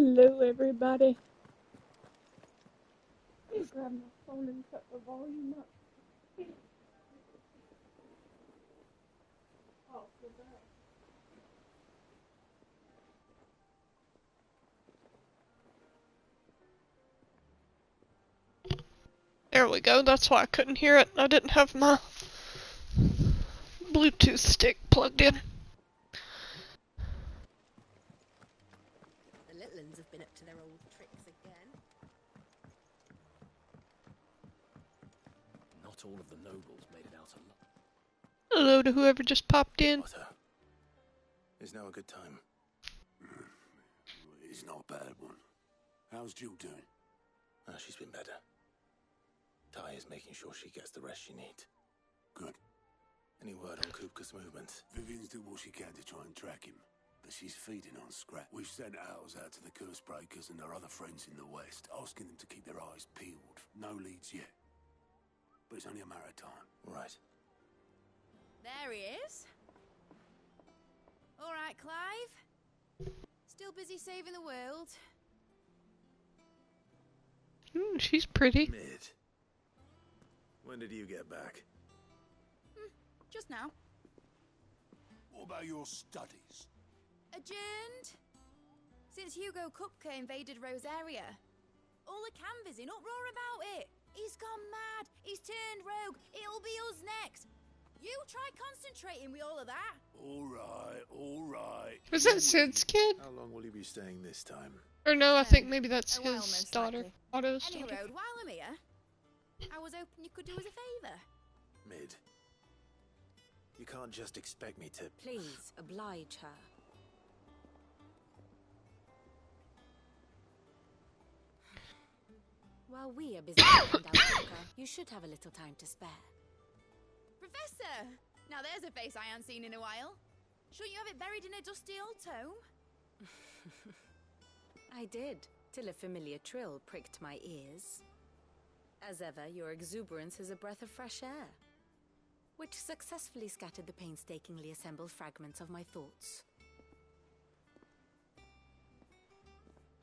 Hello, everybody. Let me grab my phone and cut the volume up. Oh, for that. There we go, that's why I couldn't hear it. I didn't have my Bluetooth stick plugged in. The little uns have been up to their old tricks again. Not all of the nobles made it out alive. Hello to whoever just popped in. Potter, is now a good time? It's not a bad one. How's Jill doing? She's been better. Ty is making sure she gets the rest she needs. Good. Any word on Kupka's movements? Vivian's doing what she can to try and track him, but she's feeding on scrap. We've sent ours out to the curse breakers and their other friends in the west, asking them to keep their eyes peeled. No leads yet. But it's only a matter of time. Right. There he is. All right, Clive. Still busy saving the world. She's pretty. Mid. When did you get back? Just now. What about your studies? Adjourned. Since Hugo Kupka invaded Rosaria. All the canvas in uproar about it. He's gone mad. He's turned rogue. It'll be us next. You try concentrating with all of that. All right. Was that Sid's kid? How long will you be staying this time? Or no, I think maybe that's A while, his most daughter. likely. Otto's Any daughter. road, while I'm here, I was hoping you could do us a favour. Mid. You can't just expect me to... Please, oblige her. While we are busy talking down Kupka, you should have a little time to spare. Professor! Now there's a face I haven't seen in a while. Shouldn't you have it buried in a dusty old tome? I did, till a familiar trill pricked my ears. As ever, your exuberance is a breath of fresh air, which successfully scattered the painstakingly assembled fragments of my thoughts.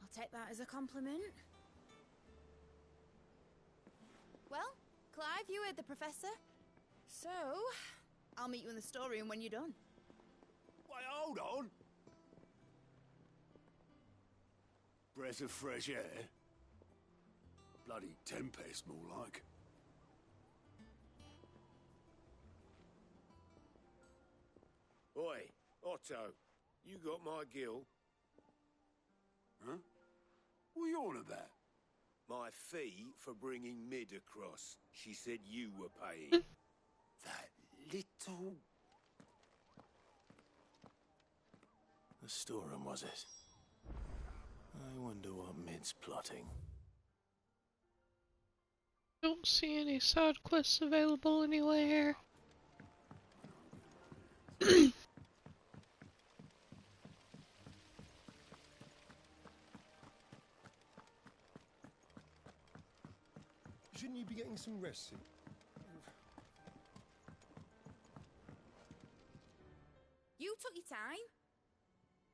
I'll take that as a compliment. Well, Clive, you heard the professor. So, I'll meet you in the storeroom when you're done. Wait, hold on. Breath of fresh air? Bloody tempest, more like. Oi, Otto, you got my gill? Huh? What are you on about? My fee for bringing Mid across. She said you were paying. That little... The storeroom, was it? I wonder what Mid's plotting. Don't see any side quests available anywhere. Shouldn't you be getting some rest soon? You took your time.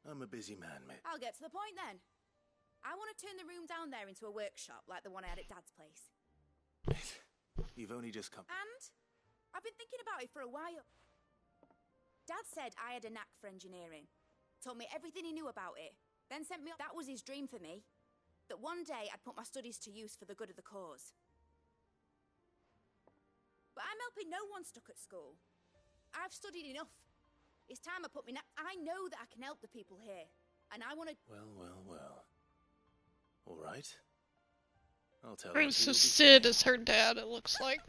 I'm a busy man, Mid. I'll get to the point then. I want to turn the room down there into a workshop like the one I had at Dad's place. You've only just come... And I've been thinking about it for a while. Dad said I had a knack for engineering. Told me everything he knew about it. Then sent me... That was his dream for me. That one day I'd put my studies to use for the good of the cause. But I'm helping no one stuck at school. I've studied enough. It's time I put me... I know that I can help the people here. And I want to... Well. All right. I'll tell Princess Sid is her dad, it looks like.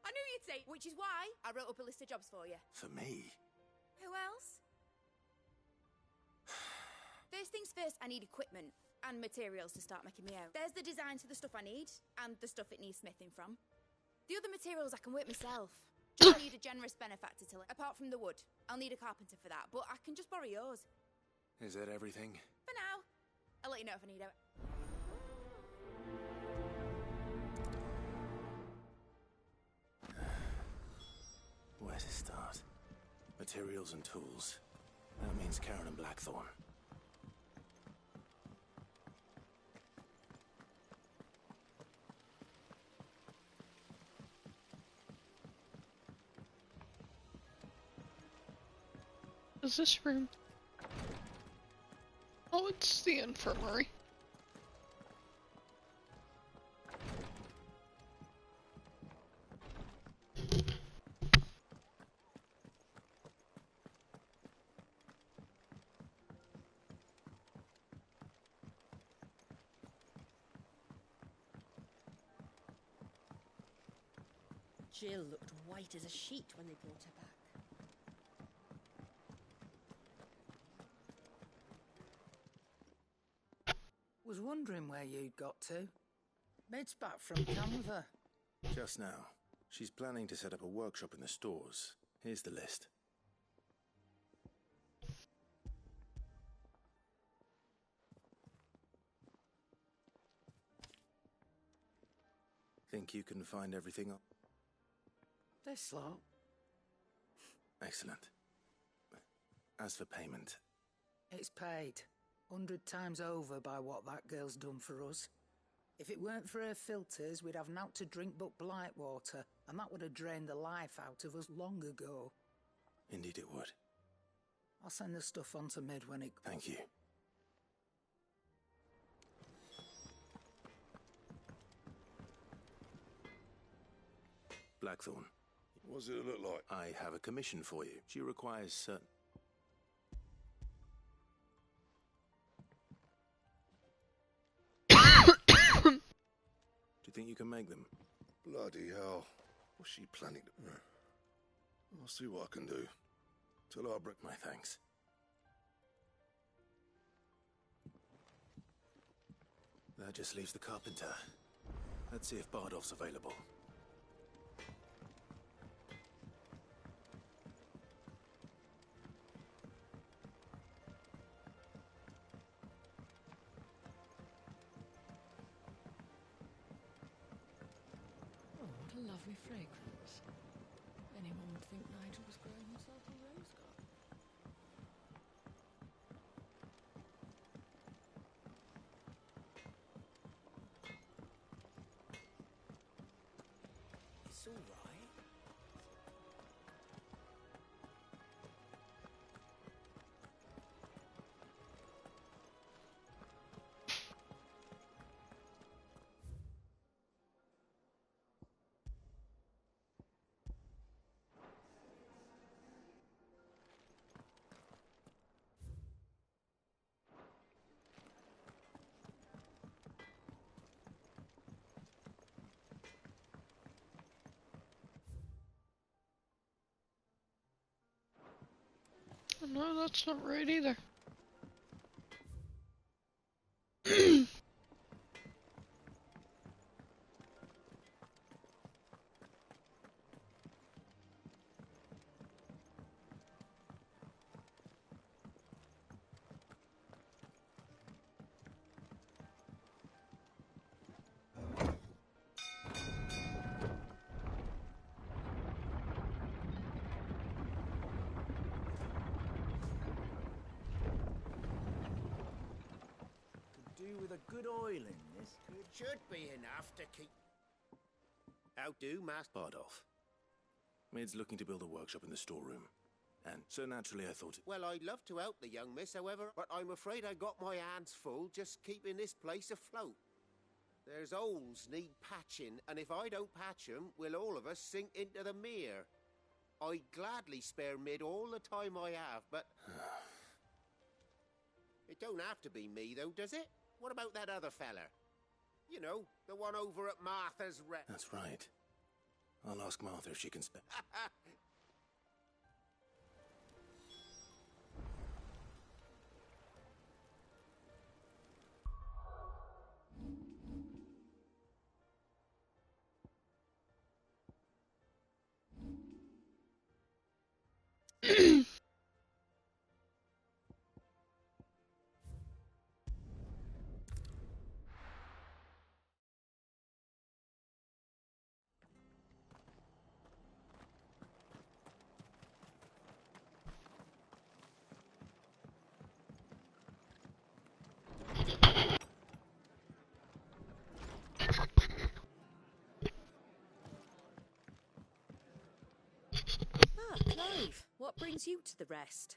I knew you'd say, which is why I wrote up a list of jobs for you. For me? Who else? First things first, I need equipment and materials to start making me own. There's the designs for the stuff I need and the stuff it needs smithing from. The other materials I can work myself. I need a generous benefactor to apart from the wood. I'll need a carpenter for that, but I can just borrow yours. Is that everything? For now. I'll let you know if I need it. Where to start? Materials and tools. That means Karen and Blackthorn. is this room? Oh, it's the infirmary. Jill looked white as a sheet when they brought her back. Was wondering where you'd got to. Mid's back from Canva. Just now. She's planning to set up a workshop in the stores. Here's the list. Think you can find everything up? This lot. Excellent. As for payment, It's paid 100 times over by what that girl's done for us. If it weren't for her filters, we'd have naught to drink but blight water, and that would have drained the life out of us long ago. indeed it would. I'll send the stuff on to Mid when it... Thank you. Blackthorn, What does it look like? I have a commission for you. She requires certain... Do you think you can make them? Bloody hell. What's she planning to... I'll see what I can do. Tell her I'll bring... My thanks. That just leaves the carpenter. Let's see if Bardolph's available. Oh, what a lovely fragrance. Anyone would think Nigel was growing himself a rose garden. It's all right. No, that's not right either. Could do with a good oil in this. It should be enough to keep... How do, Master? Bardolph. Mid's looking to build a workshop in the storeroom. And so naturally I thought... Well, I'd love to help the young miss, however, but I'm afraid I got my hands full just keeping this place afloat. There's holes need patching, and if I don't patch 'em, we'll all of us sink into the mere. I'd gladly spare Mid all the time I have, but... It don't have to be me, though, does it? What about that other fella? You know, the one over at Martha's That's right. I'll ask Martha if she can spare... Ah, Clive, what brings you to the rest?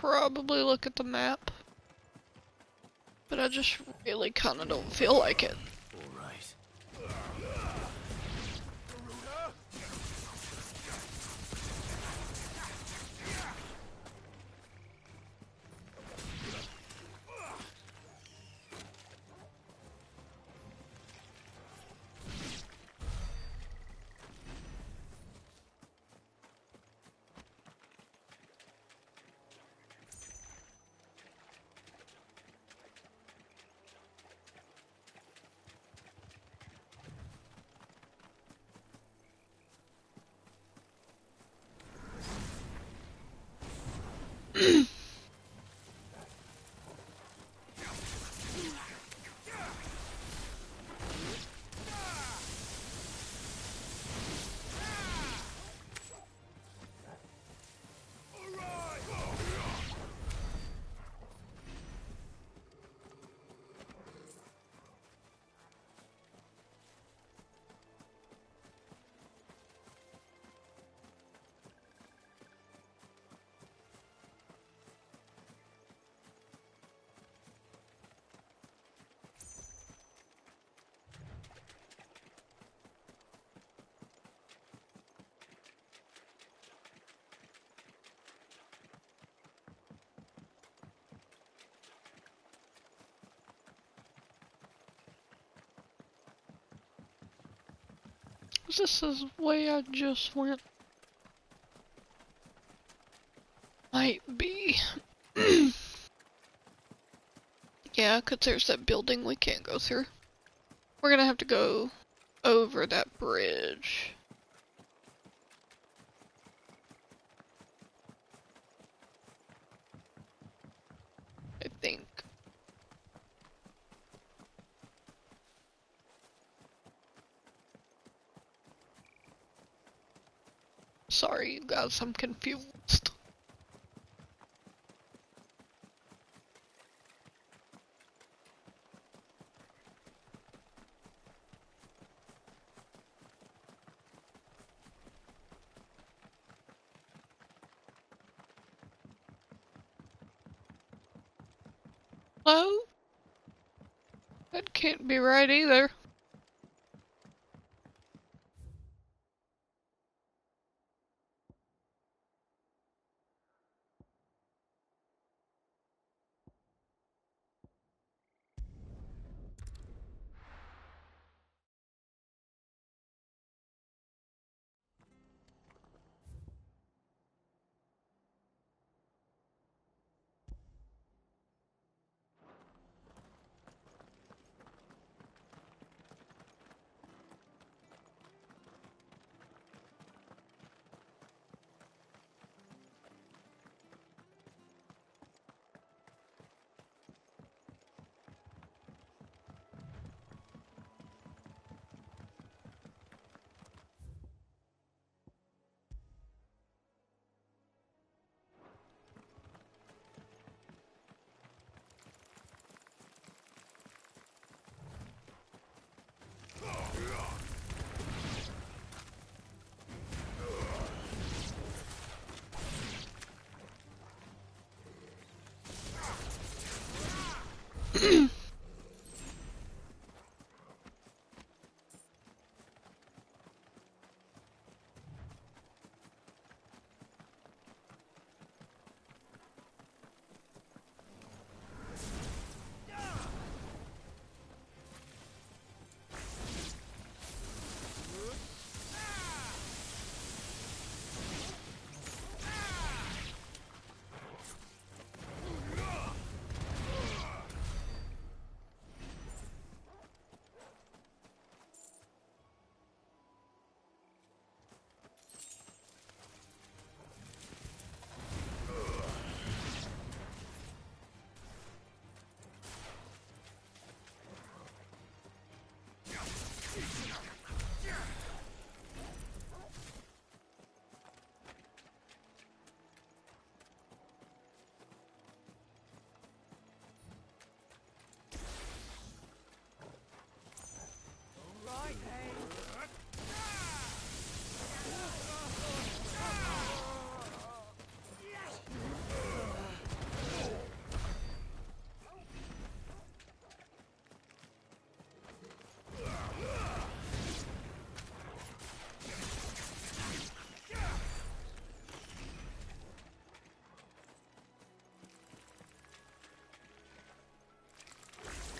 probably look at the map, but I just really kind of don't feel like it. This is the way I just went. Might be. Yeah, 'cause there's that building we can't go through. We're gonna have to go over that bridge. I think. Sorry, you guys, I'm confused. Hello? That can't be right either.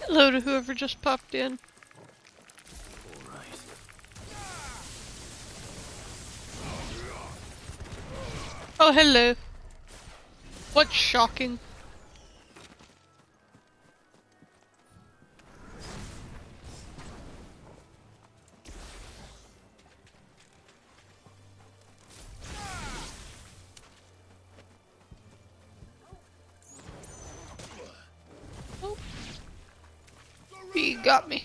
Hello to whoever just popped in. Oh, hello. What's shocking? Oh. He got me.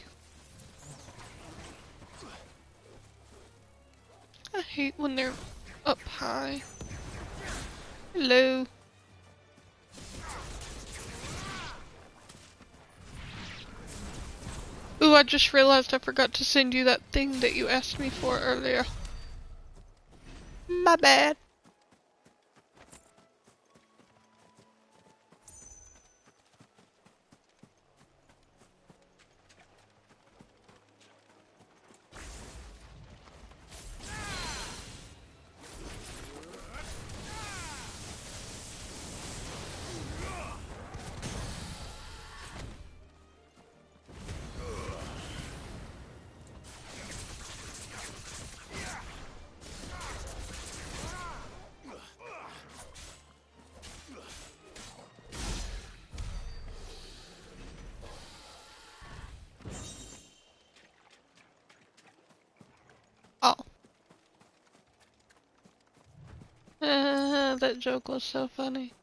I hate when they're up high. Hello. Ooh, I just realized I forgot to send you that thing that you asked me for earlier. My bad. Oh. That joke was so funny.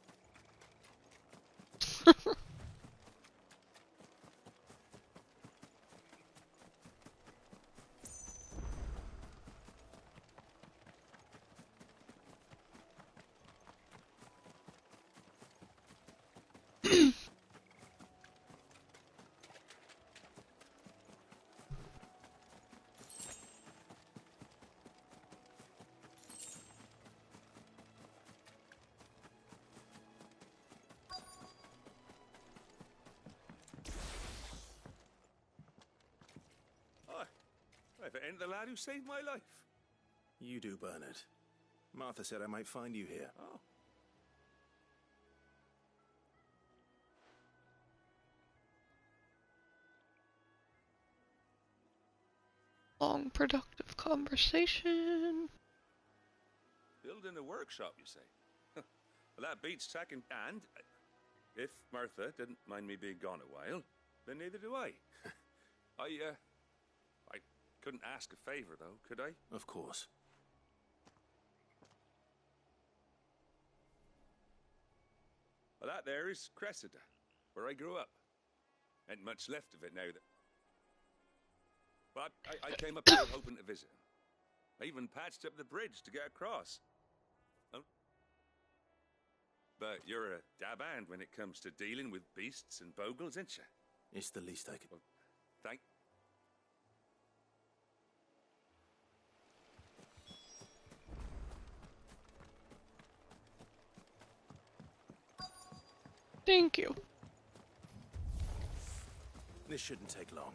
If it ain't the lad who saved my life. You do, Bernard. Martha said I might find you here. Oh. Long, productive conversation. Building a workshop, you say? Well, that beats tracking. And if Martha didn't mind me being gone a while, then neither do I. I couldn't ask a favor, though, could I? Of course. Well, that there is Cressida, where I grew up. Ain't much left of it now that... But I came up here hoping to visit him. I even patched up the bridge to get across. Oh. But you're a dab hand when it comes to dealing with beasts and bogles, ain't you? It's the least I can... Well, thank... Thank you. This shouldn't take long.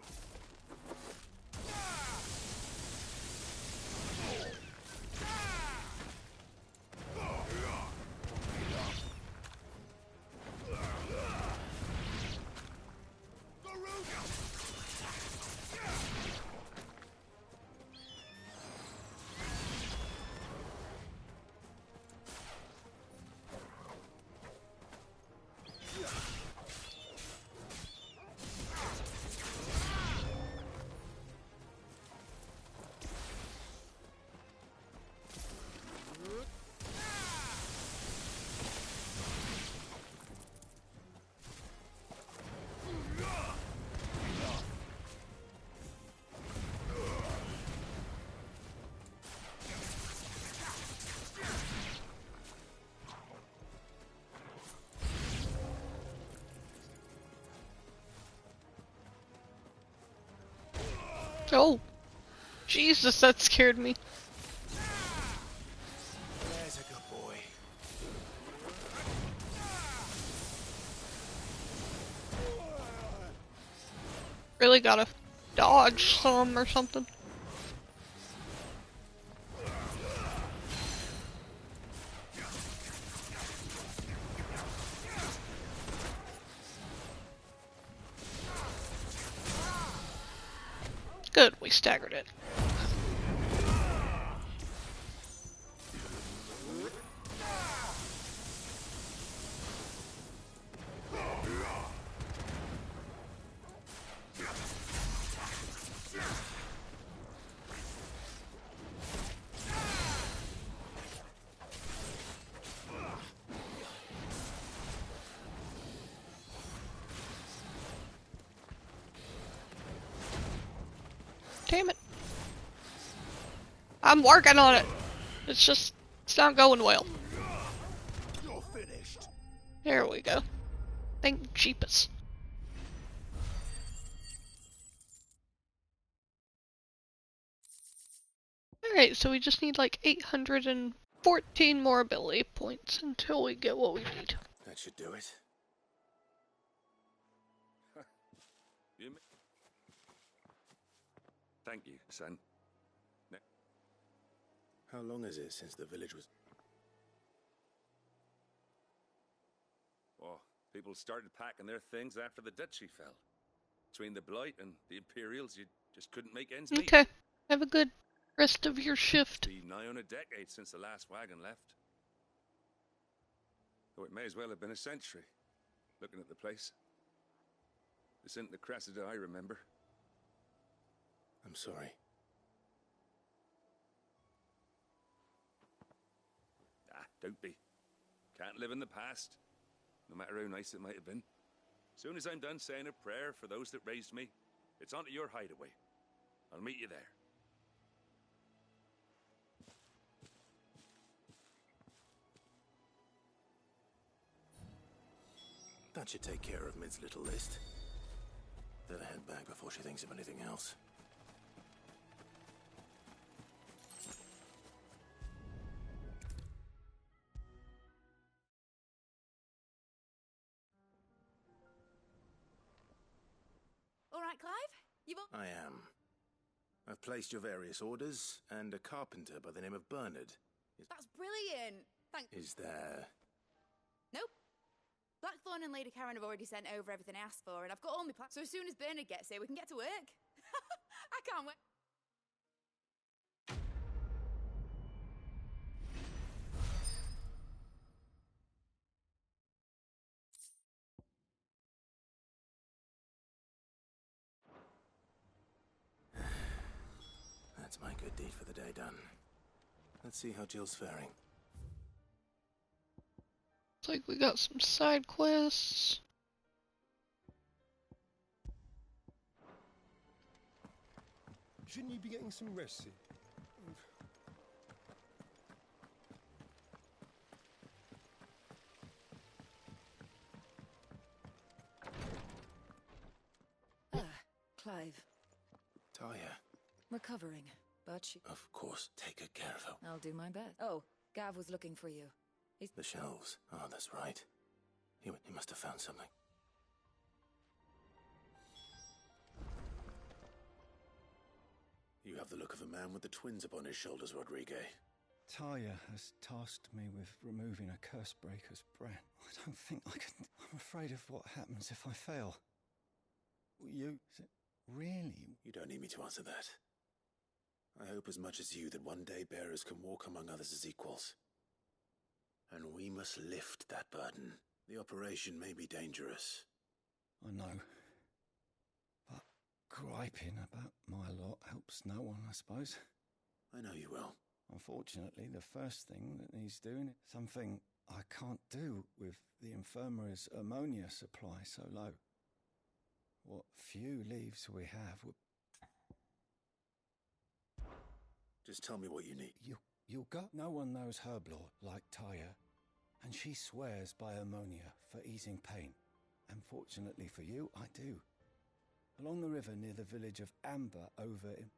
Oh, Jesus, that scared me. There's a good boy. Really gotta dodge some or something. Good, we staggered it. Damn it. I'm working on it. It's not going well. You're finished. There we go. Thank Jeepus. Alright, so we just need like 814 more ability points until we get what we need. That should do it. Thank you, son. How long is it since the village was... Oh, people started packing their things after the duchy fell. Between the Blight and the Imperials, you just couldn't make ends meet. Okay, have a good rest of your shift. Be nigh on a decade since the last wagon left. Oh, it may as well have been a century, looking at the place. This isn't the Cressida I remember. I'm sorry. Ah, don't be. Can't live in the past, no matter how nice it might have been. Soon as I'm done saying a prayer for those that raised me, it's onto your hideaway. I'll meet you there. That should take care of Mid's little list. Better head back before she thinks of anything else. All right, Clive? You've all... I am. I've placed your various orders, and a carpenter by the name of Bernard. That's brilliant. Thank... Is there... Nope. Blackthorn and Lady Karen have already sent over everything I asked for, and I've got all my plans. So as soon as Bernard gets here, we can get to work. I can't wait. That's my good deed for the day done. Let's see how Jill's faring. Looks like we got some side quests. Shouldn't you be getting some rest, Sid? Clive. Talia. Recovering, but she... Of course, take good care of her. I'll do my best. Oh, Gav was looking for you. He's... The shelves. Oh, that's right. He must have found something. You have the look of a man with the twins upon his shoulders, Rodrigue. Talia has tasked me with removing a Cursebreaker's brand. I don't think I can... I'm afraid of what happens if I fail. You... Really? You don't need me to answer that. I hope as much as you that one day bearers can walk among others as equals. And we must lift that burden. The operation may be dangerous. I know. But griping about my lot helps no one, I suppose. I know you will. Unfortunately, the first thing that needs doing is something I can't do with the infirmary's ammonia supply so low. What few leaves we have would... Just tell me what you need. You'll go. No one knows herb lore like Talia, and she swears by ammonia for easing pain. And fortunately for you, I do. Along the river near the village of Amber over in...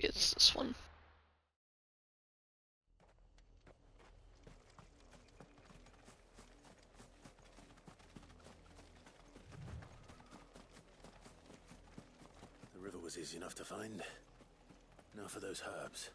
it's this one. The river was easy enough to find. Now for those herbs.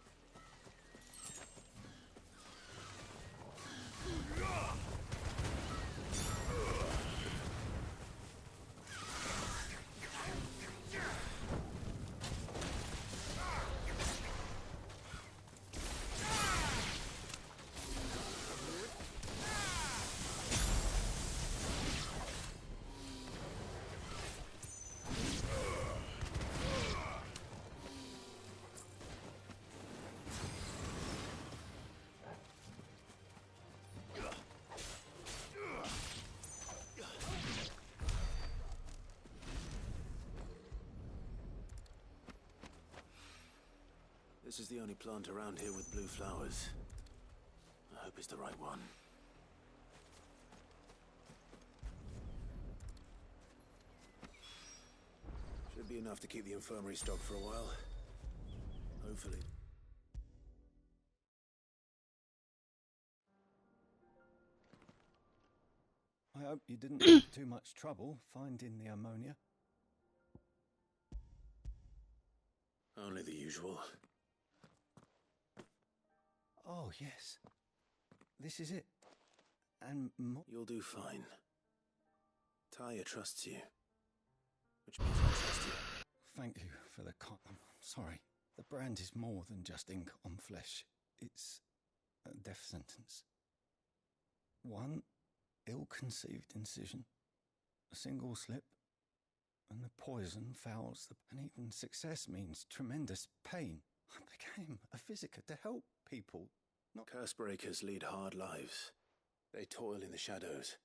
This is the only plant around here with blue flowers. I hope it's the right one. Should be enough to keep the infirmary stocked for a while. Hopefully. I hope you didn't have too much trouble finding the ammonia. Only the usual. Oh, yes. This is it. And you'll do fine. Tyre trusts you. Which means I trust you. Thank you for the I'm sorry. The brand is more than just ink on flesh. It's a death sentence. One ill-conceived incision, a single slip, and the poison fouls the... And even success means tremendous pain. I became a physicker to help people. Cursebreakers lead hard lives. They toil in the shadows,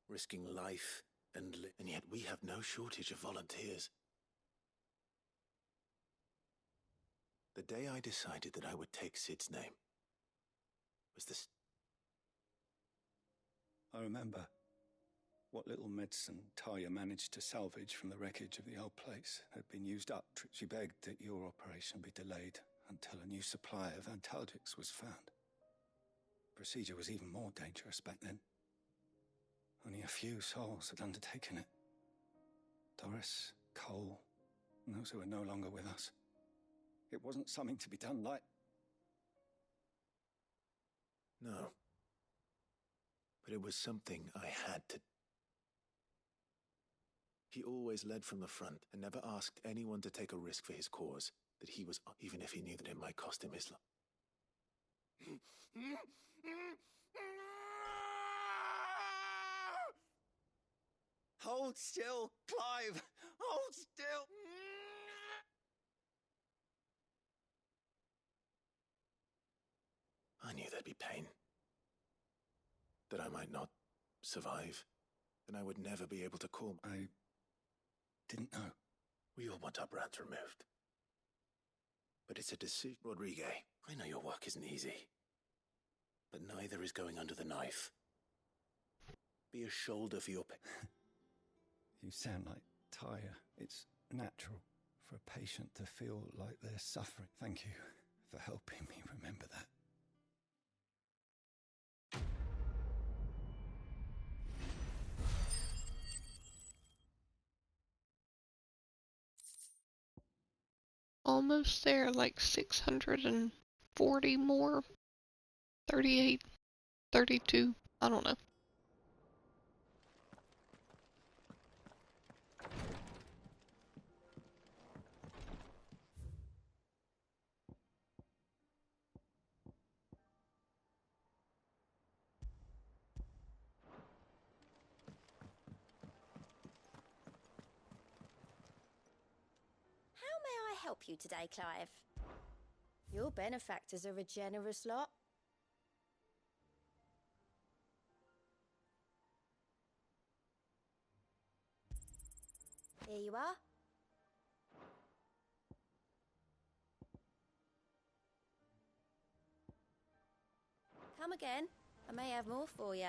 risking life and yet we have no shortage of volunteers. The day I decided that I would take Sid's name was this. I remember what little medicine Talia managed to salvage from the wreckage of the old place had been used up. She begged that your operation be delayed until a new supply of antalgics was found. Procedure was even more dangerous back then. Only a few souls had undertaken it. Doris, Cole, and those who were no longer with us. It wasn't something to be done like... No. But it was something I had to... He always led from the front and never asked anyone to take a risk for his cause, that he was, even if he knew that it might cost him his life. Hold still, Clive! Hold still! I knew there'd be pain. That I might not survive. And I would never be able to call... I didn't know. We all want our brands removed. But it's a decision. Rodrigue, I know your work isn't easy. But neither is going under the knife. Be a shoulder for your... You sound like Tyre. It's natural for a patient to feel like they're suffering. Thank you for helping me remember that. Almost there, like 640 more. 38, 32, I don't know. Help you today, Clive? Your benefactors are a generous lot. Here you are. Come again. I may have more for you.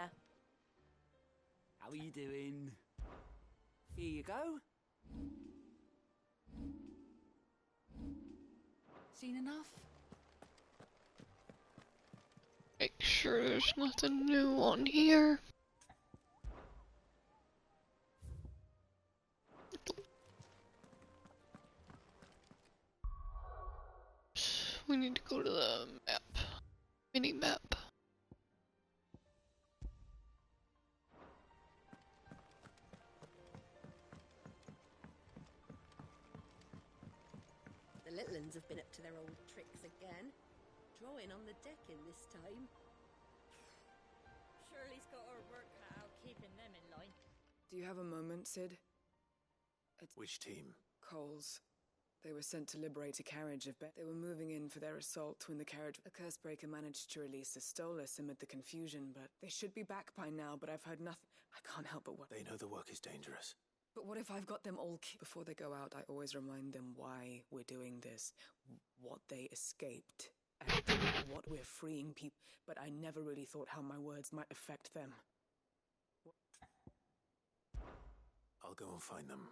How are you doing? Here you go. Seen enough? Make sure there's nothing new on here. We need to go to the map. Mini map. The little uns have been up to their old tricks again. Drawing on the decking this time. Shirley's got her work cut out keeping them in line. Do you have a moment, Sid? Which team? Coles. They were sent to liberate a carriage of They were moving in for their assault when the carriage... A Cursebreaker managed to release Astolas amid the confusion, but... They should be back by now, but I've heard nothing. I can't help but what... They know the work is dangerous. But what if I've got them all Before they go out, I always remind them why we're doing this. What they escaped. And what we're freeing people. But I never really thought how my words might affect them. I'll go and find them.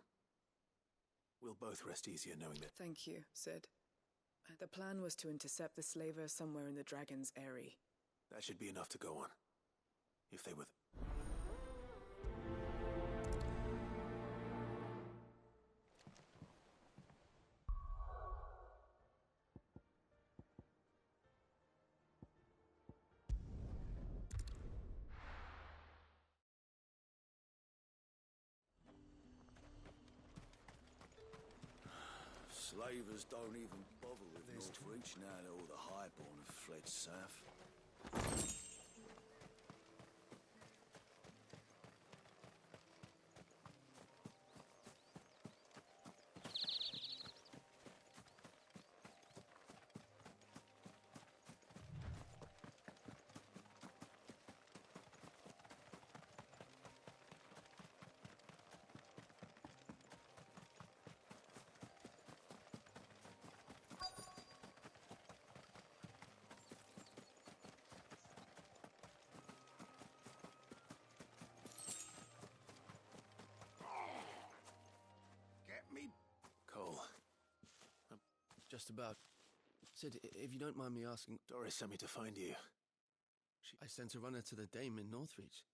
We'll both rest easier knowing that... Thank you, Sid. The plan was to intercept the slaver somewhere in the Dragon's Eyrie. That should be enough to go on. If they were... Slavers don't even bother with Northreach now that all the Highborn have fled south. Cole. Just about. Sid, if you don't mind me asking... Doris sent me to find you. I sent a runner to the Dame in Northreach.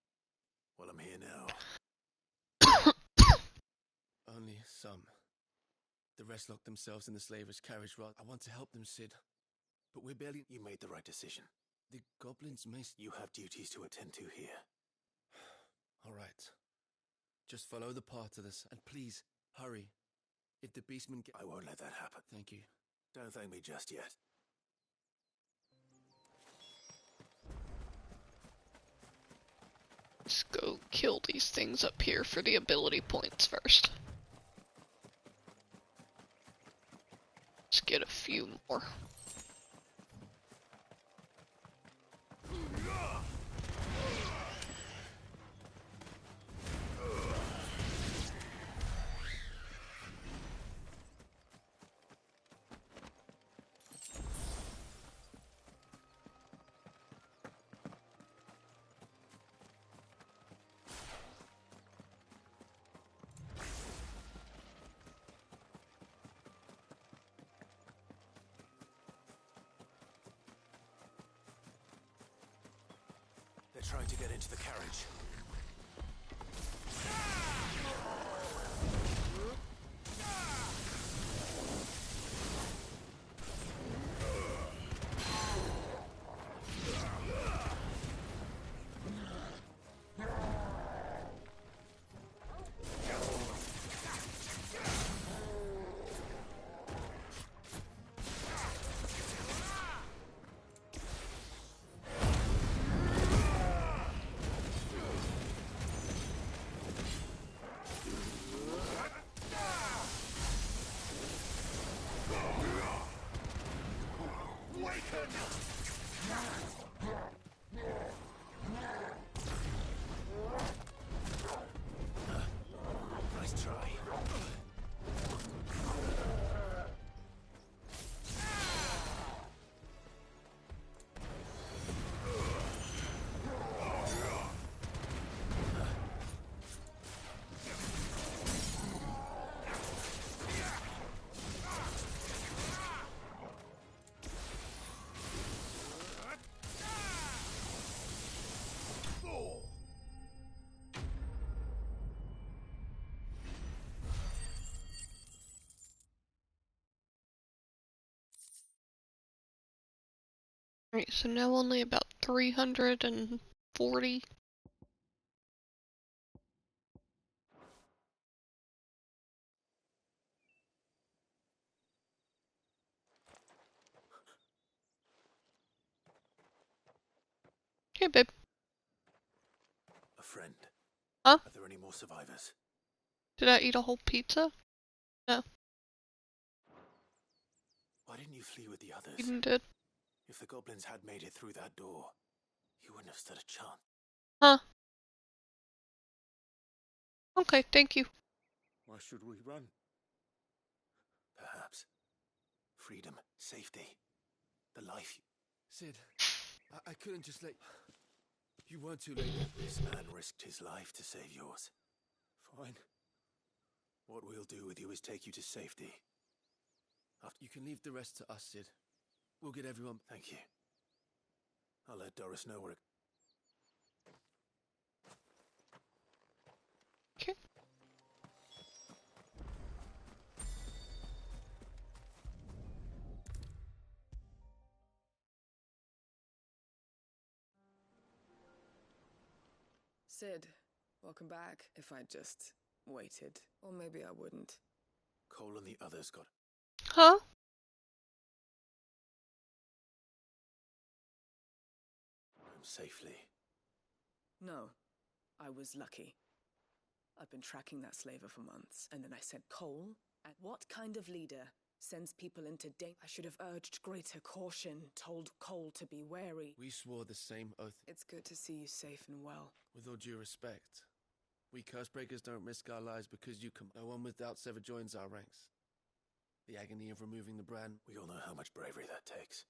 Well, I'm here now. Only some. The rest locked themselves in the slaver's carriage. I want to help them, Sid. But we're barely... You made the right decision. The goblins may... You have duties to attend to here. All right. Just follow the path to this, and please, hurry. If the beastmen get... I won't let that happen. Thank you. Don't thank me just yet. Let's go kill these things up here for the ability points first. Let's get a few more. They're trying to get into the carriage. Alright, so now only about 340. Hey, babe. A friend. Huh? Are there any more survivors? Did I eat a whole pizza? No. Why didn't you flee with the others? Eden did. If the goblins had made it through that door, you wouldn't have stood a chance. Huh. Okay, thank you. Why should we run? Perhaps. Freedom, safety, the life. Sid, I couldn't just let... You weren't too late. This man risked his life to save yours. Fine. What we'll do with you is take you to safety. You can leave the rest to us, Sid. We'll get everyone... Thank you. I'll let Doris know where it... Okay. Sid, welcome back. If I just waited, or maybe I wouldn't. Cole and the others got... Huh? home safely. No, I was lucky. I've been tracking that slaver for months, and then I sent Cole. And what kind of leader sends people into danger? I should have urged greater caution, told Cole to be wary. We swore the same oath. It's good to see you safe and well. With all due respect, we Cursebreakers don't risk our lives because you come. No one without Sever joins our ranks. The agony of removing the brand. We all know how much bravery that takes.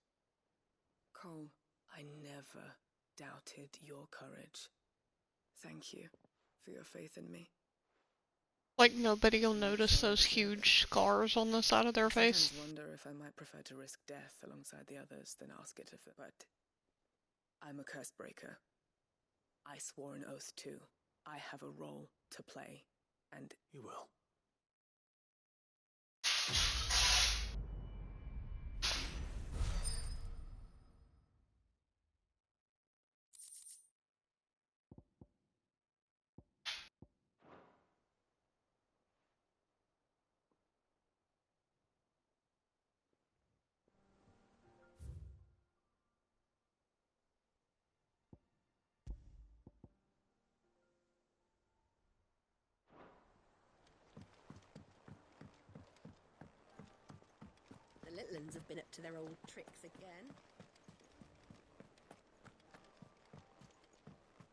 Cole, I never doubted your courage. Thank you for your faith in me. Like nobody will notice those huge scars on the side of their face. I sometimes wonder if I might prefer to risk death alongside the others than ask it if it. But I'm a Cursebreaker. I swore an oath too. I have a role to play, and you will. The little uns have been up to their old tricks again.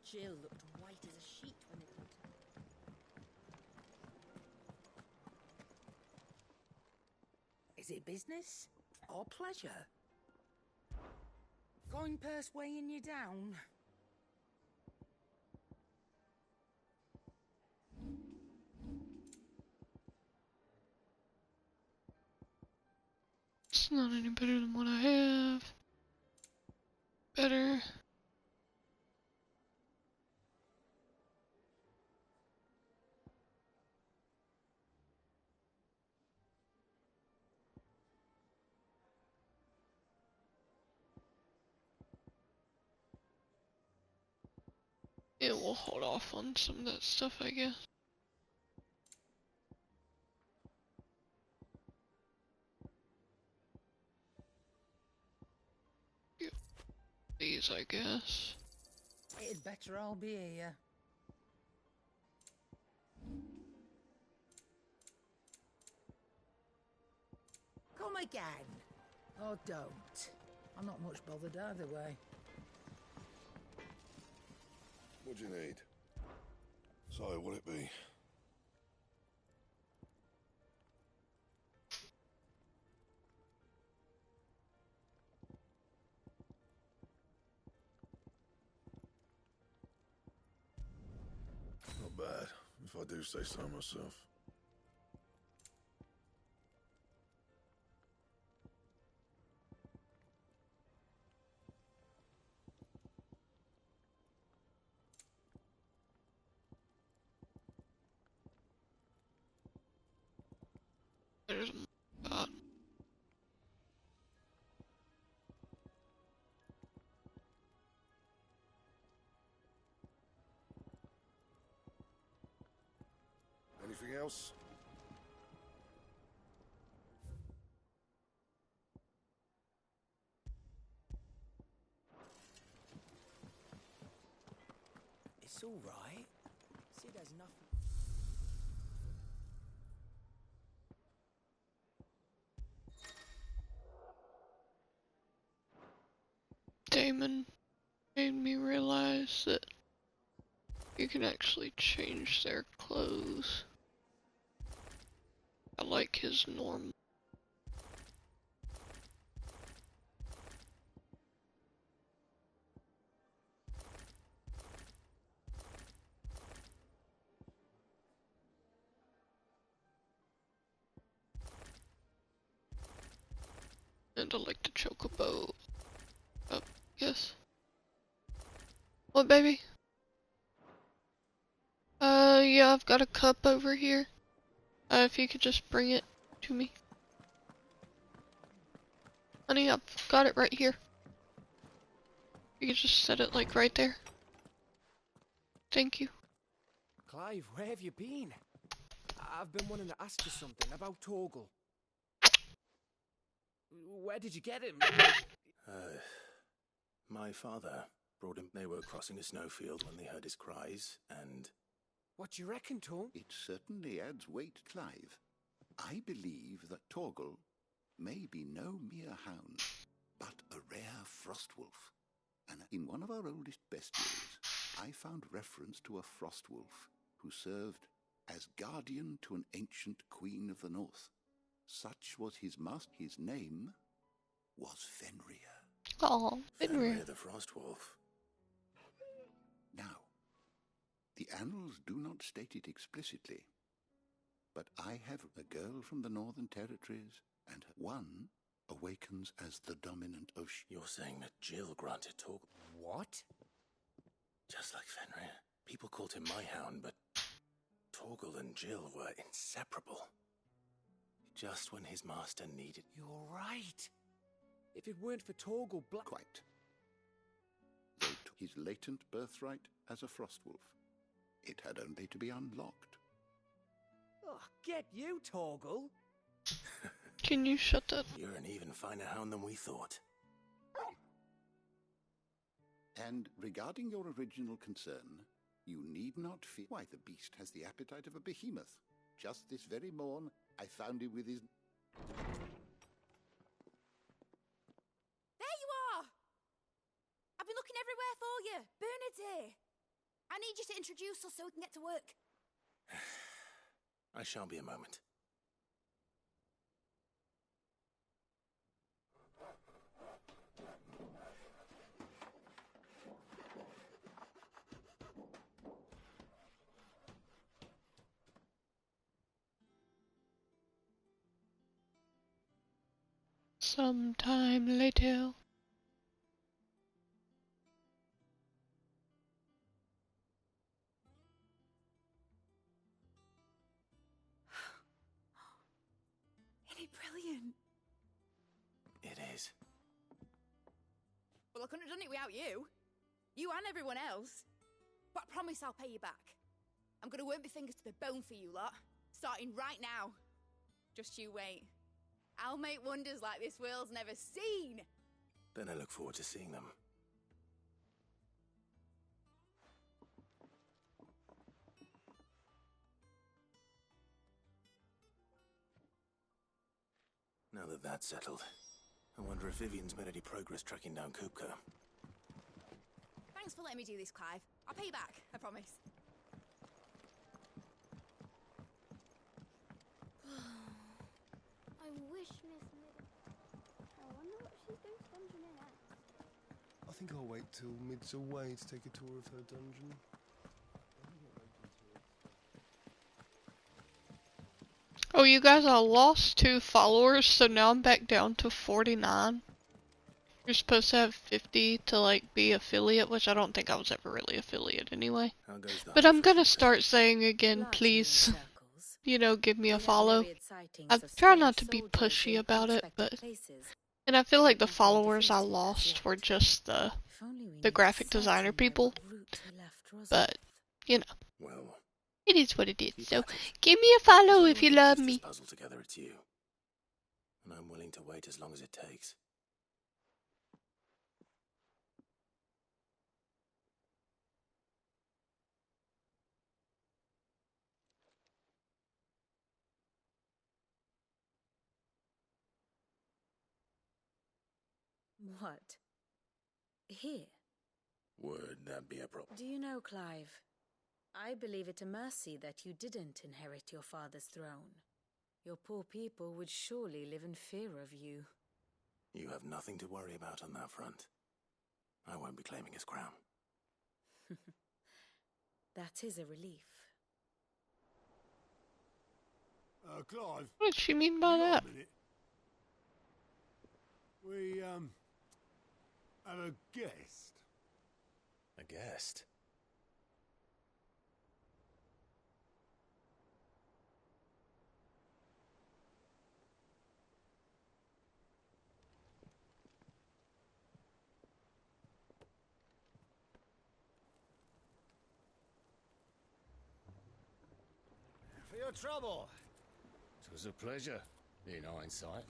Jill looked white as a sheet when they got her. Is it business or pleasure? Coin purse weighing you down? It's not any better than what I have. Better. Yeah, we'll hold off on some of that stuff, I guess. Yep. These, I guess. It'd better all be here. Come again. Or don't. I'm not much bothered either way. What do you need? So, what'll it be? Not bad, if I do say so myself. There's that. Anything else? It's all right. Sid has nothing. Damon made me realize that you can actually change their clothes. I like his normal. And I like the chocobo. Oh, yes. What, baby? Yeah, I've got a cup over here. If you could just bring it to me. Honey, I've got it right here. You could just set it, like, right there. Thank you. Clive, where have you been? I've been wanting to ask you something about Torgal. Where did you get him? My father brought him. They were crossing a snowfield when they heard his cries, and... What do you reckon, Tom? It certainly adds weight, Clive. I believe that Torgal may be no mere hound, but a rare frostwolf. And in one of our oldest bestiaries, I found reference to a frostwolf who served as guardian to an ancient queen of the north. Such was his master. His name was Fenrir. Oh, Fenrir the Frostwolf. Now, the annals do not state it explicitly, but I have a girl from the Northern Territories, and one awakens as the dominant of You're saying that Jill granted Torgal? What? Just like Fenrir. People called him my hound, but Torgal and Jill were inseparable. Just when his master needed... You're right. If it weren't for Torgal Quite. Though his latent birthright as a frostwolf, it had only to be unlocked. Oh, get you, Torgal. Can you shut that? You're an even finer hound than we thought. And regarding your original concern, you need not fear. Why, the beast has the appetite of a behemoth. Just this very morn, I found him with his... There you are! I've been looking everywhere for you. Bernard's here. I need you to introduce us so we can get to work. I shall be a moment. Sometime later. Isn't it brilliant? It is. Well, I couldn't have done it without you. You and everyone else. But I promise I'll pay you back. I'm gonna work my fingers to the bone for you lot. Starting right now. Just you wait. I'll make wonders like this world's never seen. Then I look forward to seeing them. Now that that's settled, I wonder if Vivian's made any progress tracking down Kupka. Thanks for letting me do this, Clive. I'll pay you back, I promise. I wish Miss Mid... I wonder what she's doing dungeon in next. I think I'll wait till Mid's away to take a tour of her dungeon. Oh, you guys, I lost 2 followers, so now I'm back down to 49. You're supposed to have 50 to, like, be affiliate, which I don't think I was ever really affiliate anyway. But I'm gonna start saying again, please, you know, give me a follow. I try not to be pushy about it, but... And I feel like the followers I lost were just the graphic designer people. But, you know. Well, It is what it is. So give me a follow if you love me. Puzzle together, it's you. And I'm willing to wait as long as it takes. What? Here? Would that be a problem? Do you know, Clive? I believe it a mercy that you didn't inherit your father's throne. Your poor people would surely live in fear of you. You have nothing to worry about on that front. I won't be claiming his crown. That is a relief. Clive. What does she mean by that? We, have a guest. A guest? For your trouble. It was a pleasure, in hindsight.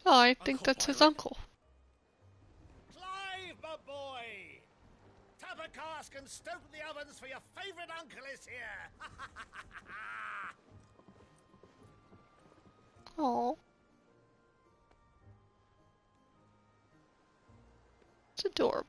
Oh, I think that's his uncle. Clive, my boy! Tap a cask and stoke the ovens for your favourite uncle is here! Oh. It's adorable.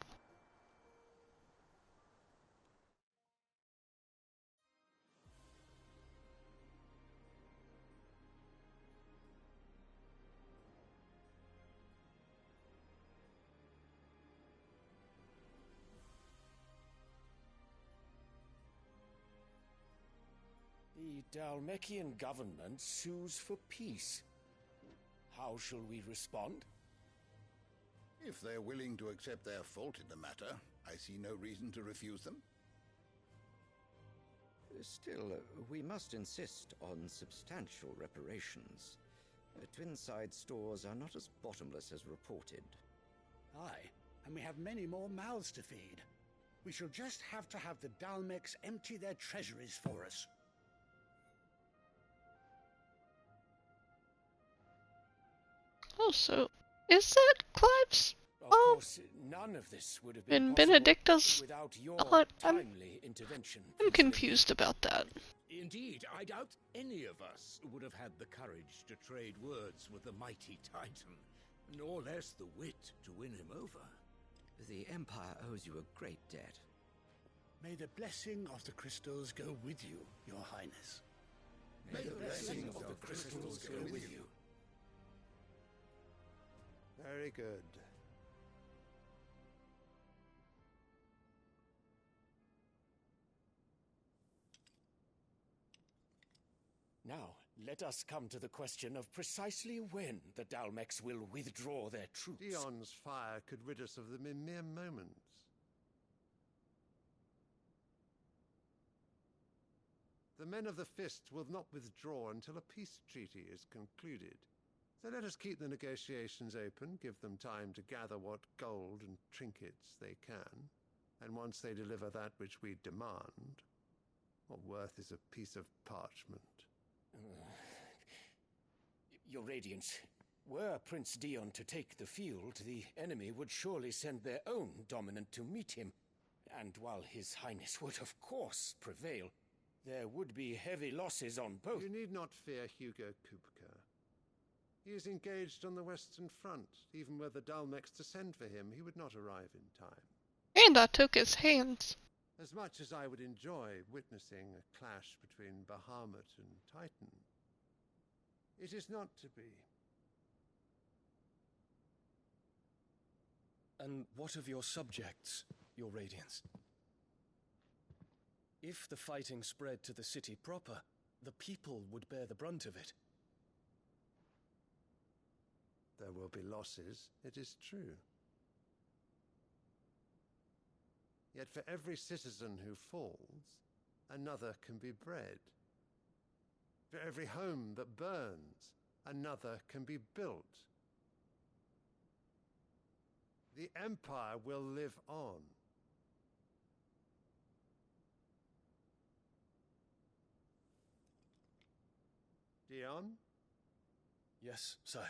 The Dalmekian government sues for peace. How shall we respond? If they're willing to accept their fault in the matter, I see no reason to refuse them. Still, we must insist on substantial reparations. Twinside stores are not as bottomless as reported. Aye, and we have many more mouths to feed. We shall just have to have the Dalmex empty their treasuries for us. Also, is that Clive's? Of course, none of this would have been And possible Benedicta's without your aunt? timely intervention. I'm confused about that. Indeed, I doubt any of us would have had the courage to trade words with the mighty Titan, nor less the wit to win him over. The Empire owes you a great debt. May the blessing of the crystals go with you, Your Highness. May the blessing of the crystals go with you. Very good. Now, let us come to the question of precisely when the Dalmex will withdraw their troops. Dion's fire could rid us of them in mere moments. The men of the Fist will not withdraw until a peace treaty is concluded. So let us keep the negotiations open, give them time to gather what gold and trinkets they can, and once they deliver that which we demand, what worth is a piece of parchment? Your Radiance, were Prince Dion to take the field, the enemy would surely send their own dominant to meet him. And while His Highness would of course prevail, there would be heavy losses on both. You need not fear Hugo Kupka. He is engaged on the Western Front. Even were the Dalmex to send for him, he would not arrive in time. And I took his hands. As much as I would enjoy witnessing a clash between Bahamut and Titan, it is not to be. And what of your subjects, Your Radiance? If the fighting spread to the city proper, the people would bear the brunt of it. There will be losses, it is true. Yet for every citizen who falls, another can be bred. For every home that burns, another can be built. The Empire will live on. Dion? Yes, sire.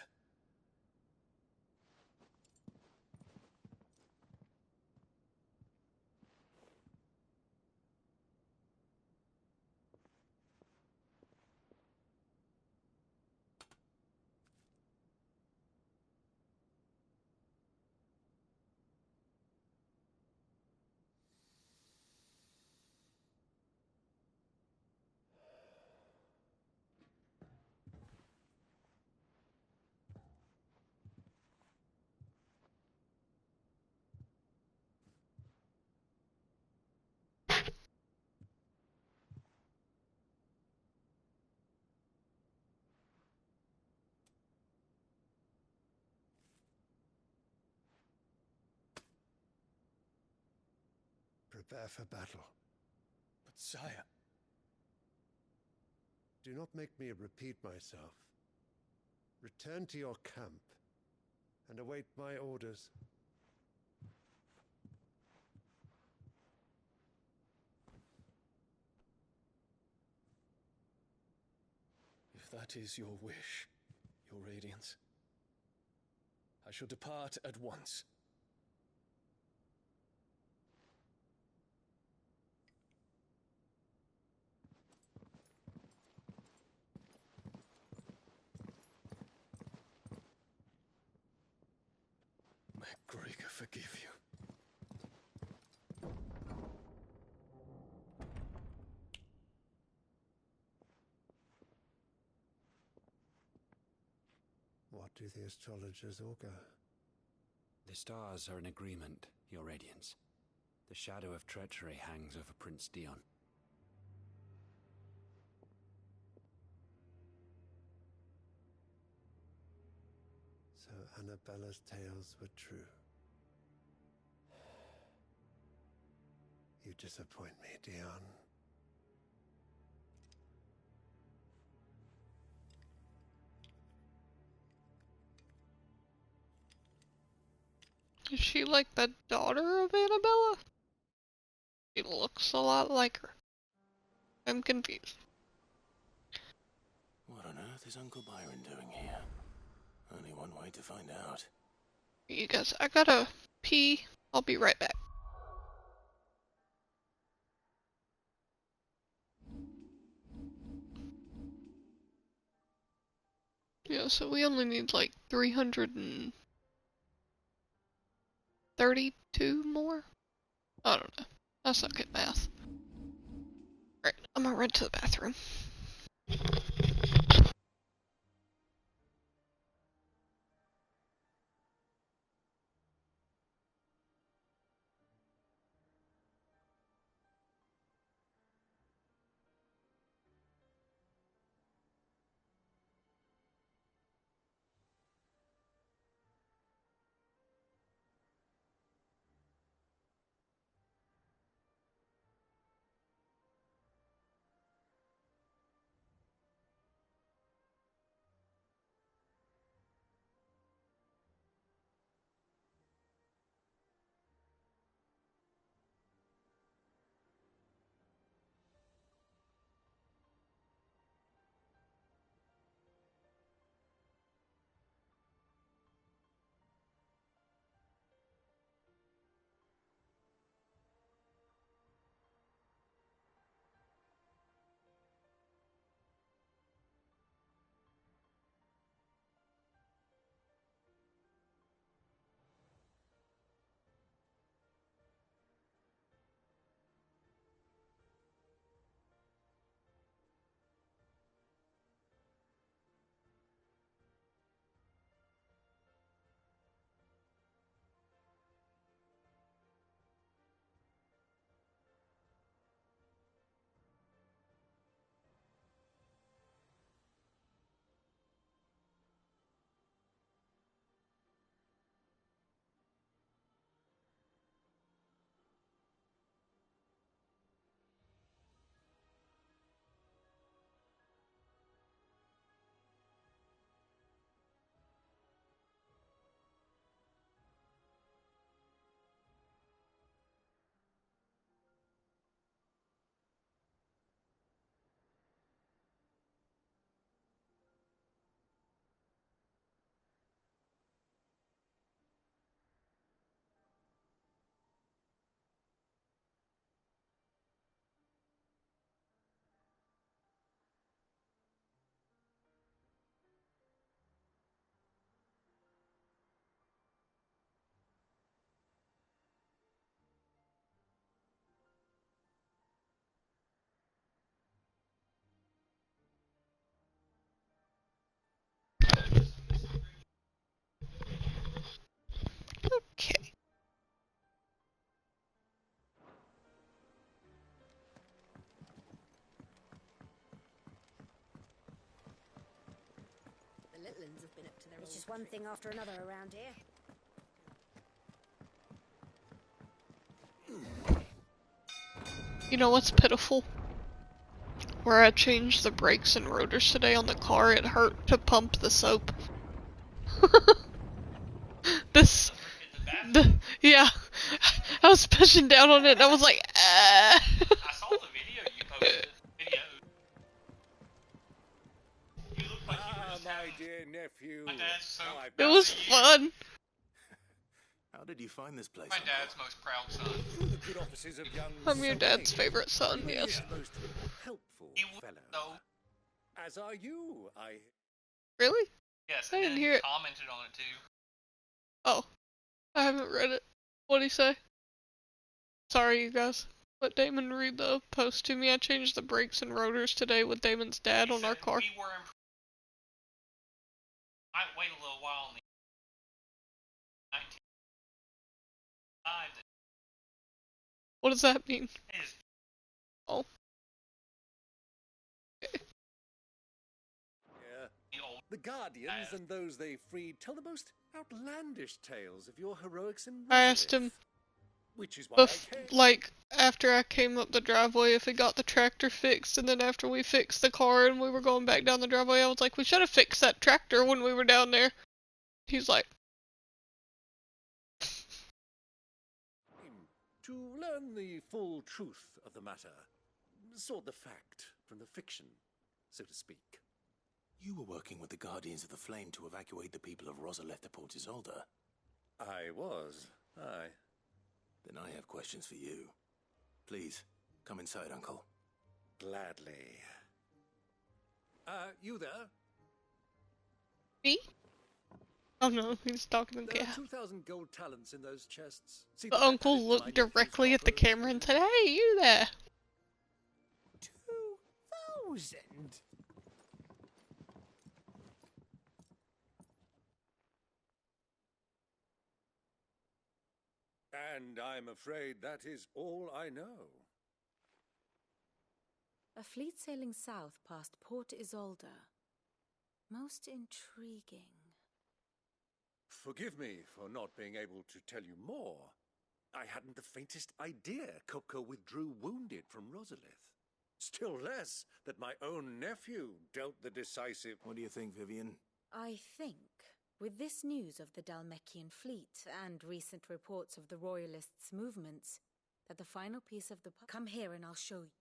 Prepare for battle. But sire... Do not make me repeat myself. Return to your camp and await my orders. If that is your wish, your Radiance, I shall depart at once. May Greeka forgive you. What do the astrologers augur? The stars are in agreement, Your Radiance. The shadow of treachery hangs over Prince Dion. So Annabella's tales were true. You disappoint me, Dion. Is she like the daughter of Annabella? She looks a lot like her. I'm confused. What on earth is Uncle Byron doing here? Only one way to find out. You guys, I gotta pee. I'll be right back. Yeah, so we only need like 332 more? I don't know. That's not good math. Alright, I'm gonna run to the bathroom. Guardians have been up to their It's old just one thing after another around here. You know what's pitiful? Where I changed the brakes and rotors today on the car, it hurt to pump the soap. Yeah. I was pushing down on it and I was like, I saw the video you posted. You look like you were just my dear nephew. My dad's so it was fun. How did you find this place? My dad's most proud son. Through the good offices of young I'm your dad's Sir favorite son, Wayne. yes. He is a most helpful fellow. As are you, I... Really? Yes, I and didn't then hear he it. commented on it too. Oh. I haven't read it. What'd he say? Sorry, you guys. Let Damon read the post to me. I changed the brakes and rotors today with Damon's dad on our car. We were might wait a little while in the 1995. What does that mean? Is Oh. The Guardians and those they freed tell the most outlandish tales of your heroics in I asked him, which is why like, after I came up the driveway if he got the tractor fixed, and then after we fixed the car and we were going back down the driveway, I was like, we should have fixed that tractor when we were down there. He's like, to learn the full truth of the matter, sort the fact from the fiction, so to speak. You were working with the Guardians of the Flame to evacuate the people of Rosalith de Port Isolde. I was, aye. Then I have questions for you. Please, come inside, Uncle. Gladly. You there? me? Oh no, he's talking to the There are cat. 2,000 gold talents in those chests. See The that uncle added to looked my nephew's directly at the copper? camera and said, hey, you there? 2,000? And I'm afraid that is all I know. A fleet sailing south past Port Isolde. Most intriguing. Forgive me for not being able to tell you more. I hadn't the faintest idea Kupka withdrew wounded from Rosalith. Still less that my own nephew dealt the decisive... What do you think, Vivian? I think, with this news of the Dhalmekian fleet and recent reports of the Royalists' movements, that the final piece of the puzzle... Come here and I'll show you.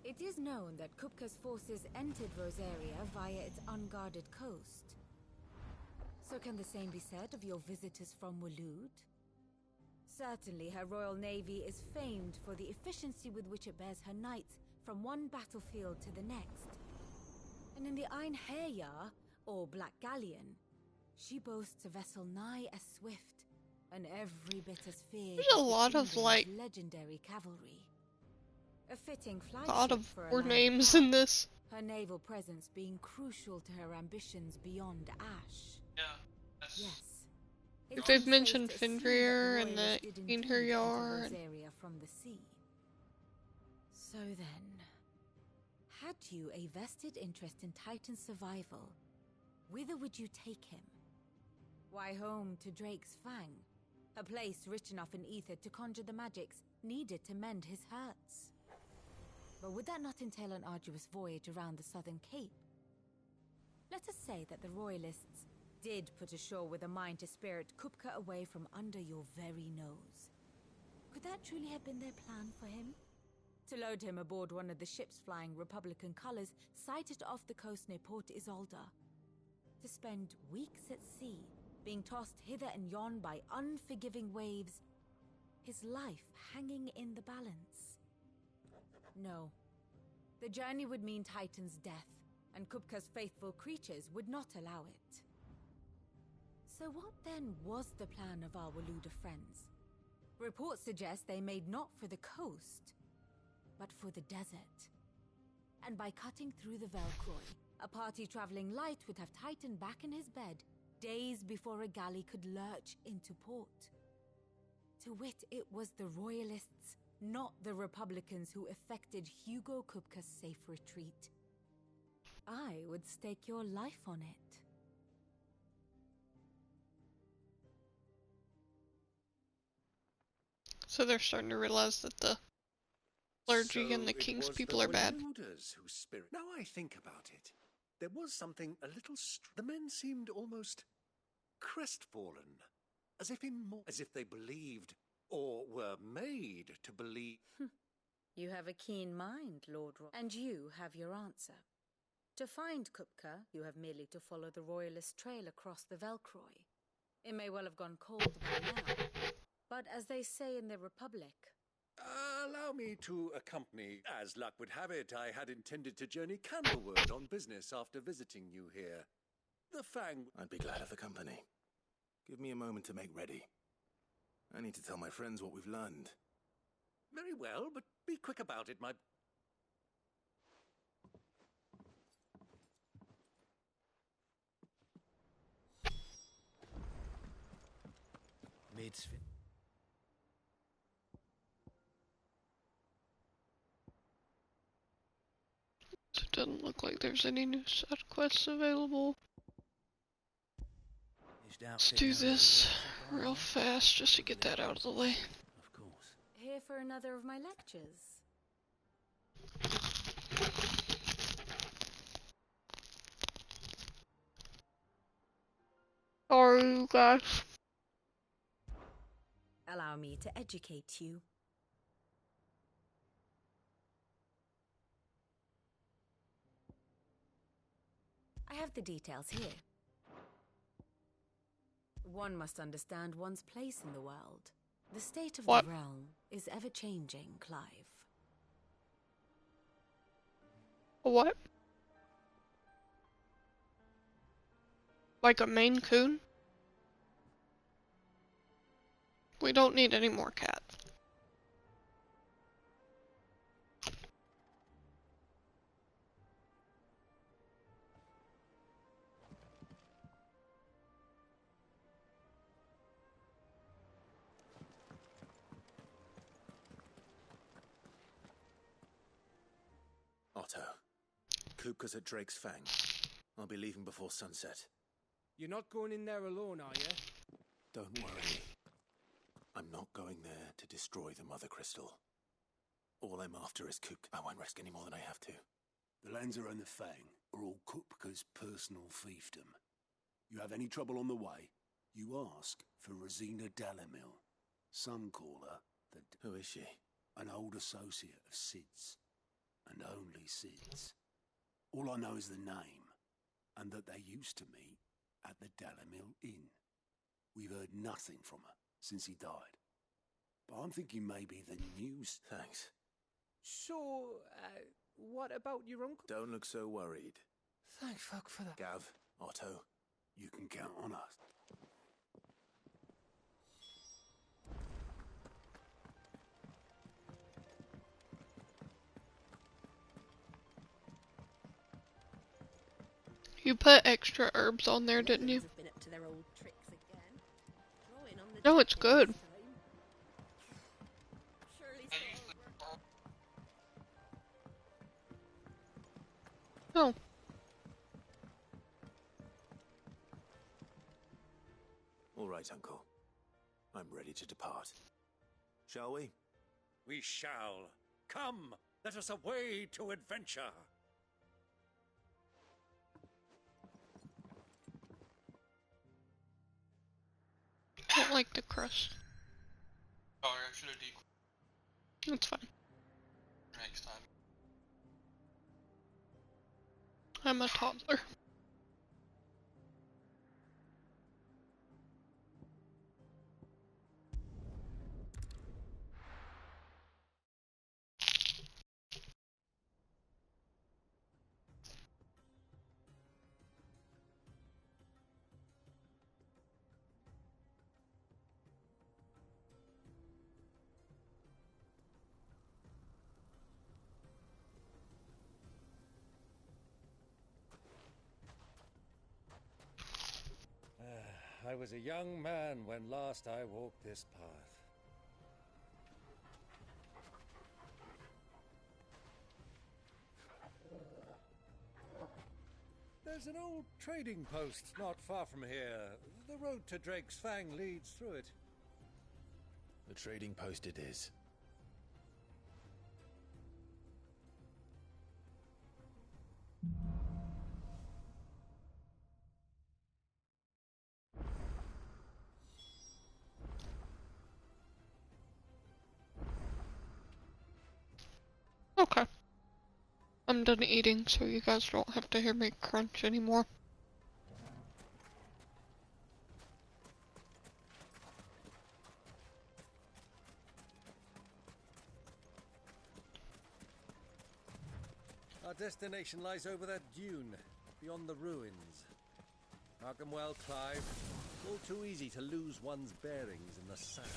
It is known that Kupka's forces entered Rosaria via its unguarded coast. So can the same be said of your visitors from Waloed? Certainly her Royal Navy is famed for the efficiency with which it bears her knights from one battlefield to the next. And in the Ein Herjar, or Black Galleon, she boasts a vessel nigh as swift and every bit as fierce There's a lot of, like, legendary cavalry. A fitting flight a lot ship of for a war land names apart, in this. her naval presence being crucial to her ambitions beyond Ash. Yeah, that's... Yes. If they've mentioned It's safe to assume Fenrir that and Royalists the did indeed enter Einherjar and Rosaria from the sea. So then, had you a vested interest in Titan's survival, whither would you take him? Why, home to Drake's Fang, a place rich enough in ether to conjure the magics needed to mend his hurts. But would that not entail an arduous voyage around the southern cape? Let us say that the Royalists did put ashore with a mind to spirit Kupka away from under your very nose. Could that truly have been their plan for him? To load him aboard one of the ships flying Republican colors sighted off the coast near Port Isolde. To spend weeks at sea, being tossed hither and yon by unforgiving waves, his life hanging in the balance. No. The journey would mean Titan's death, and Kupka's faithful creatures would not allow it. So what then was the plan of our Waloed friends? Reports suggest they made not for the coast, but for the desert. And by cutting through the Velcroy, a party traveling light would have Titan back in his bed days before a galley could lurch into port. To wit, it was the Royalists' not the Republicans who effected Hugo Kupka's safe retreat. I would stake your life on it. So they're starting to realize that the clergy and the king's people are bad. Whose spirit. Now I think about it, there was something a little. The men seemed almost crestfallen, as if they believed or were made to believe. You have a keen mind, Lord and you have your answer. To find Kupka, you have merely to follow the royalist trail across the Velcroy. It may well have gone cold by now, but as they say in the Republic... Allow me to accompany. As luck would have it, I had intended to journey Candlewood on business after visiting you here. The Fang... I'd be glad of the company. Give me a moment to make ready. I need to tell my friends what we've learned. Very well, but be quick about it, my... Midsvin. It doesn't look like there's any new side quests available. Let's do this real fast just to get that out of the way. Of course. Here for another of my lectures. Sorry, you guys. Allow me to educate you. I have the details here. One must understand one's place in the world. The state of the realm is ever-changing, Clive. What? Like a Maine Coon? We don't need any more cats. Otto. Kupka's at Drake's Fang. I'll be leaving before sunset. You're not going in there alone, are you? Don't worry. I'm not going there to destroy the Mother Crystal. All I'm after is Kupka. I won't risk any more than I have to. The Lancer and the Fang are all Kupka's personal fiefdom. You have any trouble on the way, you ask for Rosina Dalamil. Some call her the... Who is she? An old associate of Sid's. And only Sid's. All I know is the name, and that they used to meet at the Dalamil Inn. We've heard nothing from her since he died. But I'm thinking maybe the news... Thanks. So, what about your uncle? Don't look so worried. Thank fuck for that. Gav, Otto, you can count on us. You put extra herbs on there, didn't you? No, it's good. Oh. All right, Uncle. I'm ready to depart. Shall we? We shall. Come, let us away to adventure. I don't like the crust. Sorry, I should have declared. That's fine. Next time. I'm a toddler. I was a young man when last I walked this path. There's an old trading post not far from here. The road to Drake's Fang leads through it. The trading post it is. Okay. I'm done eating, so you guys don't have to hear me crunch anymore. Our destination lies over that dune, beyond the ruins. Mark 'em well, Clive. All too easy to lose one's bearings in the sand.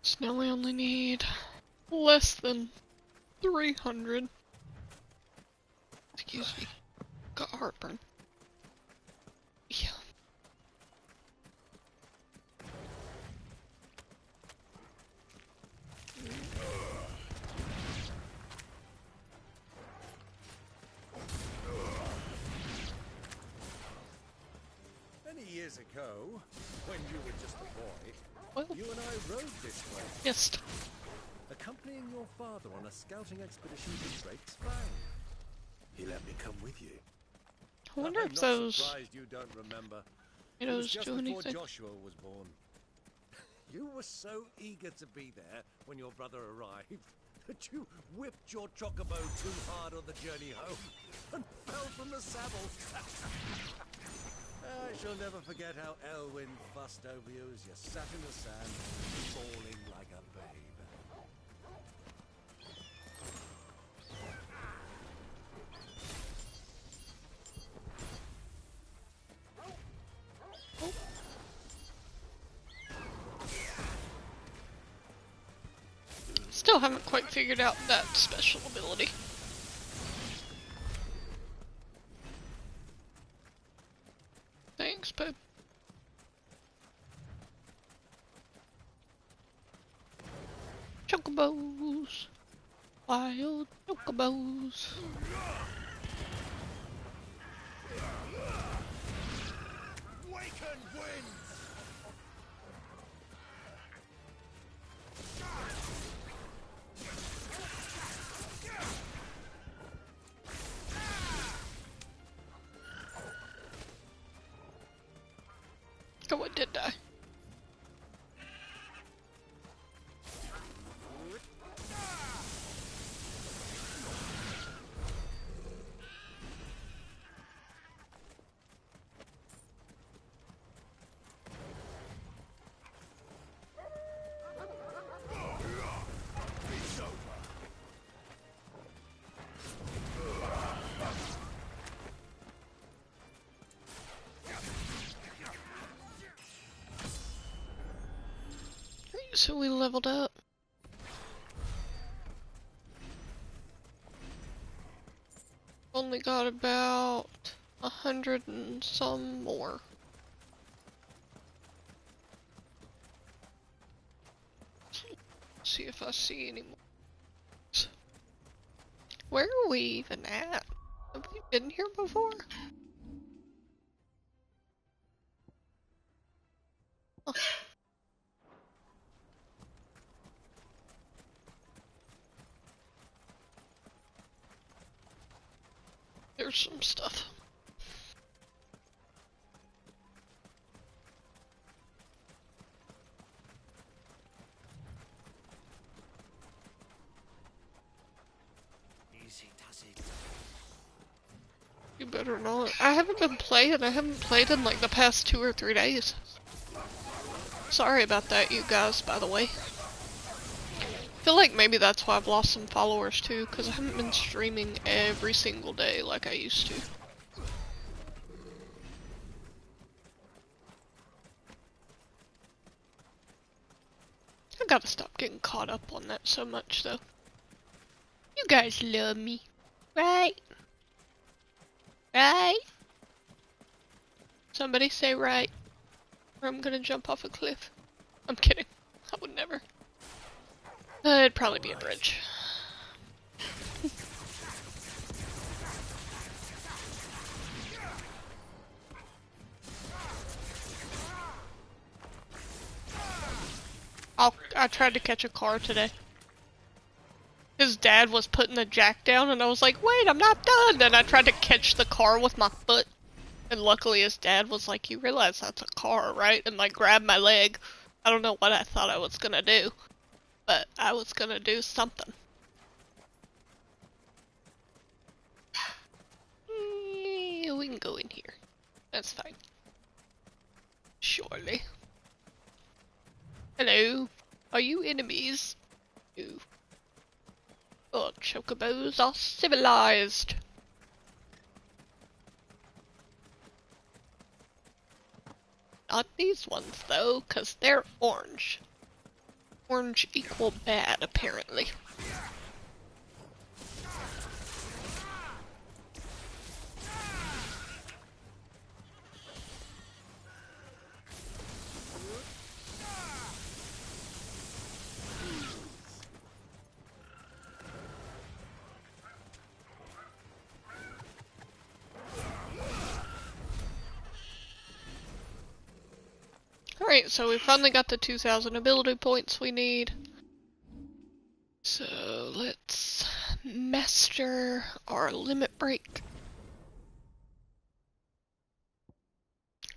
So now we only need less than 300. Excuse me. Got heartburn. Yeah. Many years ago, when you were just a boy, well, you and I rode this way. Yes. Accompanying your father on a scouting expedition to Drake's Fang. He let me come with you. I wonder I'm if not those surprised you don't remember. It tomatoes was just do before anything. Joshua was born. You were so eager to be there when your brother arrived that you whipped your chocobo too hard on the journey home and fell from the saddle. I shall never forget how Elwyn fussed over you as you sat in the sand, bawling like a babe. Still haven't quite figured out that special ability. Thanks, babe. Chocobos. Wild chocobos. Waken winds! Oh, what did I? So we leveled up. Only got about 100 and some more. See if I see any more. Where are we even at? Have we been here before? Oh. There's some stuff. You better not. I haven't been playing. I haven't played in like the past 2 or 3 days. Sorry about that, you guys, by the way. I feel like maybe that's why I've lost some followers too, because I haven't been streaming every single day like I used to. I gotta stop getting caught up on that so much though. You guys love me, right? Right? Somebody say right, or I'm gonna jump off a cliff. I'm kidding. I would never. It'd probably be a bridge. I tried to catch a car today. His dad was putting the jack down and I was like, wait, I'm not done! And I tried to catch the car with my foot. And luckily his dad was like, you realize that's a car, right? And like grabbed my leg. I don't know what I thought I was gonna do. But I was gonna do something. We can go in here. That's fine. Surely. Hello. Are you enemies? Ooh. Oh, chocobos are civilized. Not these ones though, 'cause they're orange. Orange equal bad, apparently. Alright, so we finally got the 2,000 ability points we need. So let's master our limit break.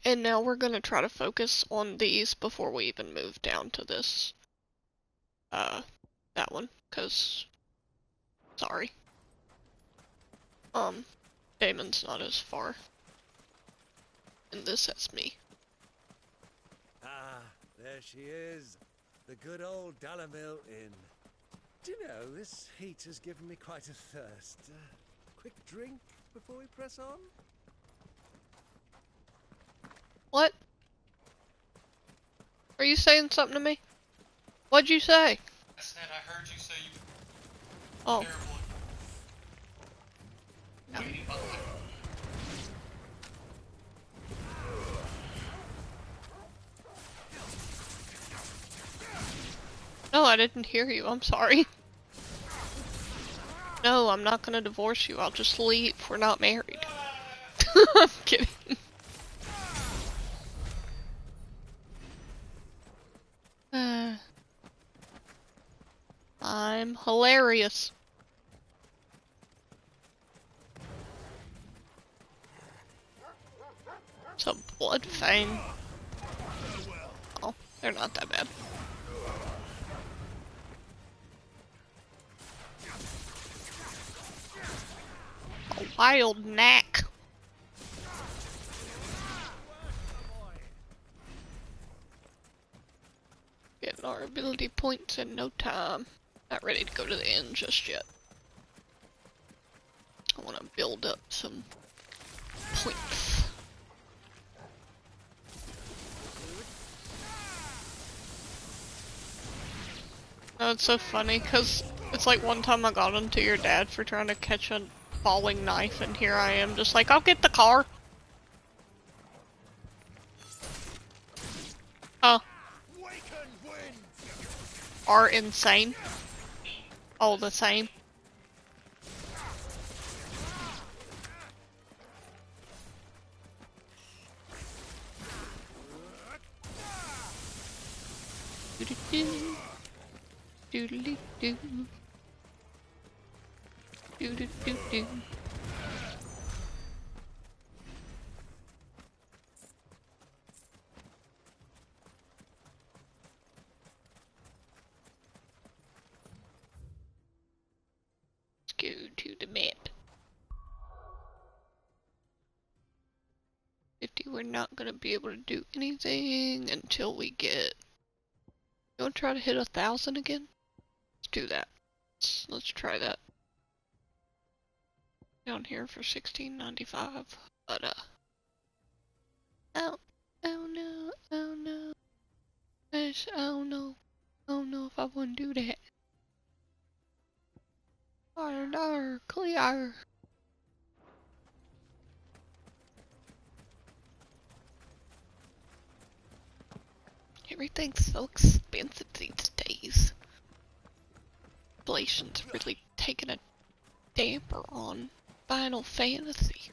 And now we're gonna try to focus on these before we even move down to this. That one, 'cause sorry. Damon's not as far. And this has me. Ah, there she is. The good old Dalamil Inn. Do you know, this heat has given me quite a thirst. Quick drink before we press on? What? Are you saying something to me? What'd you say? I said I heard you say you Oh. terrible. No, I didn't hear you. I'm sorry. No, I'm not gonna divorce you. I'll just leave. We're not married. I'm kidding. I'm hilarious. It's a blood fang. Oh, they're not that bad. A wild knack. Getting our ability points in no time. Not ready to go to the end just yet. I want to build up some points. Oh, it's so funny, because it's like one time I got onto your dad for trying to catch a falling knife, and here I am just like, I'll get the car. Oh. Are insane. All the same. Doo-doo-doo. Doodly-doo. Doo-doo-doo-doo. Let's go to the map. not gonna be able to do anything until we get... You wanna try to hit 1,000 again? Let's do that. Let's try that. Down here for 16.95, but oh no, oh no, oh no, oh no if I want to do that. Dar, clear. Everything's so expensive these days. Inflation's really taking a damper on Final Fantasy.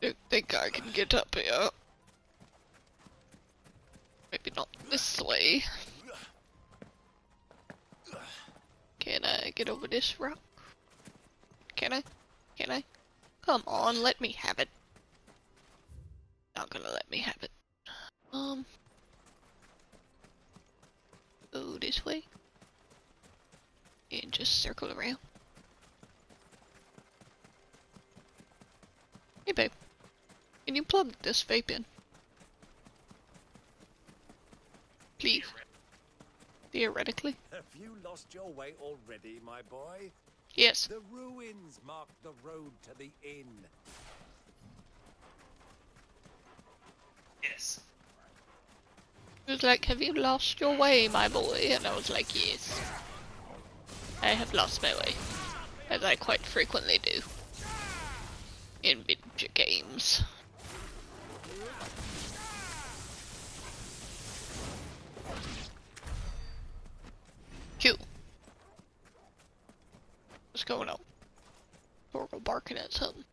Don't think I can get up here. Maybe not this way. Can I get over this rock? Can I? Can I? Come on, let me have it. Not gonna let me have it. Go this way. And just circle around. Hey babe, can you plug this vape in? Please. Theoretically. Have you lost your way already, my boy? Yes. The ruins mark the road to the inn. Yes. He was like, have you lost your way, my boy? And I was like, yes. I have lost my way. As I quite frequently do. In video games. Q. What's going on? Torgal barking at something.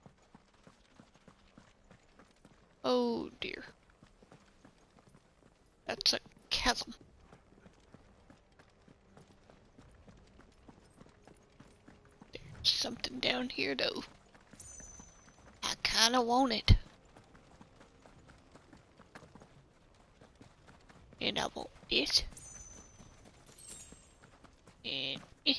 Oh dear. That's a chasm. There's something down here though. I kinda want it. And I want this. And wee.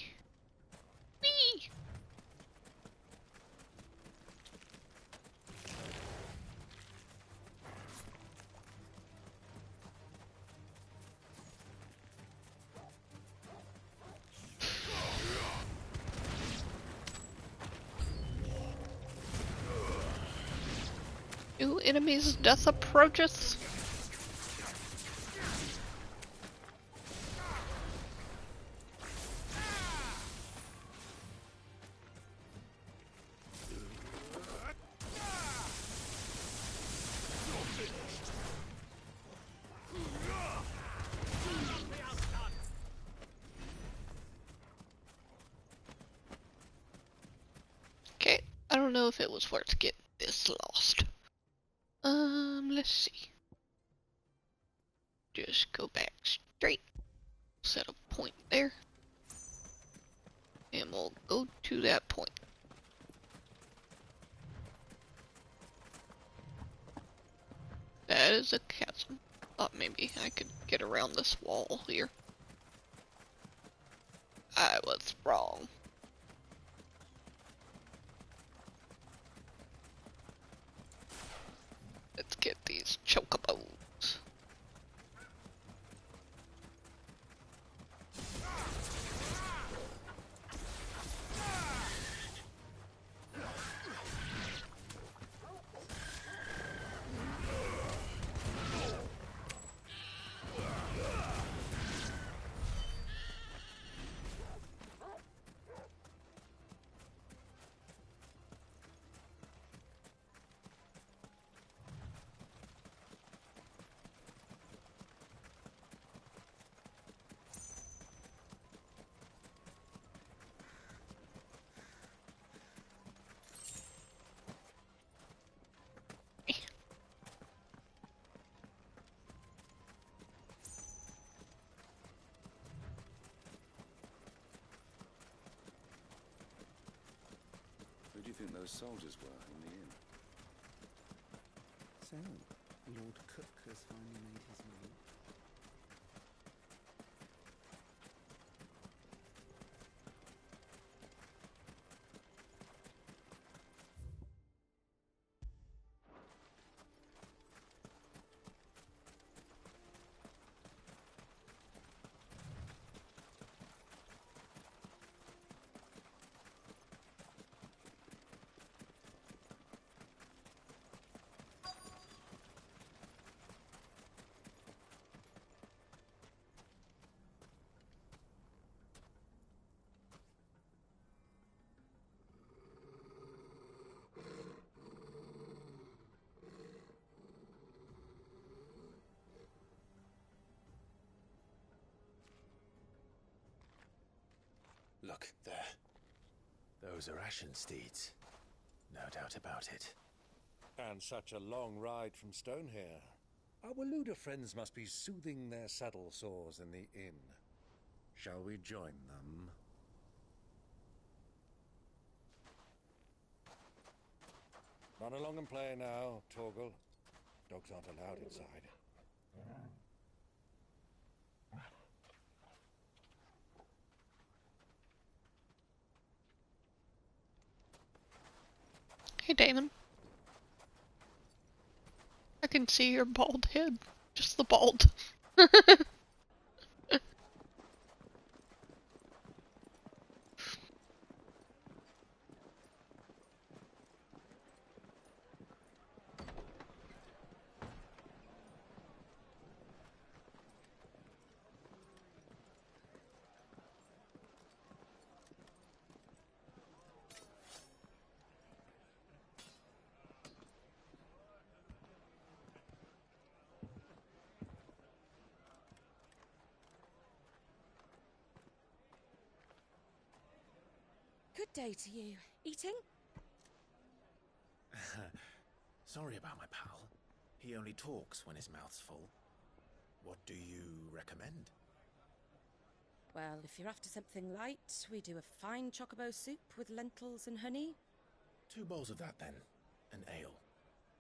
New enemies death approaches. Okay, I don't know if it was worth getting this lost. Let's see. Just go back straight. Set a point there. And we'll go to that point. That is a chasm. Thought maybe I could get around this wall here. I was wrong. Let's get these chocobos. Who do you think those soldiers were in the inn? So, Lord Cook has finally made his move. Those are Ashen steeds. No doubt about it. And such a long ride from Stonehair. Our Luda friends must be soothing their saddle sores in the inn. Shall we join them? Run along and play now, Torgal. Dogs aren't allowed inside. Hey, Damon. I can see your bald head. Just the bald. Good day to you. Eating? Sorry about my pal. He only talks when his mouth's full. What do you recommend? Well, if you're after something light, we do a fine chocobo soup with lentils and honey. 2 bowls of that, then. An ale.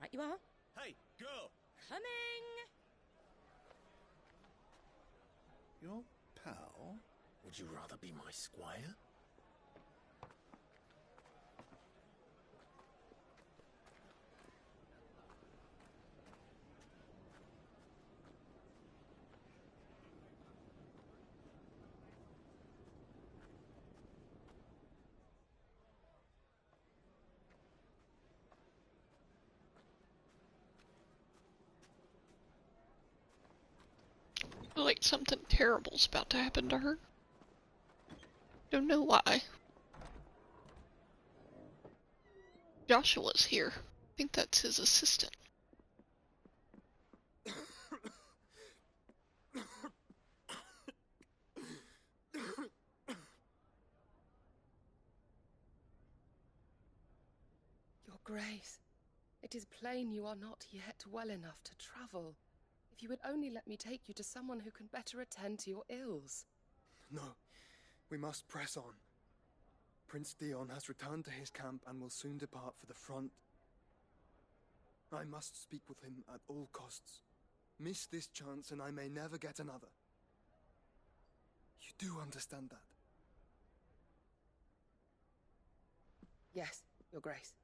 Right you are. Hey, girl! Coming! Your pal? Would you rather be my squire? Like something terrible's about to happen to her. Don't know why. Joshua's here. I think that's his assistant. Your Grace, it is plain you are not yet well enough to travel. If you would only let me take you to someone who can better attend to your ills. No, we must press on. Prince Dion has returned to his camp and will soon depart for the front. I must speak with him at all costs. Miss this chance and I may never get another. You do understand that? Yes, Your Grace.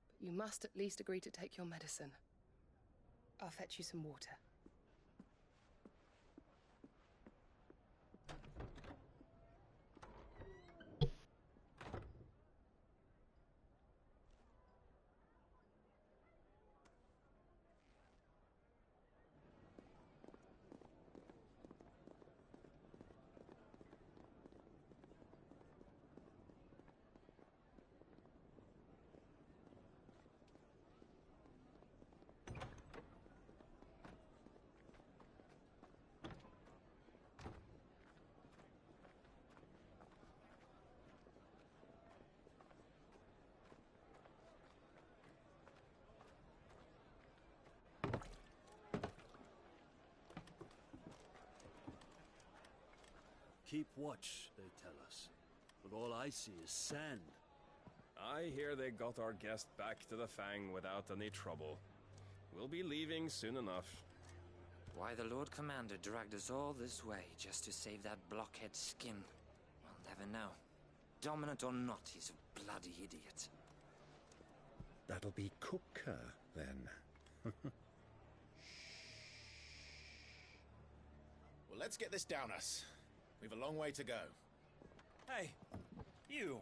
But you must at least agree to take your medicine. I'll fetch you some water. Keep watch, they tell us. But all I see is sand. I hear they got our guest back to the Fang without any trouble. We'll be leaving soon enough. Why the Lord Commander dragged us all this way just to save that blockhead skin, we'll never know. Dominant or not, he's a bloody idiot. That'll be Cooker, then. Well, let's get this down us. We've a long way to go. Hey, you!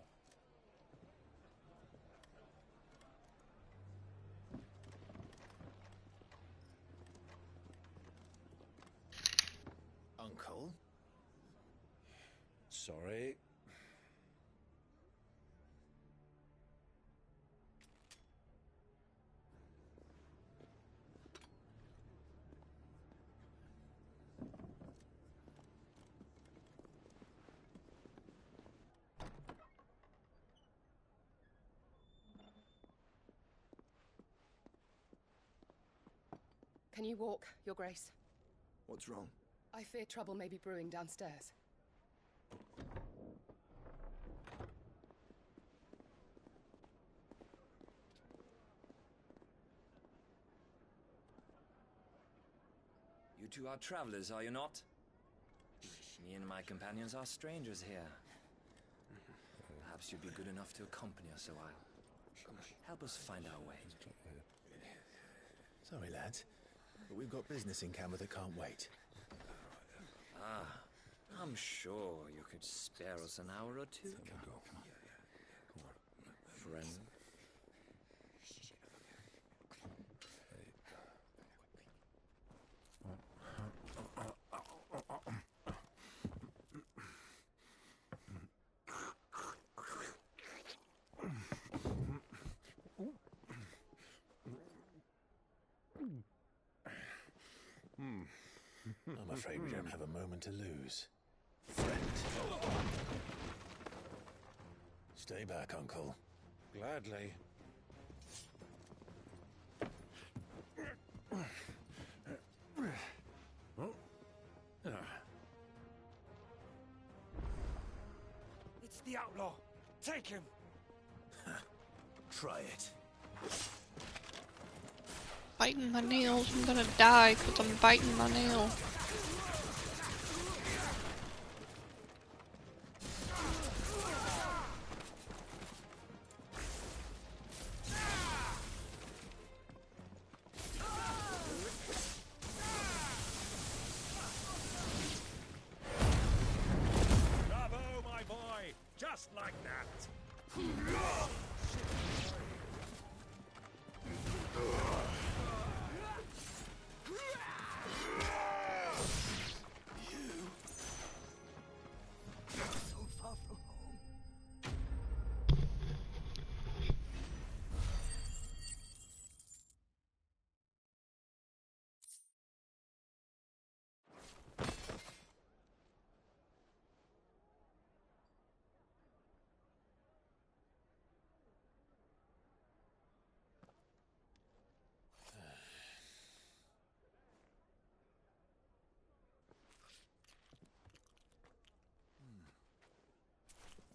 Uncle? Sorry. Can you walk, Your Grace? What's wrong? I fear trouble may be brewing downstairs. You two are travelers, are you not? Me and my companions are strangers here. Perhaps you'd be good enough to accompany us a while. Help us find our way. Sorry, lads, but we've got business in camera that can't wait. Ah, I'm sure you could spare us an hour or two. Friend. I'm afraid we don't have a moment to lose. Friend. Stay back, Uncle. Gladly. It's the outlaw. Take him. Try it. Biting my nails. I'm gonna die because I'm biting my nail. Bravo, my boy. Just like that.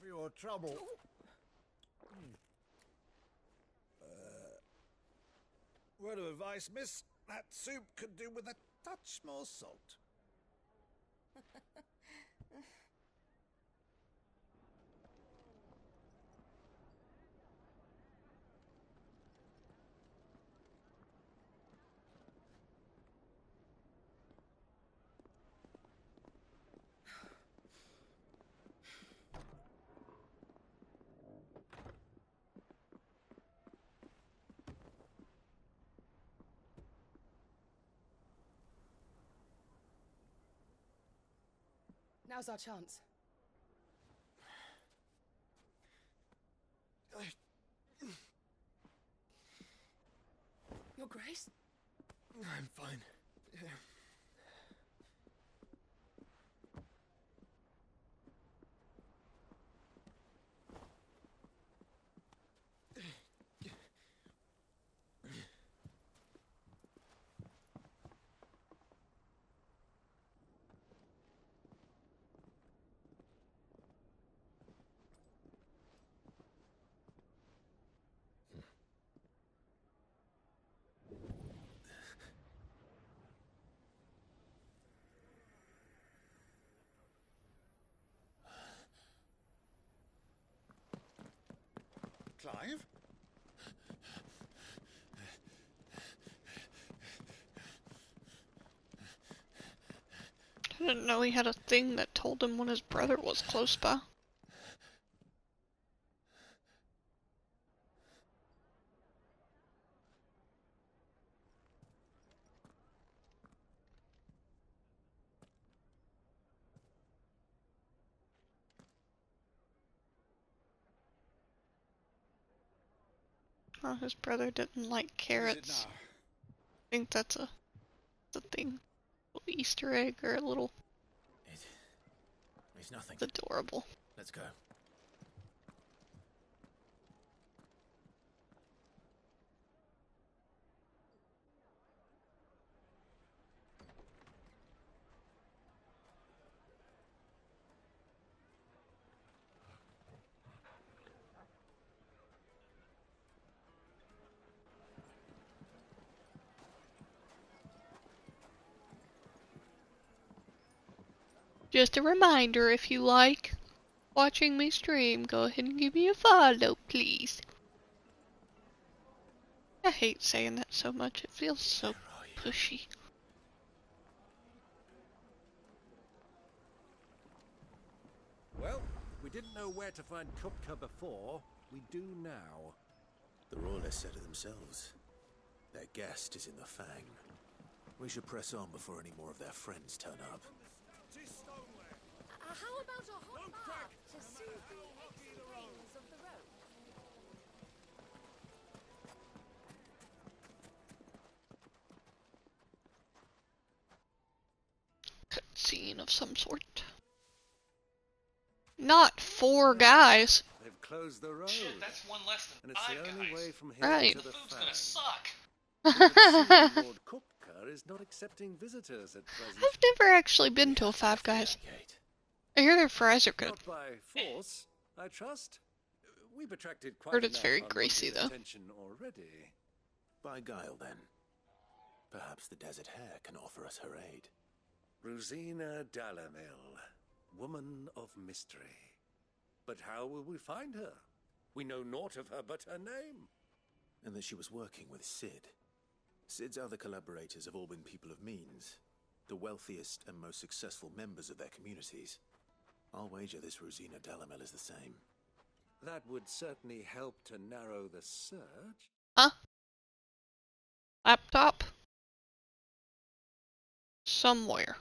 For your trouble. Word of advice, miss. That soup could do with a touch more salt. Now's our chance. Your Grace? I'm fine. Yeah. Clive? I didn't know he had a thing that told him when his brother was close by. Oh, his brother didn't like carrots. I think that's the thing. A little Easter egg or a little. It's nothing. It's adorable. Let's go. Just a reminder, if you like watching me stream, go ahead and give me a follow, please. I hate saying that so much. It feels so pushy. Well, we didn't know where to find Kupka before. We do now. The Royalists said it themselves. Their guest is in the Fang. We should press on before any more of their friends turn up. How about a hot bath to soothe the aches and pains of the road? Cutscene of some sort. Not 4 guys. They've closed the road. Shit, that's one less than And it's 5 the only guys. way from here Right. to the The food's Fang. gonna suck. Lord Kupka is not accepting visitors at present. I've never actually been to a Five Guys. I hear their fries are good. Not by force, I trust. We've attracted quite Heard it's enough very greasy, unwanted though. attention already. By guile, then. Perhaps the Desert Hare can offer us her aid. Rosina Dalamil, woman of mystery. But how will we find her? We know naught of her but her name. And that she was working with Cid. Cid's other collaborators have all been people of means, the wealthiest and most successful members of their communities. I'll wager this Rosina Dalamil is the same. That would certainly help to narrow the search. Huh? Laptop? Somewhere.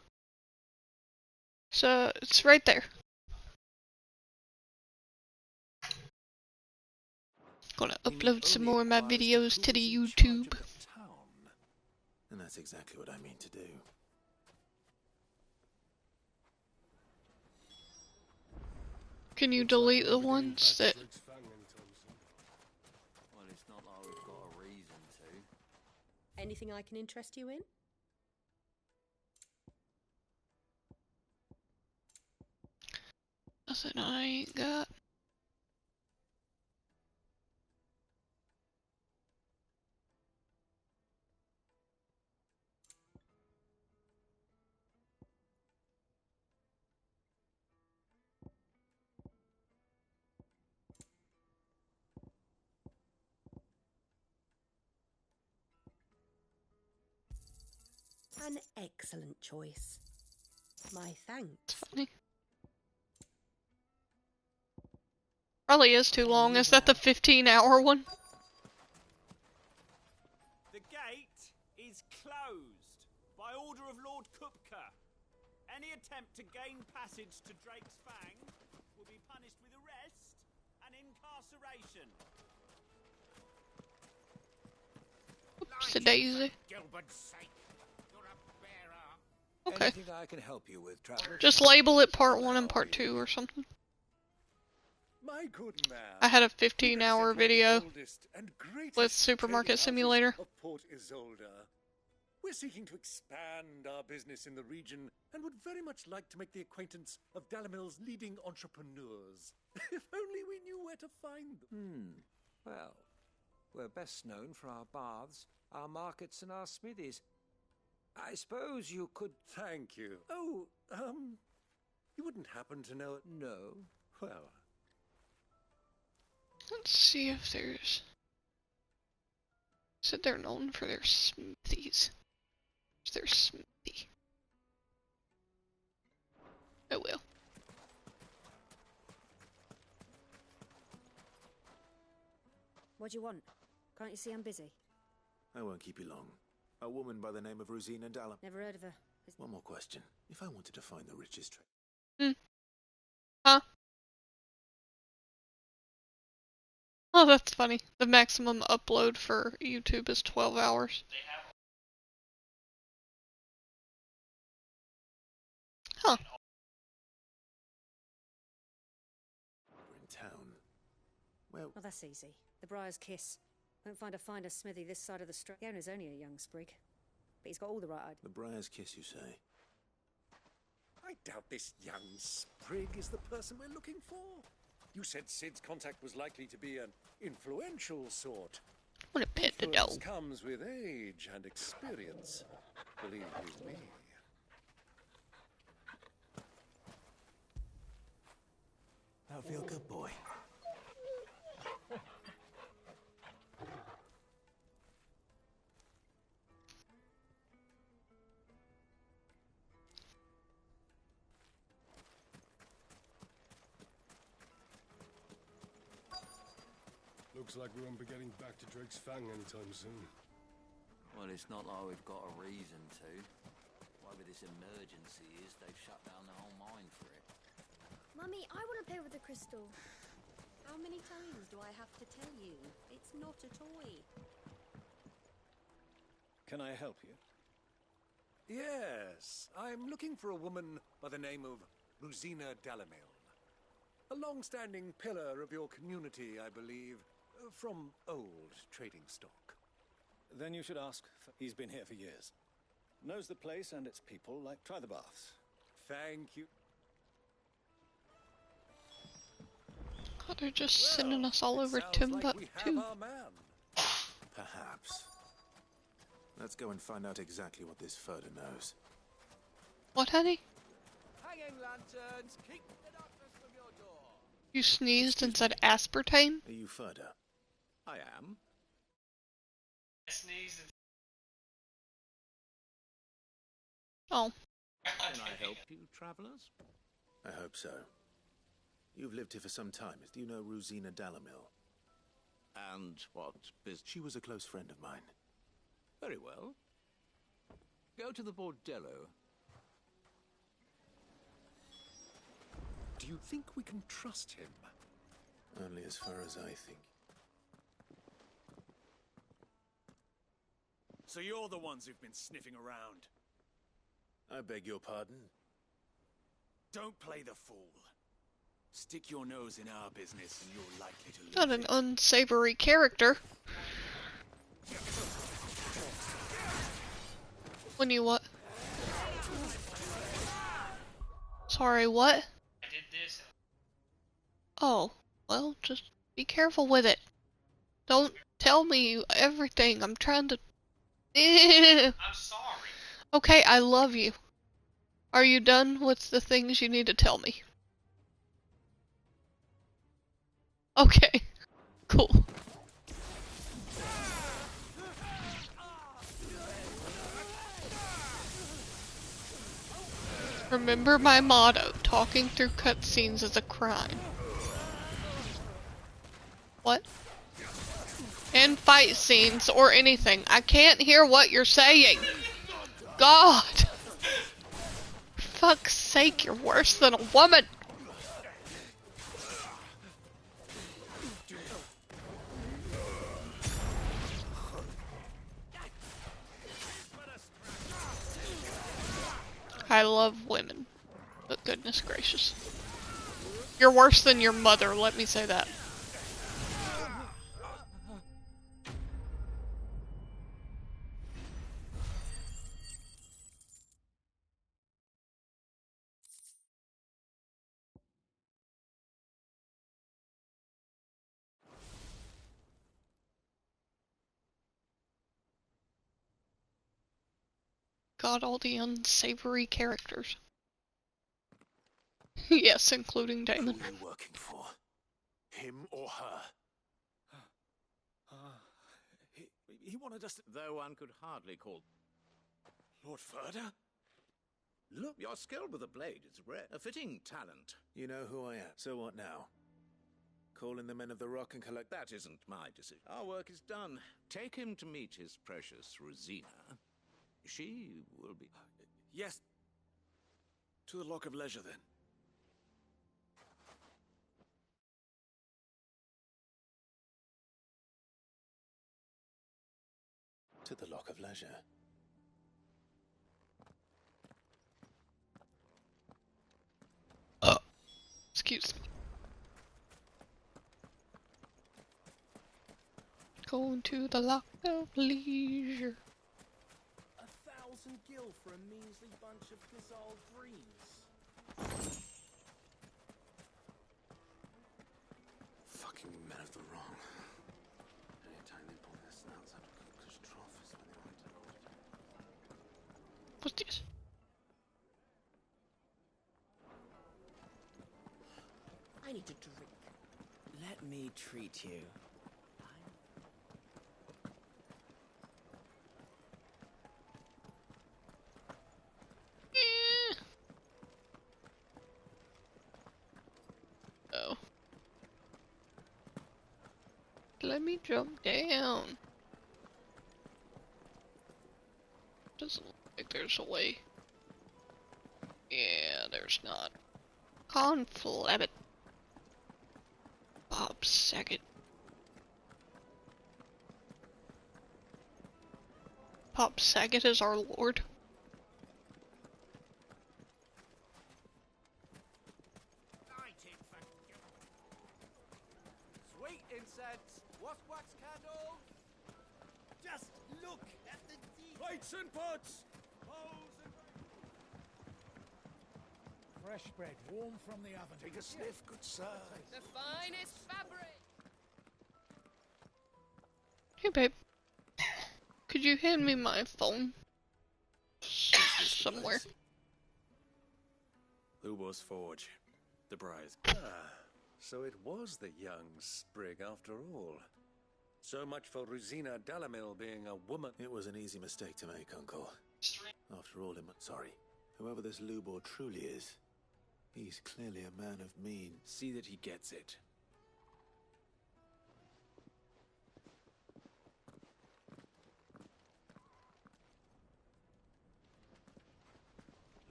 So, it's right there. Gonna upload some more of my videos to the YouTube. And that's exactly what I mean to do. Can you delete the ones that... Well, it's not like we've got a reason to. Anything I can interest you in? Nothing I ain't got. An excellent choice. My thanks. Funny. Probably is too long. Is that the 15-hour one? The gate is closed by order of Lord Kupka. Any attempt to gain passage to Drake's Fang will be punished with arrest and incarceration. Oopsie-daisy. Gilbert's sake, you're a bearer. Okay. Anything I can help you with, traveler? Just label it part 1 and part 2 or something. My good man. I had a 15-hour video Oldest and greatest with Supermarket trading Simulator. houses of Port Isolde. We're seeking to expand our business in the region and would very much like to make the acquaintance of Dalamil's leading entrepreneurs. If only we knew where to find them. Well, we're best known for our baths, our markets, and our smithies. I suppose you could... Thank you. Oh, you wouldn't happen to know it? No. Well... Let's see if there's... Said they're known for their smithies. Where's their smithy? Oh well. What do you want? Can't you see I'm busy? I won't keep you long. A woman by the name of Rosina Dalamil. Never heard of her. One more question. If I wanted to find the richest trade... Huh? Oh, that's funny. The maximum upload for YouTube is 12 hours. Huh. We're in town. Well... Oh, that's easy. The Briar's Kiss. Won't find a finer smithy this side of the strait. The owner's only a young sprig. But he's got all the right ideas. The Briar's Kiss, you say? I doubt this young sprig is the person we're looking for. You said Cid's contact was likely to be an influential sort. What a pet the Influence dog. comes with age and experience. Believe you me. That'll feel good, boy. Looks like we won't be getting back to Drake's Fang anytime soon. Well, it's not like we've got a reason to. Whatever this emergency is, they've shut down the whole mine for it. Mummy, I want to play with the crystal. How many times do I have to tell you? It's not a toy. Can I help you? Yes, I'm looking for a woman by the name of Rosina Dalamil. A long-standing pillar of your community, I believe, from old trading stock. Then you should ask. He's been here for years. Knows the place and its people, like try the baths. Thank you. God, they're just sending us all over Timbuktu. Perhaps. Let's go and find out exactly what this Furder knows. What, honey? Hanging lanterns, keep the darkness from your door. You sneezed and said aspartame? Are you Furder? I am. Sneeze. Oh. Can I help you, travelers? I hope so. You've lived here for some time. Do you know Rosina Dalamil? And what business? She was a close friend of mine. Very well. Go to the bordello. Do you think we can trust him? Only as far as I think. So you're the ones who've been sniffing around. I beg your pardon? Don't play the fool. Stick your nose in our business and you're likely to lose. Not an unsavory character. When you what? Sorry, what? I did this. Oh, well, just be careful with it. Don't tell me everything. I'm trying to... I'm sorry. Okay, I love you. Are you done with the things you need to tell me? Okay, cool. Remember my motto, talking through cutscenes is a crime. What? And fight scenes or anything. I can't hear what you're saying. God! For fuck's sake, you're worse than a woman! I love women, but goodness gracious. You're worse than your mother, let me say that. God, all the unsavory characters. Yes, including Damon. Who are you working for? Him or her? He wanted us to... Though one could hardly call... Lord Furder? Look, your skill with the blade is rare. A fitting talent. You know who I am. So what now? Call in the Men of the Rock and collect... That isn't my decision. Our work is done. Take him to meet his precious Rosina. She will be... Yes. To the Lock of Leisure, then. To the Lock of Leisure. Excuse me. Going to the Lock of Leisure. 1,000 gil for a measly bunch of Kazal dreams. Fucking Men of the Wrong. Anytime they pull their snouts out of Cook's trough is when they want to call it. What's this? I need a drink. Let me treat you. Oh. Let me jump down. Doesn't look like there's a way. Yeah, there's not. Conflabbit. Bob Saget. Bob Saget is our lord. Sweet incense, wasp wax candles. Just look at the plates and pots. Fresh bread, warm from the oven. Take a sniff, good sir. The finest fabric. Hey babe, could you hand me my phone? Somewhere. Lubor's Forge. The Briars. Ah, so it was the young sprig after all. So much for Rosina Dalamil being a woman. It was an easy mistake to make, Uncle. After all, sorry. Whoever this Lubor truly is, he's clearly a man of means. See that he gets it.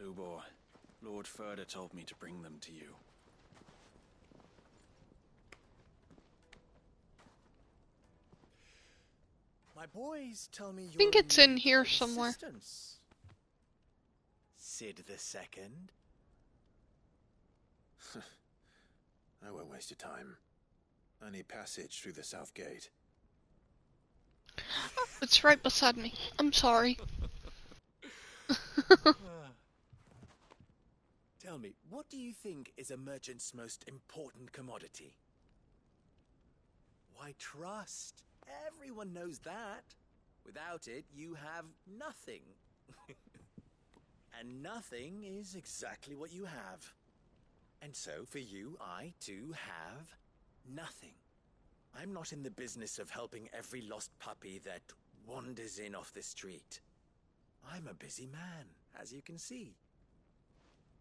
Lubor, Lord Furder told me to bring them to you. My boys tell me I think it's in here somewhere. Sid the Second? I won't waste your time. I need passage through the south gate. Oh, it's right beside me. I'm sorry. Tell me, what do you think is a merchant's most important commodity? Why, trust. Everyone knows that. Without it, you have nothing. And nothing is exactly what you have. And so, for you, I, too, have nothing. I'm not in the business of helping every lost puppy that wanders in off the street. I'm a busy man, as you can see.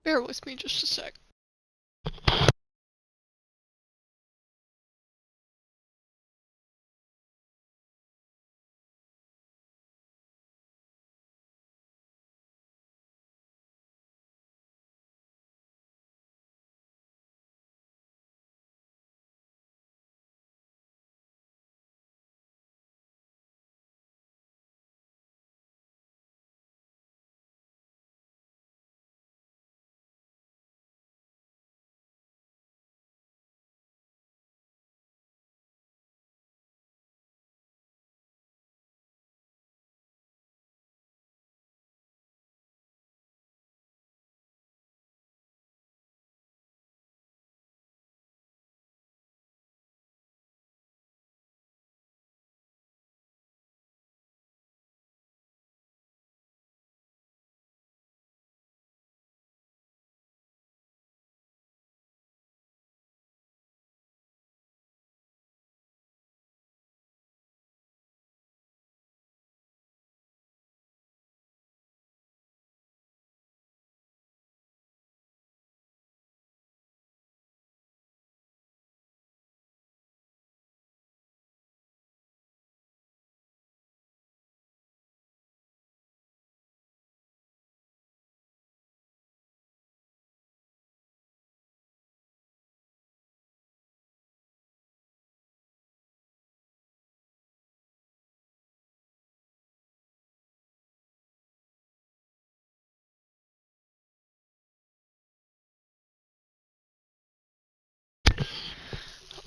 Bear with me just a sec.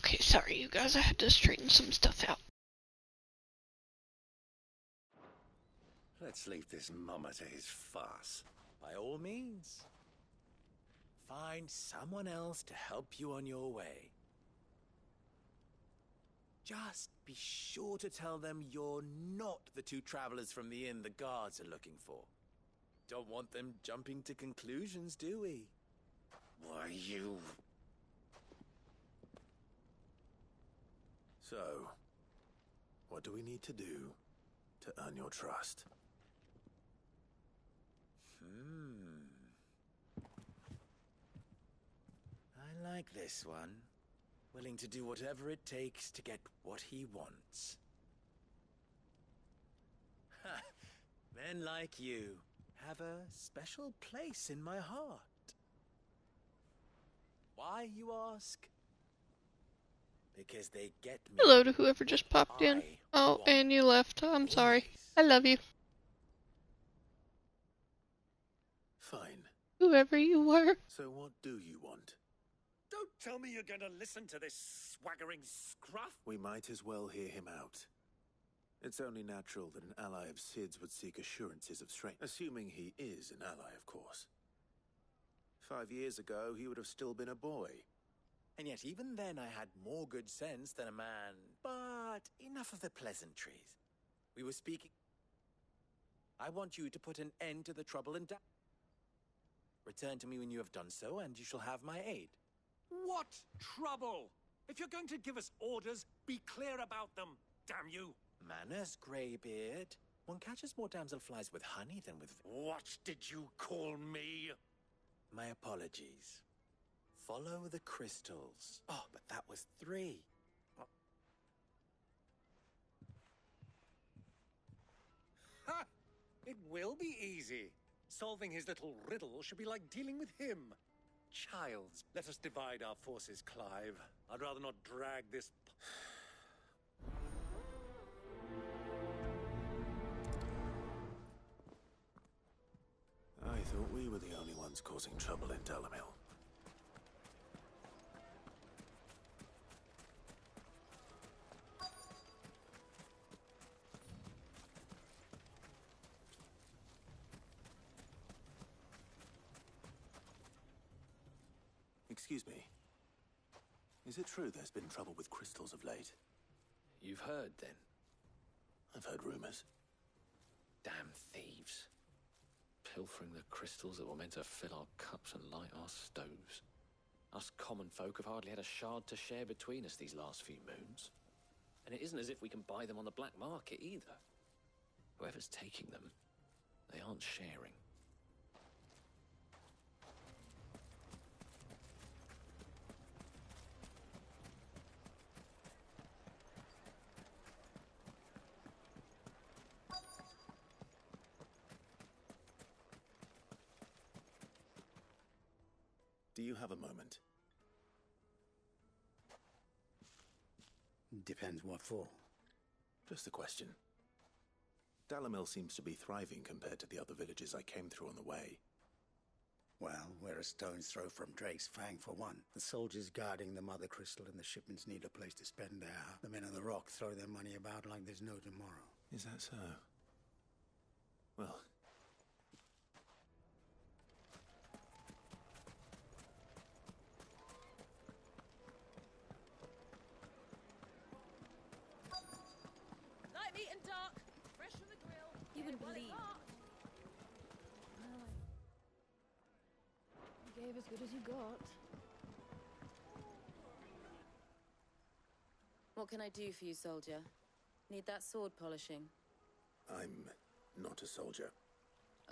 Okay, sorry you guys, I had to straighten some stuff out. Let's leave this mummer to his farce. By all means. Find someone else to help you on your way. Just be sure to tell them you're not the two travelers from the inn the guards are looking for. Don't want them jumping to conclusions, do we? Why, you... So, what do we need to do to earn your trust? I like this one. Willing to do whatever it takes to get what he wants. Ha! Men like you have a special place in my heart. Why, you ask? Because they get me. Hello to whoever just popped in. Oh, and you left. I'm sorry. I love you. Fine. Whoever you were. So what do you want? Don't tell me you're going to listen to this swaggering scruff. We might as well hear him out. It's only natural that an ally of Sid's would seek assurances of strength, assuming he is an ally, of course. 5 years ago, he would have still been a boy. And yet even then I had more good sense than a man. But enough of the pleasantries. We were speaking... I want you to put an end to the trouble and return to me when you have done so, and you shall have my aid. What trouble? If you're going to give us orders, be clear about them, damn you. Manners, Greybeard. One catches more damselflies with honey than with... What did you call me? My apologies. Follow the crystals. Oh, but that was 3. Ha! It will be easy. Solving his little riddle should be like dealing with him. Childs, let us divide our forces, Clive. I'd rather not drag this... I thought we were the only ones causing trouble in Dalamil. Excuse me. Is it true there's been trouble with crystals of late? You've heard, then? I've heard rumors. Damn thieves. Pilfering the crystals that were meant to fill our cups and light our stoves. Us common folk have hardly had a shard to share between us these last few moons. And it isn't as if we can buy them on the black market either. Whoever's taking them, they aren't sharing. Do you have a moment? Depends what for. Just a question. Dalamil seems to be thriving compared to the other villages I came through on the way. Well, we're a stone's throw from Drake's Fang, for one. The soldiers guarding the Mother Crystal and the shipments need a place to spend their hour. The men of the Rock throw their money about like there's no tomorrow. Is that so? Well... Light meat and dark, fresh from the grill. You wouldn't believe. You gave as good as you got. What can I do for you, soldier? Need that sword polishing? I'm not a soldier.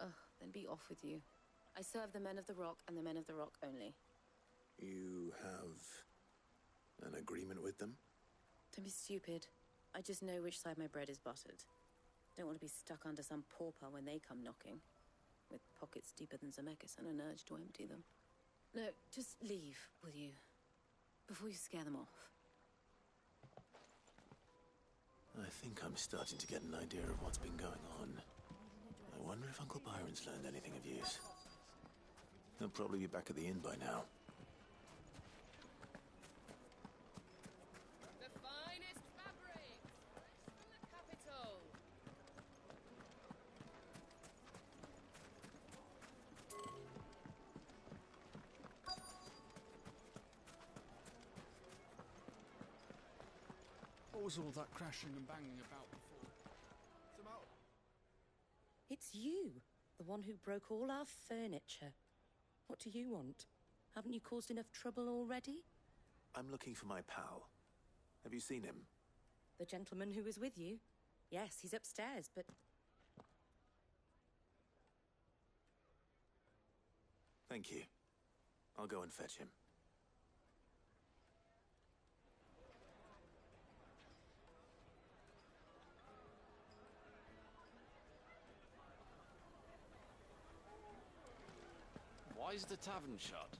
Ugh, then be off with you. I serve the men of the Rock and the men of the Rock only. You have an agreement with them? Don't be stupid. I just know which side my bread is buttered. Don't want to be stuck under some pauper when they come knocking. With pockets deeper than Zemeckis and an urge to empty them. No, just leave, will you? Before you scare them off. I think I'm starting to get an idea of what's been going on. I wonder if Uncle Byron's learned anything of use. He'll probably be back at the inn by now. The finest fabrics, fresh from the capital. What was all that crashing and banging about before? It's you, the one who broke all our furniture. What do you want? Haven't you caused enough trouble already? I'm looking for my pal. Have you seen him? The gentleman who was with you? Yes, he's upstairs, but... Thank you. I'll go and fetch him. Why is the tavern shut?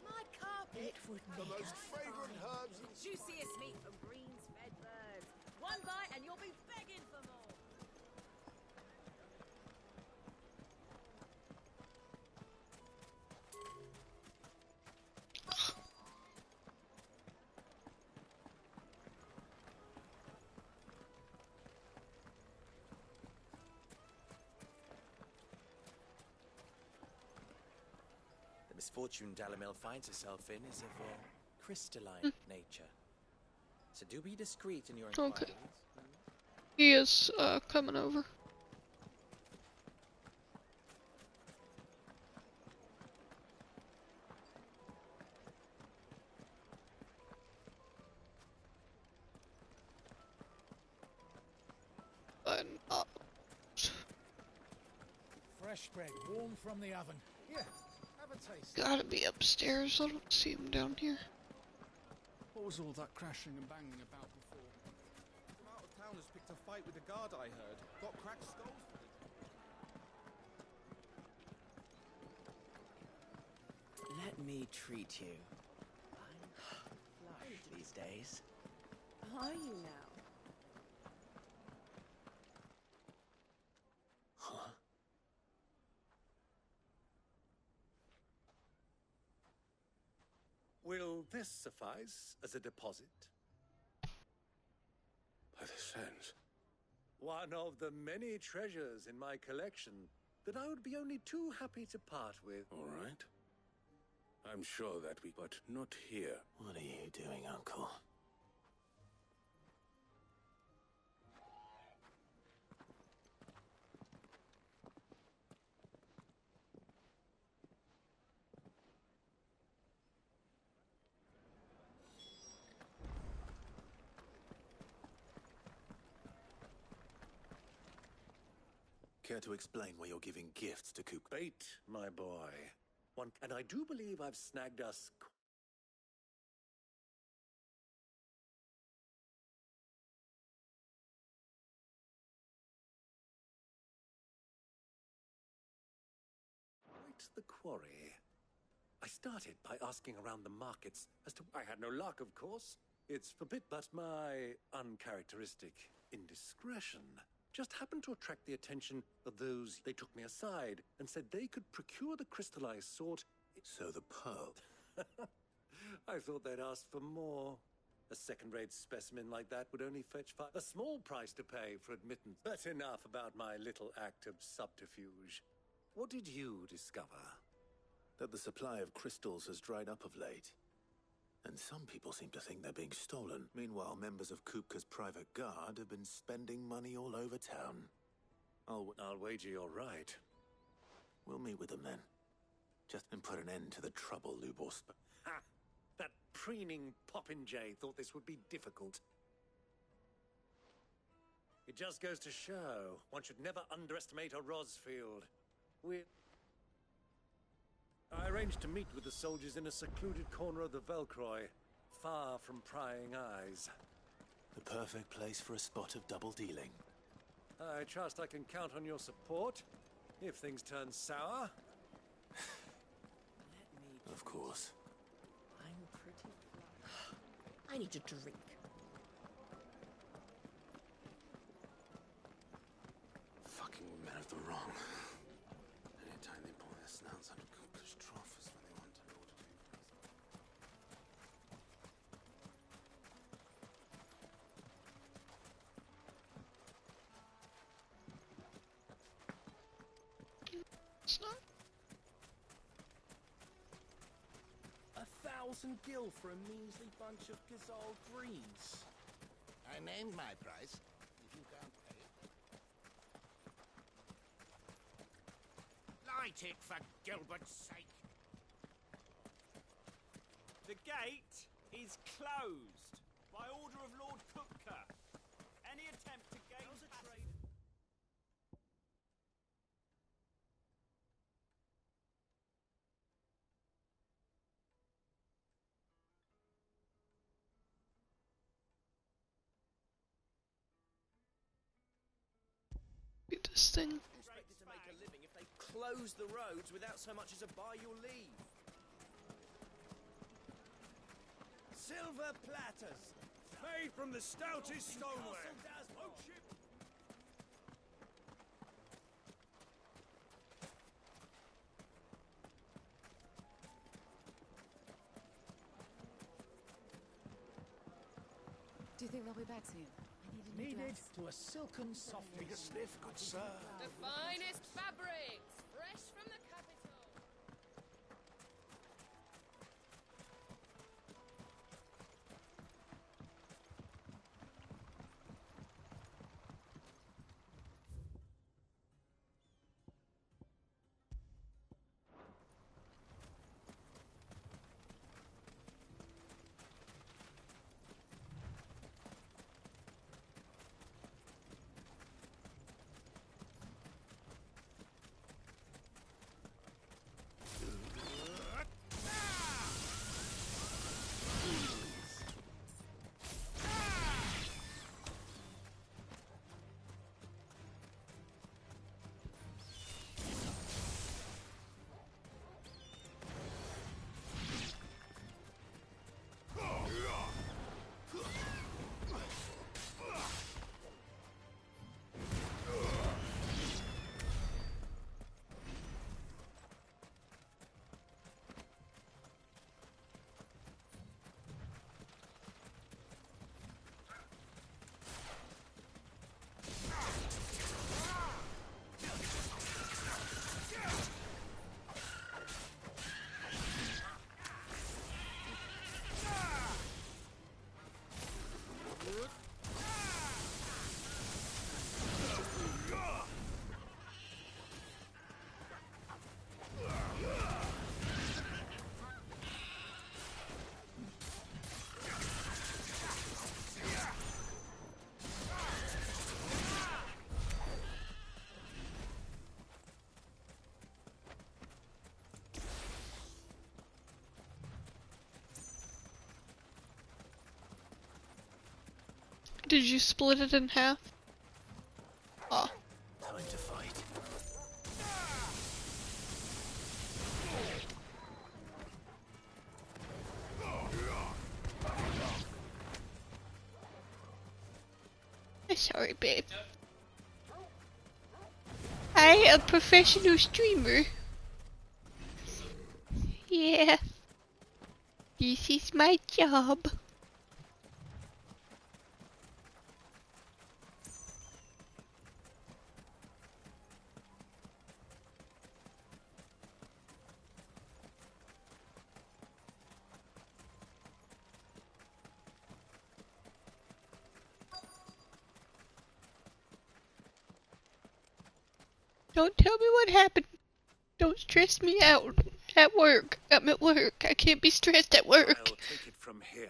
My carpet would The make most us fragrant fine. herbs in... Juiciest meat from greens-fed birds. One bite and you'll be begging for more. The misfortune Dalimil finds herself in is of a crystalline nature. So do be discreet in your inquiries. Okay. He is coming over. But not. Fresh bread, warm from the oven. Here, have a taste. Gotta be upstairs. I don't see him down here. What was all that crashing and banging about before? Some out of towners picked a fight with the guard, I heard. Got cracked skulls for it. Let me treat you. I'm flush these days. Are you now? Huh? Will this suffice as a deposit? By the sands. One of the many treasures in my collection that I would be only too happy to part with. All right. I'm sure that we... But not here. What are you doing, Uncle? Care to explain why you're giving gifts to Coop? Bait, my boy. And I do believe I've snagged us... quite the quarry. I started by asking around the markets as to... I had no luck, of course. It's forbidden, but my uncharacteristic indiscretion just happened to attract the attention of those. They took me aside and said they could procure the crystallized sort. So the pearl. I thought they'd ask for more. A second-rate specimen like that would only fetch a small price to pay for admittance. But enough about my little act of subterfuge. What did you discover? That the supply of crystals has dried up of late. And some people seem to think they're being stolen. Meanwhile, members of Kupka's private guard have been spending money all over town. I'll wager you're right. We'll meet with them then. Just and put an end to the trouble Lubos. Ha! That preening popinjay thought this would be difficult. It just goes to show one should never underestimate a Rosfield. I arranged to meet with the soldiers in a secluded corner of the Velcroy, far from prying eyes. The perfect place for a spot of double dealing. I trust I can count on your support if things turn sour. Of course. I'm pretty flush. I need a drink. Fucking men of the wrong. Anytime they pull their snouts out of Kupka's trough is when they want to order It's not 1,000 gil for a measly bunch of Gazal greens. I named my price. If you can't pay it... Light it, for Gilbert's sake! The gate is closed by order of Lord Kupka. Any attempt to gain passage... Beat this thing. Expected to make a living if they close the roads without so much as a by your leave. Silver platters, Made from the stoutest stoneware! Do you think they'll be back soon? I need a new Needed dress. to a silken soft. Take a sniff, good sir. The finest fabrics, fresh from the capital. Did you split it in half? Oh. Time to fight. Sorry, babe. I, a professional streamer. Yeah. This is my job. Don't tell me what happened. Don't stress me out at work. I'm at work. I can't be stressed at work. I'll take it from here.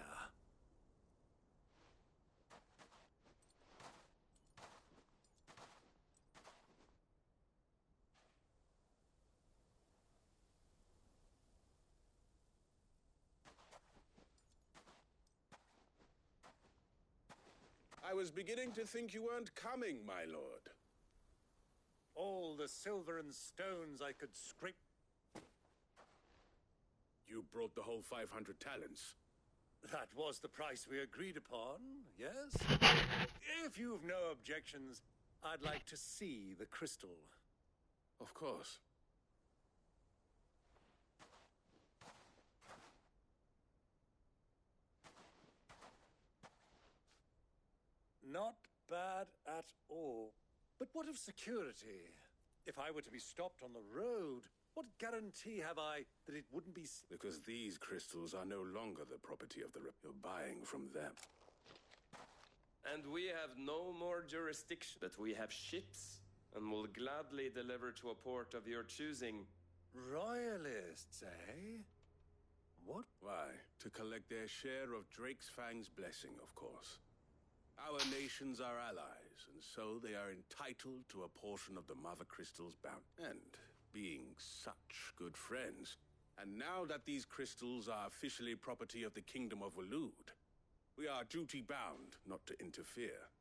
I was beginning to think you weren't coming, my lord. All the silver and stones I could scrape. You brought the whole 500 talents. That was the price we agreed upon, yes? If you've no objections, I'd like to see the crystal. Of course. Not bad at all. But what of security? If I were to be stopped on the road, What guarantee have I that it wouldn't be... Because these crystals are no longer the property of the... You're buying from them. And we have no more jurisdiction, but we have ships, and will gladly deliver to a port of your choosing. Royalists, eh? What? Why? To collect their share of Drake's Fang's blessing, of course. Our nations are allies, and so they are entitled to a portion of the Mother Crystal's bounty. And being such good friends, and now that these crystals are officially property of the Kingdom of Waloed, we are duty-bound not to interfere,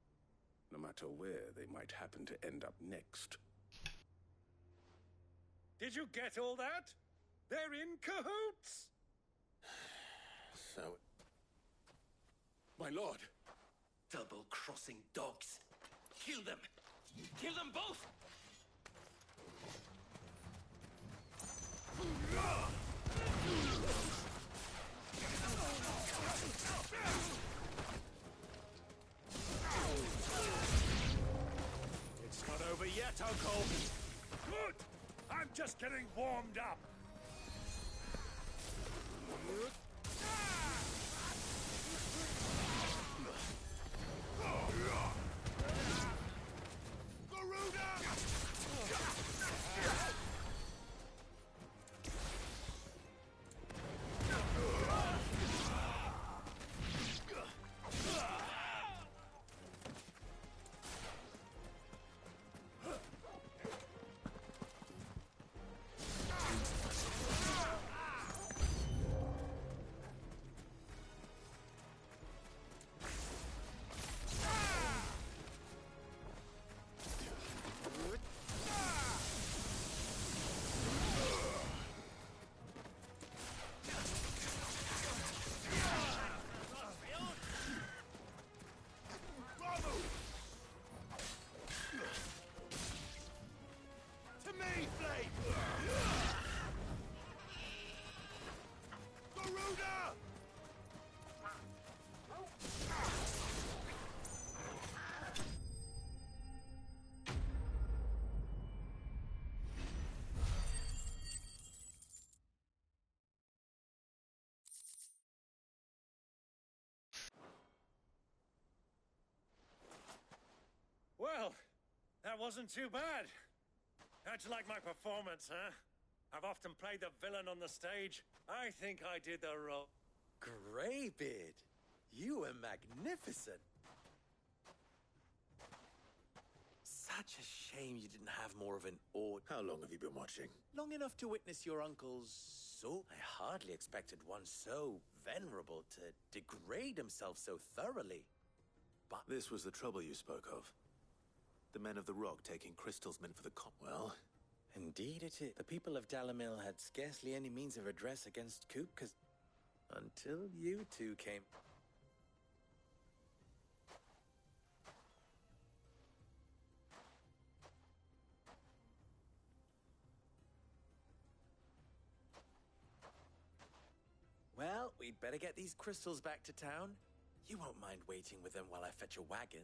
no matter where they might happen to end up next. Did you get all that? They're in cahoots! So... My lord! Double-crossing dogs. Kill them! Kill them both! It's not over yet, Uncle! Good! I'm just getting warmed up! Well, that wasn't too bad. How'd you like my performance, huh? I've often played the villain on the stage. I think I did the role. Greybeard, you were magnificent. Such a shame you didn't have more of an awe. How long have you been watching? Long enough to witness your uncle's soul. I hardly expected one so venerable to degrade himself so thoroughly. But this was the trouble you spoke of. The men of the Rock taking crystals meant for the Well, indeed it is. The people of Dalimil had scarcely any means of redress against Kupka until you two came. Well, we'd better get these crystals back to town. You won't mind waiting with them while I fetch a wagon.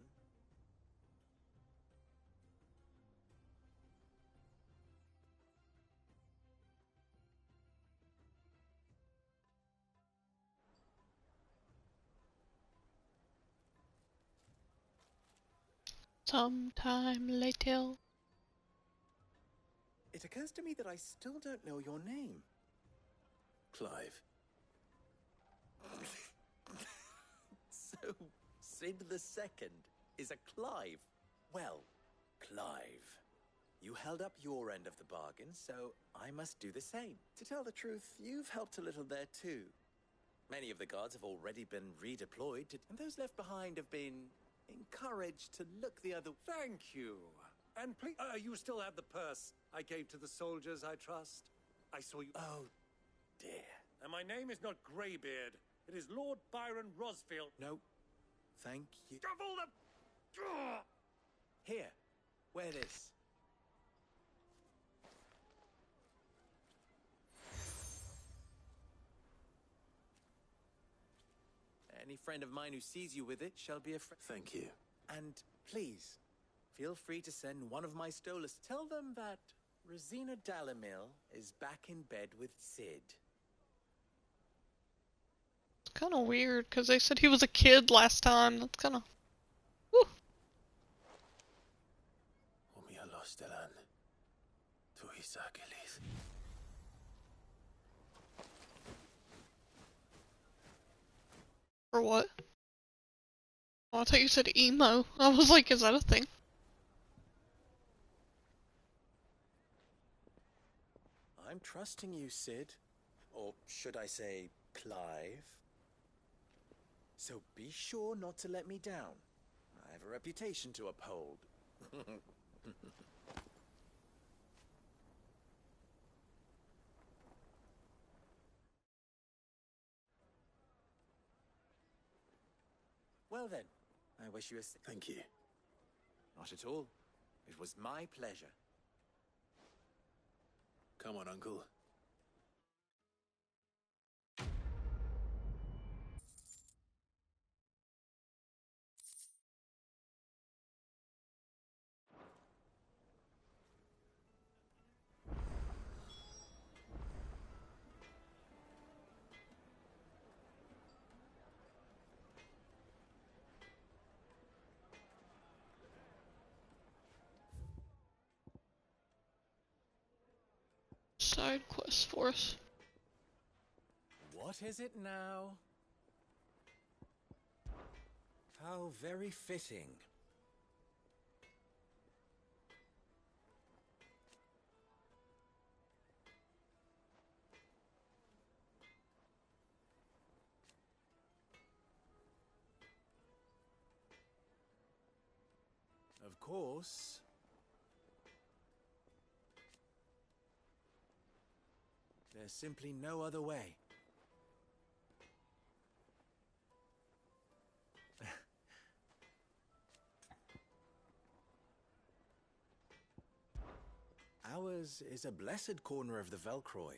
Sometime later. It occurs to me that I still don't know your name. Clive. So, Sid the Second is a Clive. Well, Clive, you held up your end of the bargain, so I must do the same. To tell the truth, you've helped a little there too. Many of the guards have already been redeployed, and those left behind have been encouraged to look the other way. Thank you. And please, you still have the purse I gave to the soldiers, I trust? I saw you... Oh, dear. And my name is not Greybeard. It is Lord Byron Rosfield. No, thank you. Of all the... Here, wear this. Any friend of mine who sees you with it shall be a friend. Thank you. And please, feel free to send one of my stolers. Tell them that Rosina Dalamil is back in bed with Sid. It's kind of weird, because they said he was a kid last time. That's kind of... Omia Lostelan. Tuhisakelis. For what? Oh, I thought you said emo. I was like, is that a thing? I'm trusting you, Sid. Or should I say, Clive? So be sure not to let me down. I have a reputation to uphold. Well then, I wish you a... Thank you. Not at all. It was my pleasure. Come on, Uncle. Side quest for us. What is it now? How very fitting. Of course. There's simply no other way. Ours is a blessed corner of the Velcroy.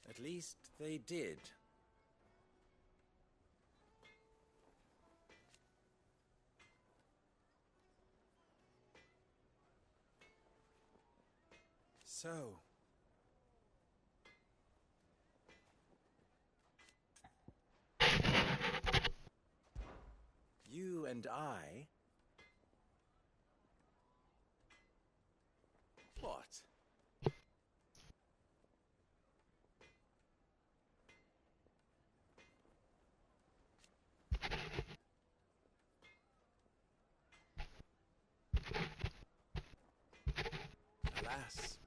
At least they did. So... you and I... What? Alas.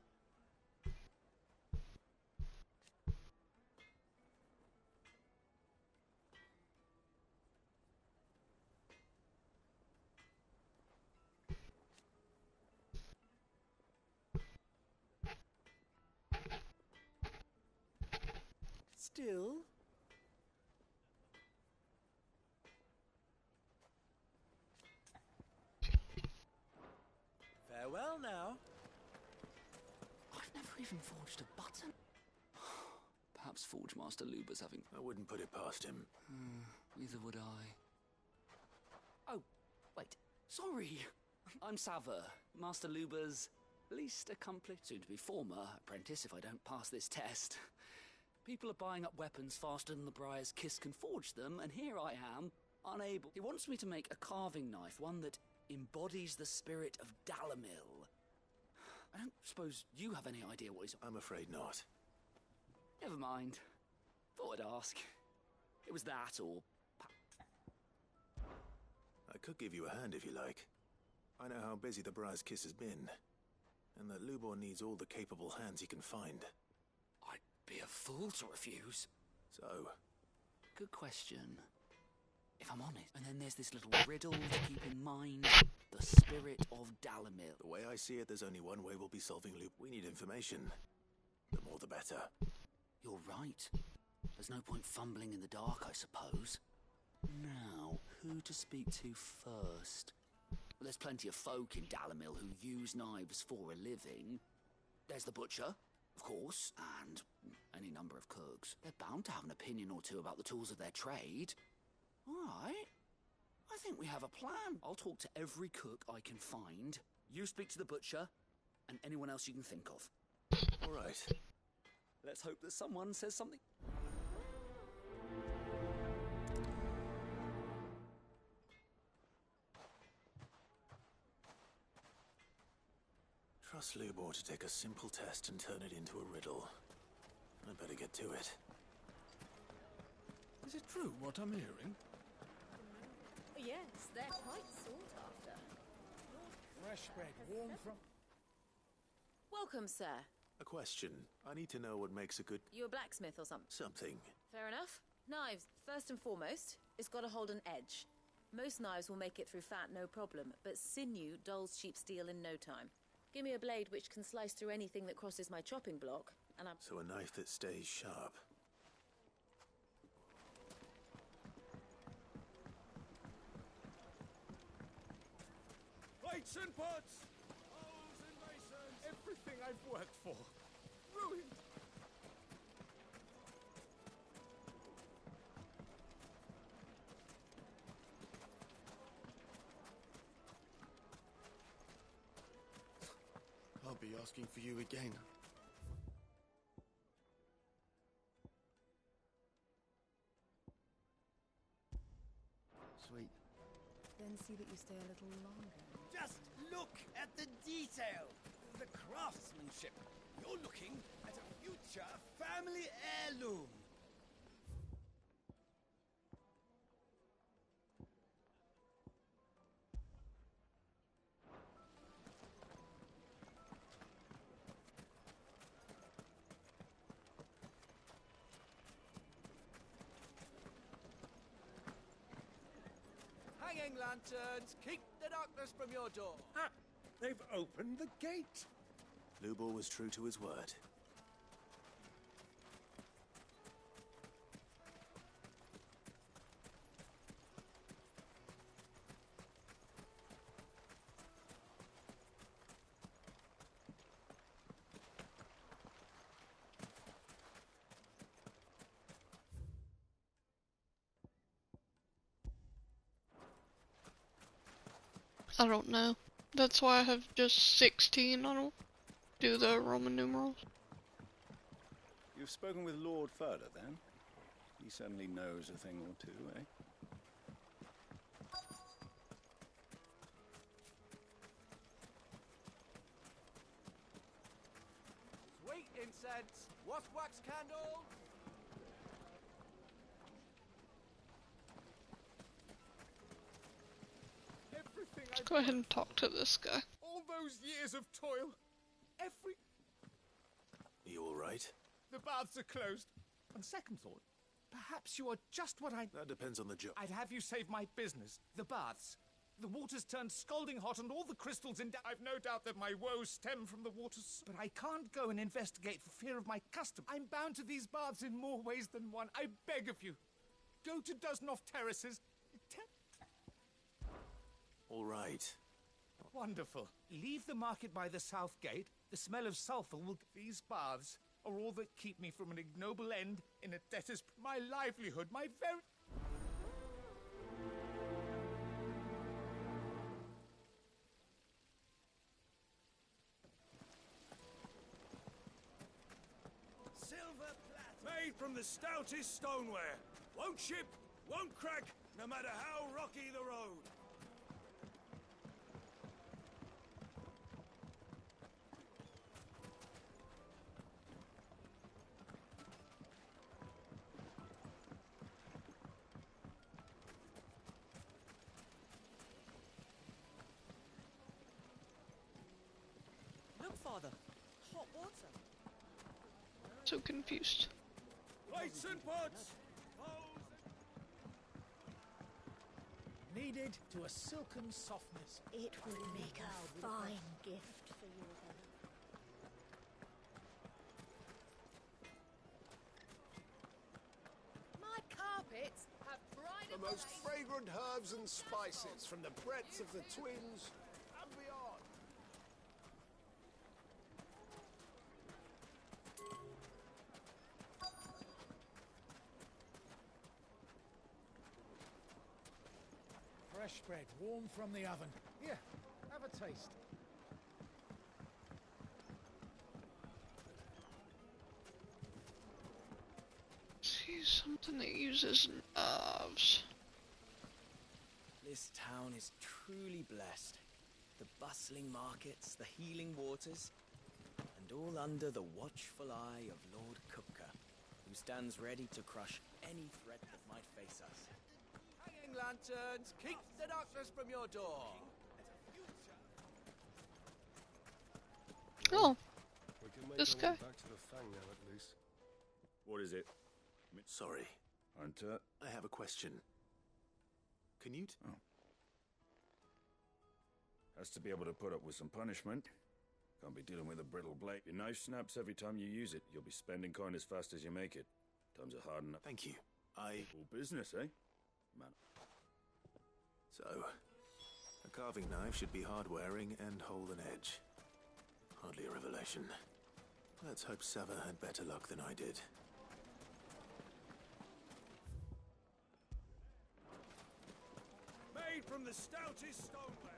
Still... farewell now. I've never even forged a button. Perhaps Forge Master Luber's having... I wouldn't put it past him. Neither would I. Oh, wait. Sorry. I'm Saver, Master Luber's least accomplished, soon-to-be former apprentice if I don't pass this test. People are buying up weapons faster than the Briar's Kiss can forge them, and here I am, unable. He wants me to make a carving knife, one that embodies the spirit of Dalamil. I don't suppose you have any idea what he's... I'm afraid not. Never mind. Thought I'd ask. It was that, or... I could give you a hand if you like. I know how busy the Briar's Kiss has been, and that Lubor needs all the capable hands he can find. I'd be a fool to refuse. So? Good question. If I'm honest. And then there's this little riddle to keep in mind. The spirit of Dalamil. The way I see it, there's only one way we'll be solving Loop. We need information. The more the better. You're right. There's no point fumbling in the dark, I suppose. Now, who to speak to first? Well, there's plenty of folk in Dalamil who use knives for a living. There's the butcher, of course, and any number of cooks. They're bound to have an opinion or two about the tools of their trade. All right. I think we have a plan. I'll talk to every cook I can find. You speak to the butcher, and anyone else you can think of. All right. Let's hope that someone says something. Trust Lubor to take a simple test and turn it into a riddle. I'd better get to it. Is it true what I'm hearing? Yes, they're quite sought after. Fresh bread, warm from... Welcome, sir. A question. I need to know what makes a good... You a blacksmith or something? something. Fair enough. Knives, first and foremost, it's got to hold an edge. Most knives will make it through fat, no problem, but sinew dulls cheap steel in no time. Give me a blade which can slice through anything that crosses my chopping block, and I'm... So a knife that stays sharp. Plates and pots! Bowls and basins! Everything I've worked for. Ruined! I'll be asking for you again. Sweet. Then see that you stay a little longer. Just look at the detail, the craftsmanship. You're looking at a future family heirloom. Hanging lanterns, keep the darkness from your door. Ah, they've opened the gate. Lubor was true to his word. I don't know. That's why I have just 16. I don't do the Roman numerals. You've spoken with Lord Furder, then? He certainly knows a thing or two, eh? Sweet incense, wasp wax candles. Everything Let's I've go ahead and worked talk to this guy. All those years of toil. Every... You all right? The baths are closed. On second thought, perhaps you are just what I... That depends on the job. I'd have you save my business. The baths. The water's turned scalding hot and all the crystals in... I've no doubt that my woes stem from the waters. But I can't go and investigate for fear of my custom. I'm bound to these baths in more ways than one. I beg of you. Go to Dusnoff Terraces. All right. Wonderful. Leave the market by the south gate. The smell of sulphur will... These baths are all that keep me from an ignoble end in a debtor's... My livelihood, my very... Silver platter. Made from the stoutest stoneware. Won't chip, won't crack, no matter how rocky the road. Look, Father. Hot water. So confused. Plates and pots. Kneaded to a silken softness. It would make a fine gift for you. My carpets have bright The most fragrant herbs and spices from the breadth of the Twins and beyond. Fresh bread, warm from the oven. Here, have a taste. See something that uses knives. This town is truly blessed. The bustling markets, the healing waters, and all under the watchful eye of Lord Kupka, who stands ready to crush any threat that might face us. Hanging lanterns, keep the darkness from your door! Oh, We can make this our guy. way back to the Fang now, at least. What is it? Sorry. Hunter? I have a question. Can you... Has to be able to put up with some punishment. Can't be dealing with a brittle blade. Your knife snaps every time you use it. You'll be spending coin as fast as you make it. Times are hard enough. Thank you. All business, eh? Man. So, a carving knife should be hard-wearing and hold an edge. Hardly a revelation. Let's hope Sava had better luck than I did. Made from the stoutest stoneware.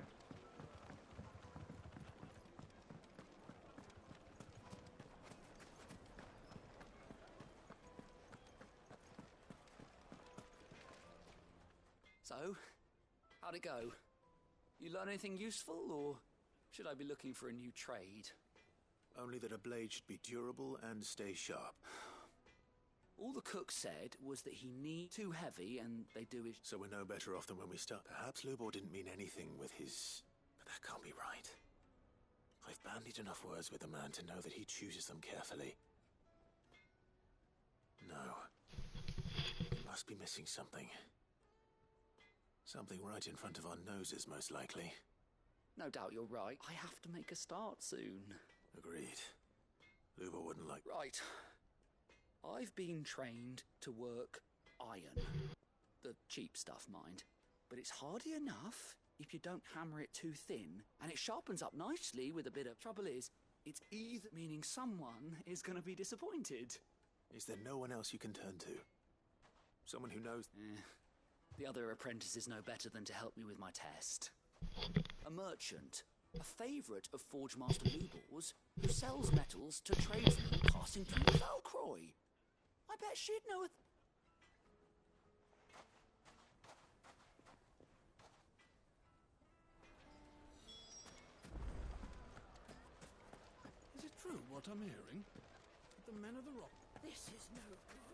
So, how'd it go? You learn anything useful, or should I be looking for a new trade? Only that a blade should be durable and stay sharp. All the cook said was that he need too heavy and they do his... So we're no better off than when we start. Perhaps Lubor didn't mean anything with his... But that can't be right. I've bandied enough words with the man to know that he chooses them carefully. No. He must be missing something. Something right in front of our noses, most likely. No doubt you're right. I have to make a start soon. Agreed. Lubor wouldn't like... Right. I've been trained to work iron. The cheap stuff, mind. But it's hardy enough if you don't hammer it too thin, and it sharpens up nicely with a bit of... Trouble is, it's either meaning someone is going to be disappointed. Is there no one else you can turn to? Someone who knows... The other apprentices know better than to help me with my test. A merchant, a favourite of Forge Master Lubor's, who sells metals to tradesmen passing through Valcroy. I bet she'd know it. Is it true what I'm hearing? The men of the rock. This is no good.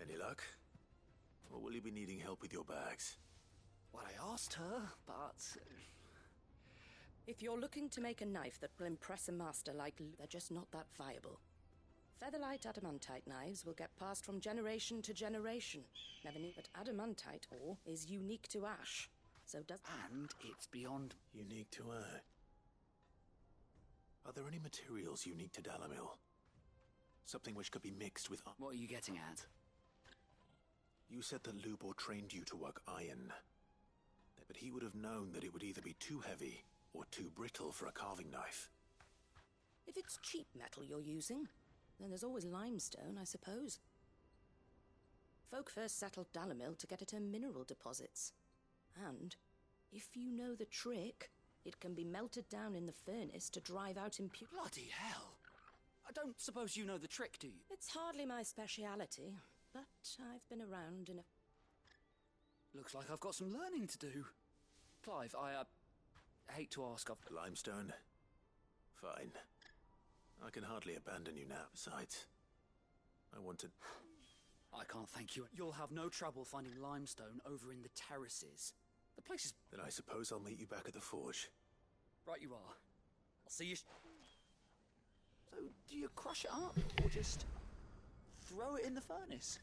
Any luck? Or will you be needing help with your bags? Well, I asked her, but... If you're looking to make a knife that will impress a master like they're just not that viable. Featherlight adamantite knives will get passed from generation to generation. Never knew, but adamantite ore is unique to ash. So does... And it's beyond... Unique to ash? Are there any materials unique to Dalamil? Something which could be mixed with... What are you getting at? You said that Lubor trained you to work iron. But he would have known that it would either be too heavy or too brittle for a carving knife. If it's cheap metal you're using, then there's always limestone, I suppose. Folk first settled Dalamil to get at her mineral deposits. And, if you know the trick, it can be melted down in the furnace to drive out impurities. Bloody hell! I don't suppose you know the trick, do you? It's hardly my speciality, but I've been around in a... Looks like I've got some learning to do. Clive, I hate to ask of... Limestone? Fine. I can hardly abandon you now. Besides, I want to... I can't thank you. You'll have no trouble finding limestone over in the terraces. The place is... Then I suppose I'll meet you back at the forge. Right you are. I'll see you... So, do you crush it up, or just throw it in the furnace?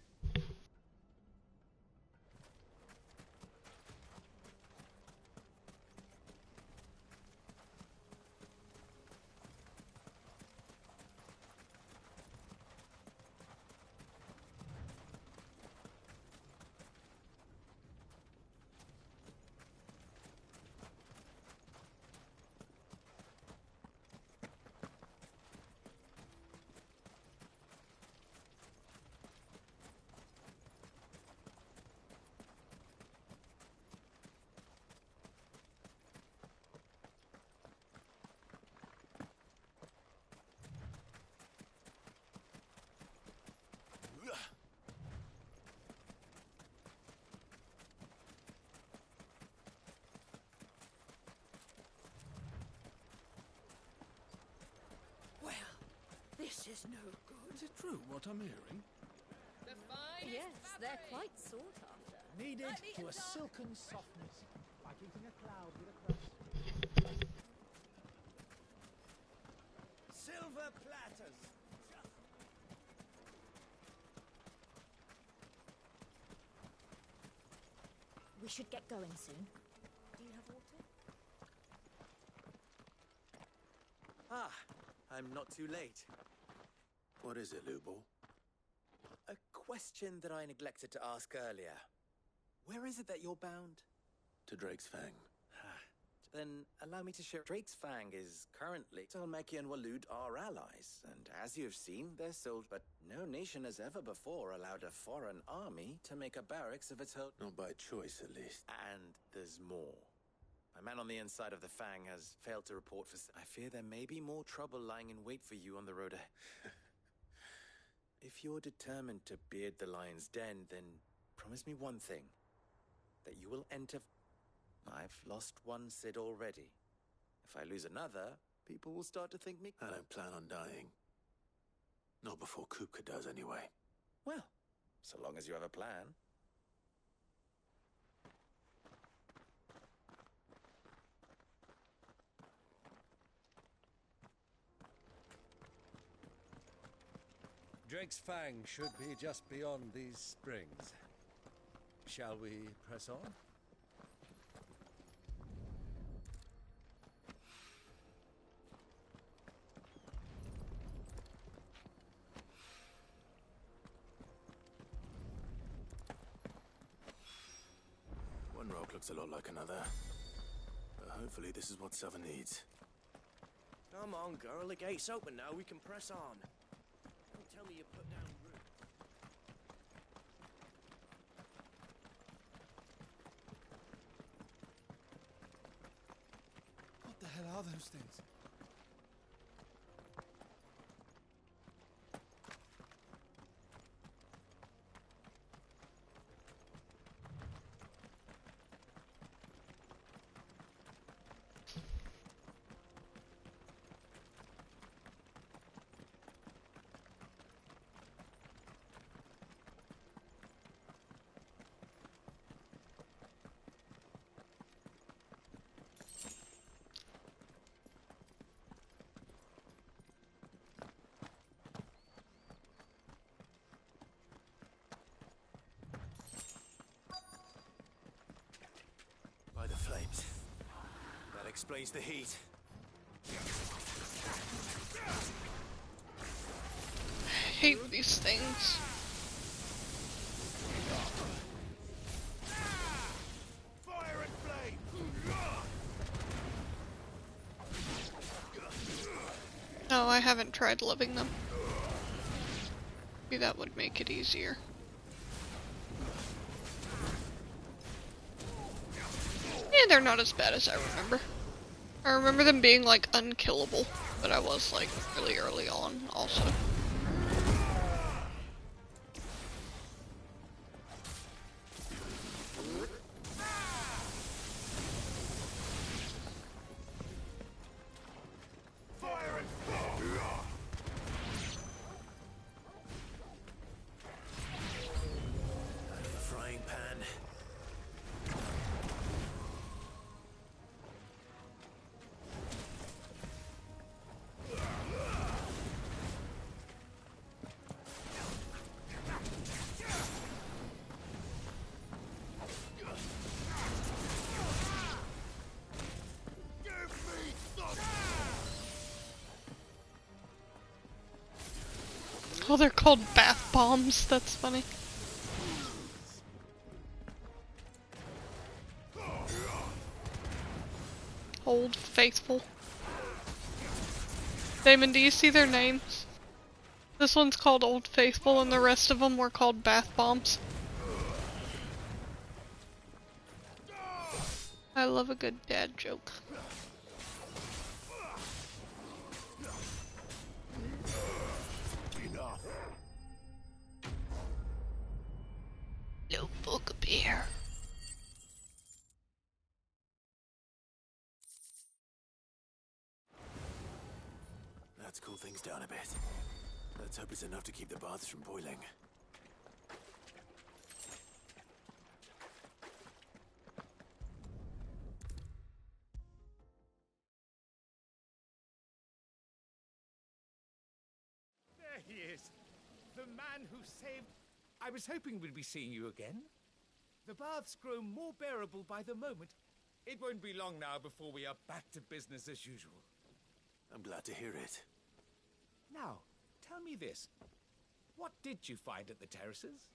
This is no good. Is it true what I'm hearing? Yes, they're quite sought after. Kneaded to a silken softness, like eating a cloud with a crust. Silver platters. We should get going soon. Do you have water? Ah, I'm not too late. What is it, Lubor? A question that I neglected to ask earlier. Where is it that you're bound? To Drake's Fang. Then allow me to share. Drake's Fang is currently... Dhalmekia and Waloed are allies, and as you've seen, they're sold, but no nation has ever before allowed a foreign army to make a barracks of its own. Not by choice, at least. And there's more. My man on the inside of the Fang has failed to report for... I fear there may be more trouble lying in wait for you on the road ahead. If you're determined to beard the lion's den, then promise me one thing. That you will enter... I've lost one Cid already. If I lose another, people will start to think me... I don't plan on dying. Not before Kupka does, anyway. Well, so long as you have a plan. Drake's Fang should be just beyond these springs. Shall we press on? One rock looks a lot like another. But hopefully this is what Southern needs. Come on, girl. The gate's open now. We can press on. Don't tell me you put down root. What the hell are those things? By the flames. That explains the heat. I hate these things. Fire and flame! No, I haven't tried living them. Maybe that would make it easier. Yeah, they're not as bad as I remember. I remember them being like unkillable, but I was like really early on also. Oh, they're called bath bombs. That's funny. Old Faithful. Damon, do you see their names? This one's called Old Faithful and the rest of them were called bath bombs. I love a good dad joke. Enough. No book beer. Let's cool things down a bit. Let's hope it's enough to keep the baths from boiling. There he is. The man who saved... I was hoping we'd be seeing you again. The baths grow more bearable by the moment. It won't be long now before we are back to business as usual. I'm glad to hear it. Now, tell me this. What did you find at the terraces?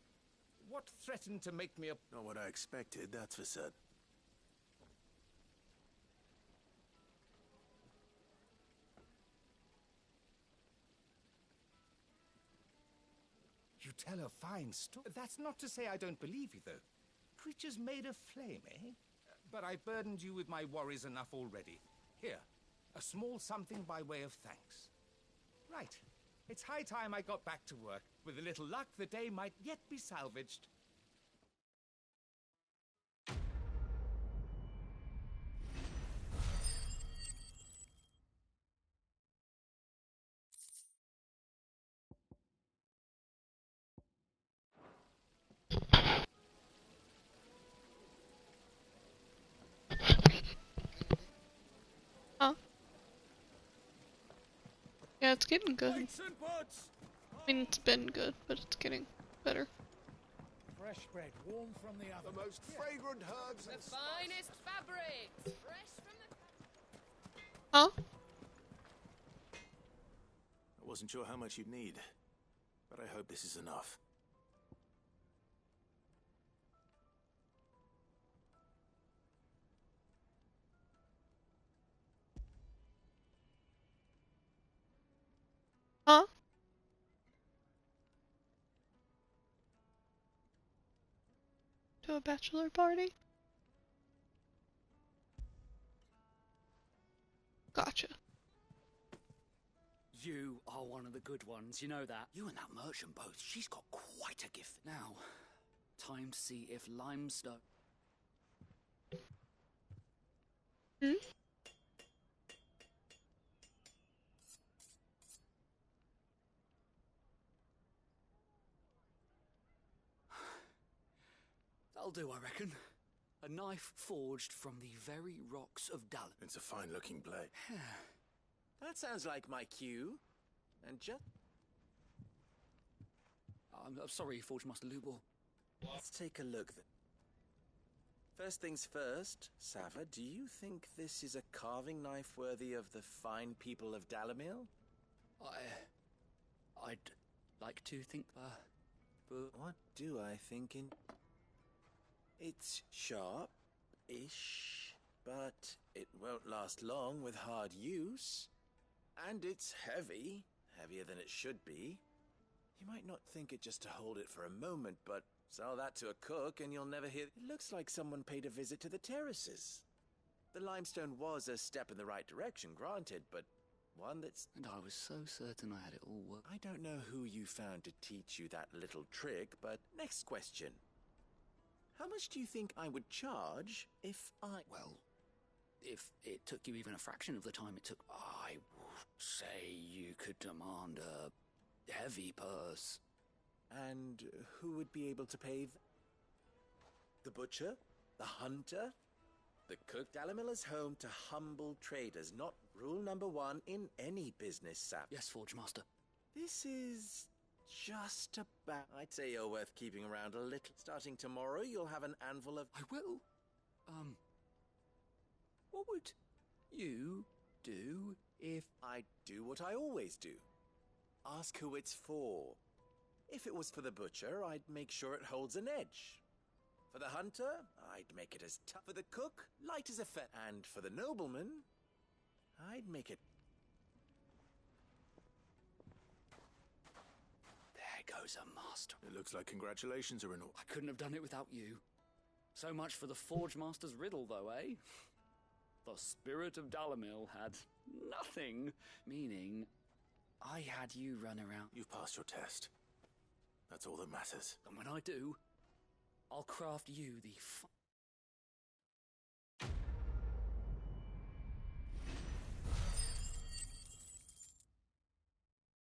What threatened to make me a... Not what I expected, that's for certain. You tell a fine story. That's not to say I don't believe you, though. Creatures made of flame, eh? But I burdened you with my worries enough already. Here, a small something by way of thanks. Right. It's high time I got back to work. With a little luck, the day might yet be salvaged. Huh? Yeah, it's getting good. I mean, it's been good, but it's getting better. Fresh bread, warm from the oven. The most fragrant herbs and The finest fabrics, fresh from the... Huh? I wasn't sure how much you'd need, but I hope this is enough. Huh? To a bachelor party? Gotcha. You are one of the good ones, you know that. You and that merchant both, she's got quite a gift. Now, time to see if limestone... Hmm? That'll do, I reckon. A knife forged from the very rocks of Dallin. It's a fine-looking blade. That sounds like my cue. And just... I'm sorry, Forge Master Lubor. Let's take a look then. First things first, Sava, do you think this is a carving knife worthy of the fine people of Dalimil? I'd like to think, but... What do I think in... It's sharp-ish, but it won't last long with hard use. And it's heavy, heavier than it should be. You might not think it just to hold it for a moment, but sell that to a cook and you'll never hear... It looks like someone paid a visit to the terraces. The limestone was a step in the right direction, granted, but one that's... And I was so certain I had it all worked. I don't know who you found to teach you that little trick, but next question. How much do you think I would charge if I... Well, if it took you even a fraction of the time it took, I would say you could demand a heavy purse. And who would be able to pay the butcher? The hunter? The cook? Dalimil is home to humble traders, not rule number one in any business, Sap. Yes, Forge Master. This is just about... I'd say you're worth keeping around a little. Starting tomorrow, you'll have an anvil of... I will. What would you do if... I'd do what I always do. Ask who it's for. If it was for the butcher, I'd make sure it holds an edge. For the hunter, I'd make it as tough. For the cook, light as a feather. And for the nobleman, I'd make it... There goes a master. It looks like congratulations are in order. I couldn't have done it without you. So much for the Forge Master's riddle, though, eh? The spirit of Dalimil had nothing, meaning I had you run around. You've passed your test. That's all that matters. And when I do, I'll craft you the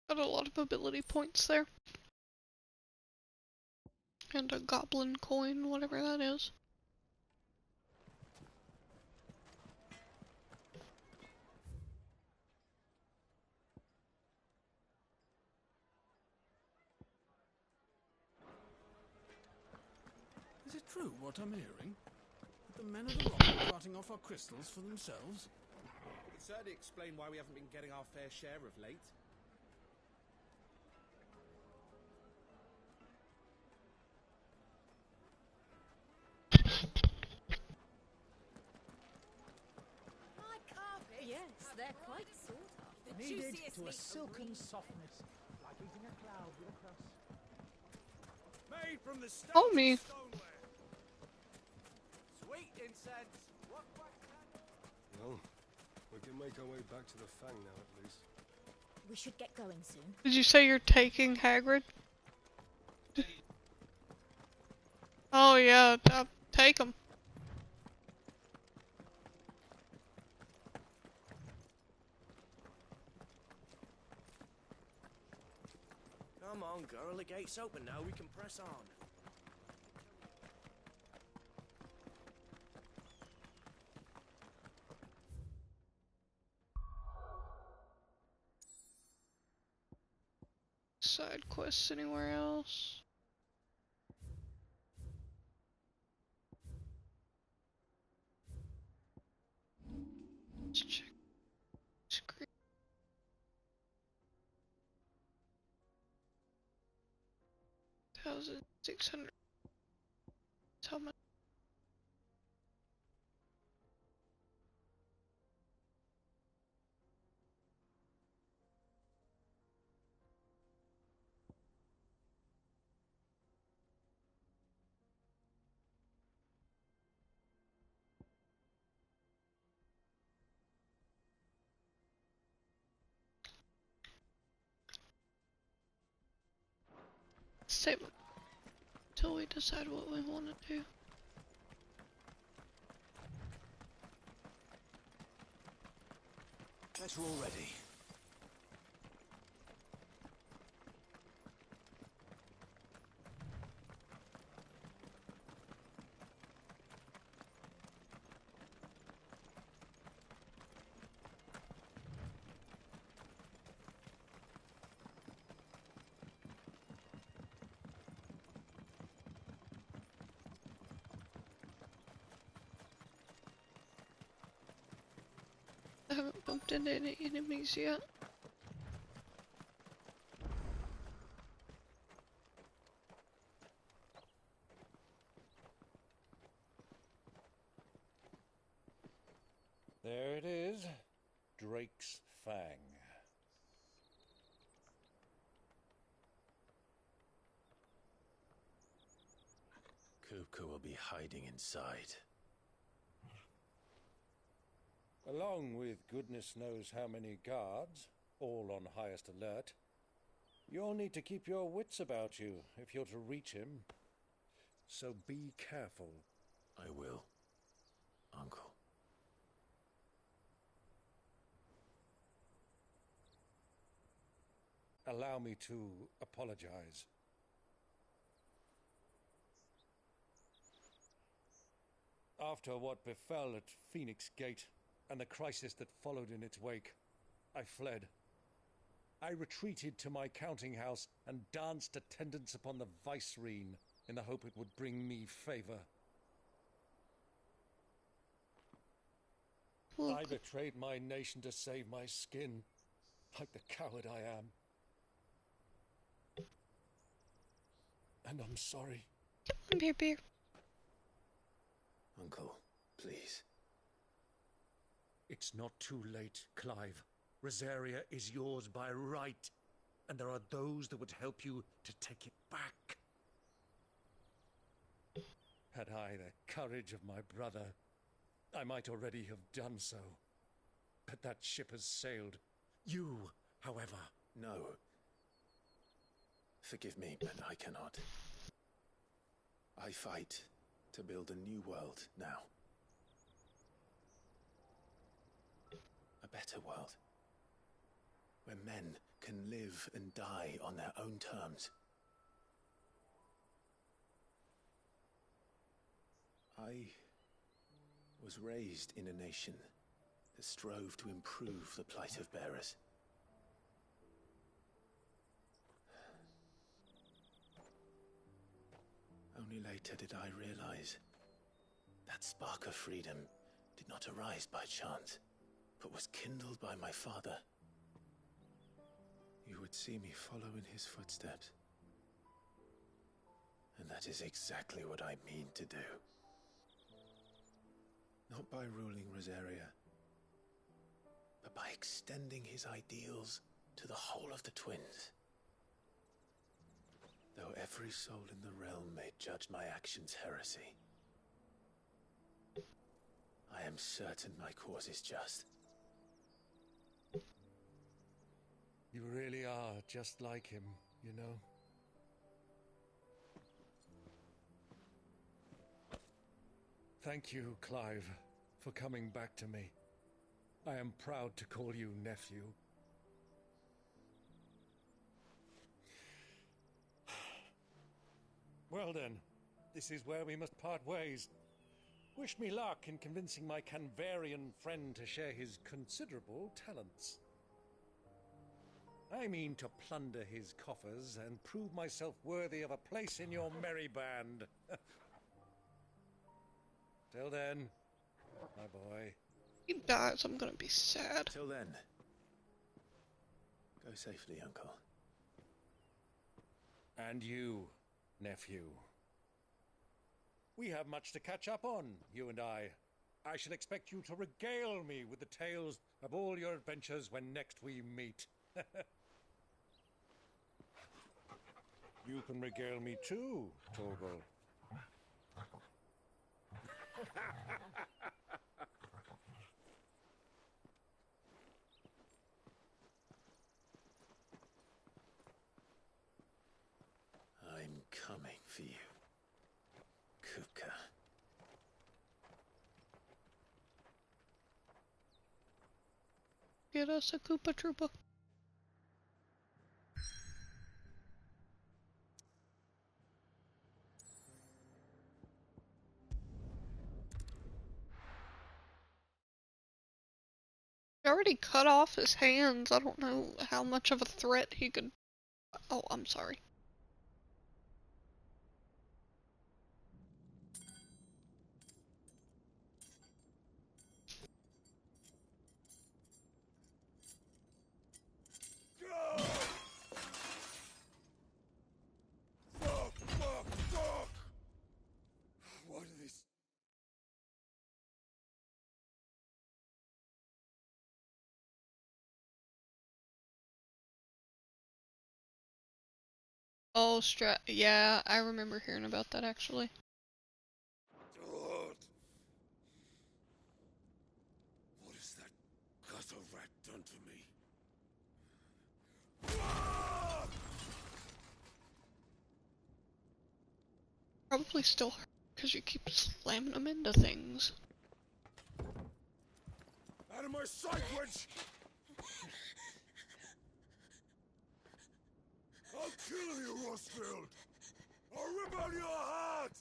Got a lot of ability points there. And a goblin coin, whatever that is. Is it true what I'm hearing? That the men of the rock are carting off our crystals for themselves? It would certainly explain why we haven't been getting our fair share of late. My carpet? Yes, they're quite sought after. The Kneaded juiciest to a meat silken softness, like eating a cloud with a crust. Made from the stoutest Oh, me. stoneware. Sweet incense. What Well, we can make our way back to the Fang now, at least. We should get going soon. Did you say you're taking Hagrid? Oh yeah, take him. Come on, girl, the gate's open now, we can press on. Side quests anywhere else? Let's check screen. 1,600. How much? Save it till we decide what we want to do. Better already. I haven't bumped into any enemies yet. There it is. Drake's Fang. Kupka will be hiding inside. Along with goodness knows how many guards, all on highest alert. You'll need to keep your wits about you if you're to reach him. So be careful. I will, Uncle. Allow me to apologize. After what befell at Phoenix Gate, and the crisis that followed in its wake, I fled. I retreated to my counting house and danced attendance upon the Vicereine in the hope it would bring me favor. I betrayed my nation to save my skin, like the coward I am. and I'm sorry. Beer. Uncle, please. It's not too late, Clive. Rosaria is yours by right, and there are those that would help you to take it back. Had I the courage of my brother, I might already have done so. But that ship has sailed. You, however... No. Forgive me, but I cannot. I fight to build a new world now. A better world. Where men can live and die on their own terms. I was raised in a nation that strove to improve the plight of bearers. Only later did I realize that spark of freedom did not arise by chance, but was kindled by my father. You would see me follow in his footsteps. And that is exactly what I mean to do. Not by ruling Rosaria, but by extending his ideals to the whole of the twins. Though every soul in the realm may judge my actions heresy, I am certain my cause is just. You really are just like him, you know? Thank you, Clive, for coming back to me. I am proud to call you nephew. Well then, this is where we must part ways. Wish me luck in convincing my Canvarian friend to share his considerable talents. I mean to plunder his coffers and prove myself worthy of a place in your merry band. Till then, my boy. He dies, I'm gonna be sad. Till then, go safely, Uncle. And you, nephew. We have much to catch up on, you and I. I shall expect you to regale me with the tales of all your adventures when next we meet. You can regale me too, Torgal. I'm coming for you, Kupka. Get us a Koopa Troopa. He already cut off his hands. I don't know how much of a threat he could... Oh, I'm sorry. Fuck! What is... Oh, yeah, I remember hearing about that actually. God. What has that gutter rat done to me? Probably still hurt because you keep slamming them into things. Out of my sight, wench! I'll kill you, Rosfield! I'll rip out your heart!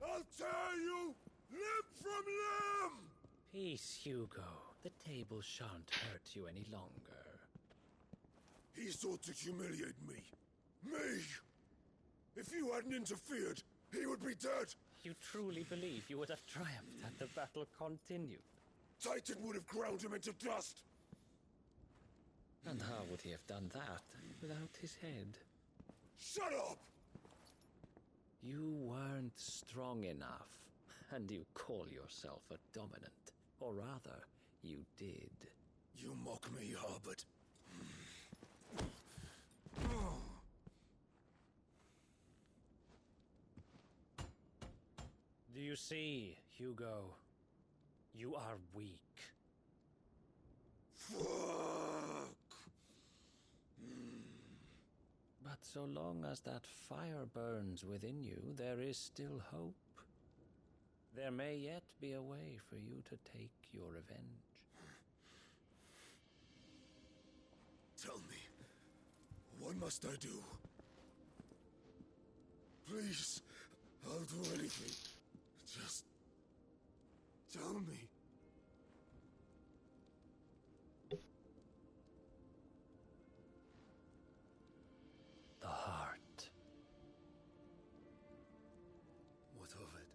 I'll tear you limb from limb! Peace, Hugo. The table shan't hurt you any longer. He sought to humiliate me. Me! If you hadn't interfered, he would be dead! You truly believe you would have triumphed had the battle continued? Titan would have ground him into dust! And how would he have done that without his head? Shut up! You weren't strong enough, and you call yourself a dominant. Or rather, you did. You mock me, Harbert. Do you see, Hugo? You are weak. But so long as that fire burns within you, there is still hope. There may yet be a way for you to take your revenge. Tell me, what must I do? Please, I'll do anything. Just tell me. The heart. What of it?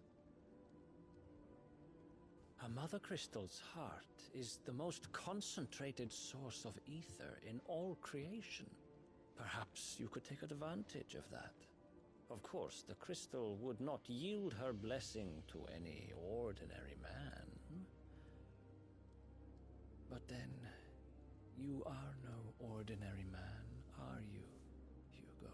A Mother Crystal's heart is the most concentrated source of ether in all creation. Perhaps you could take advantage of that. Of course, the crystal would not yield her blessing to any ordinary man. But then, you are no ordinary man, are you, Hugo?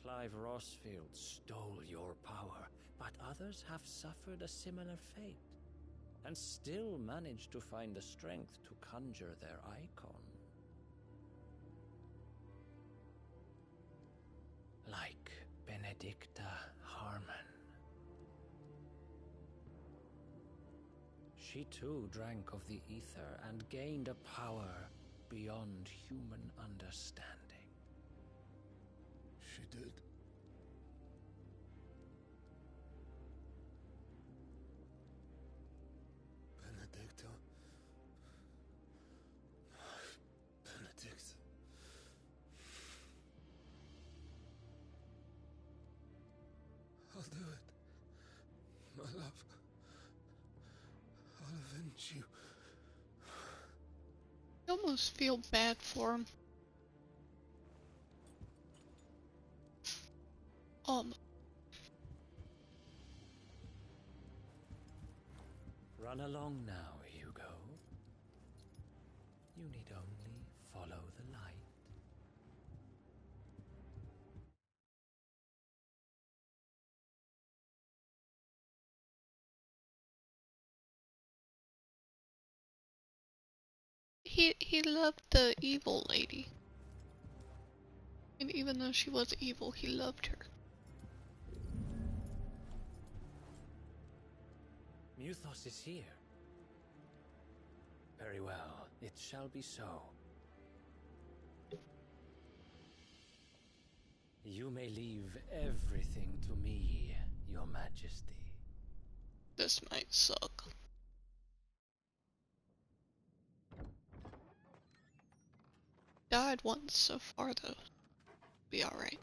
Clive Rossfield stole your power, but others have suffered a similar fate, and still managed to find the strength to conjure their icon. Like Benedicta Harmon. She too drank of the ether and gained a power beyond human understanding. She did. Benedicta. Benedicta. I'll do it. My love. I'll avenge you. I almost feel bad for him. Run along now, Hugo. You need only follow the light. He loved the evil lady. And even though she was evil, he loved her. Muthos is here. Very well, it shall be so. You may leave everything to me, Your Majesty. This might suck. Died once so far though. Be alright.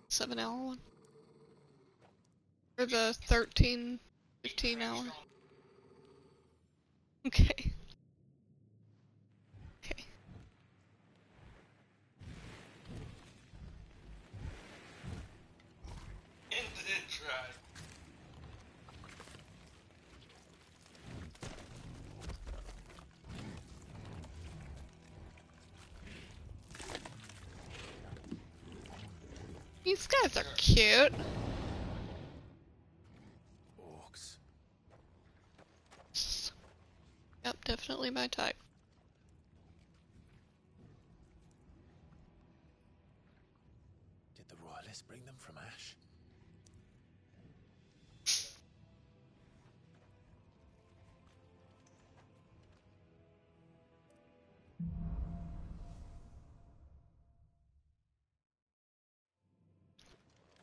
$7-hour one. Or the 13, 15 hour. Okay. Okay. These guys are cute. Orcs. Yep, definitely my type. Did the royalists bring them from Ash?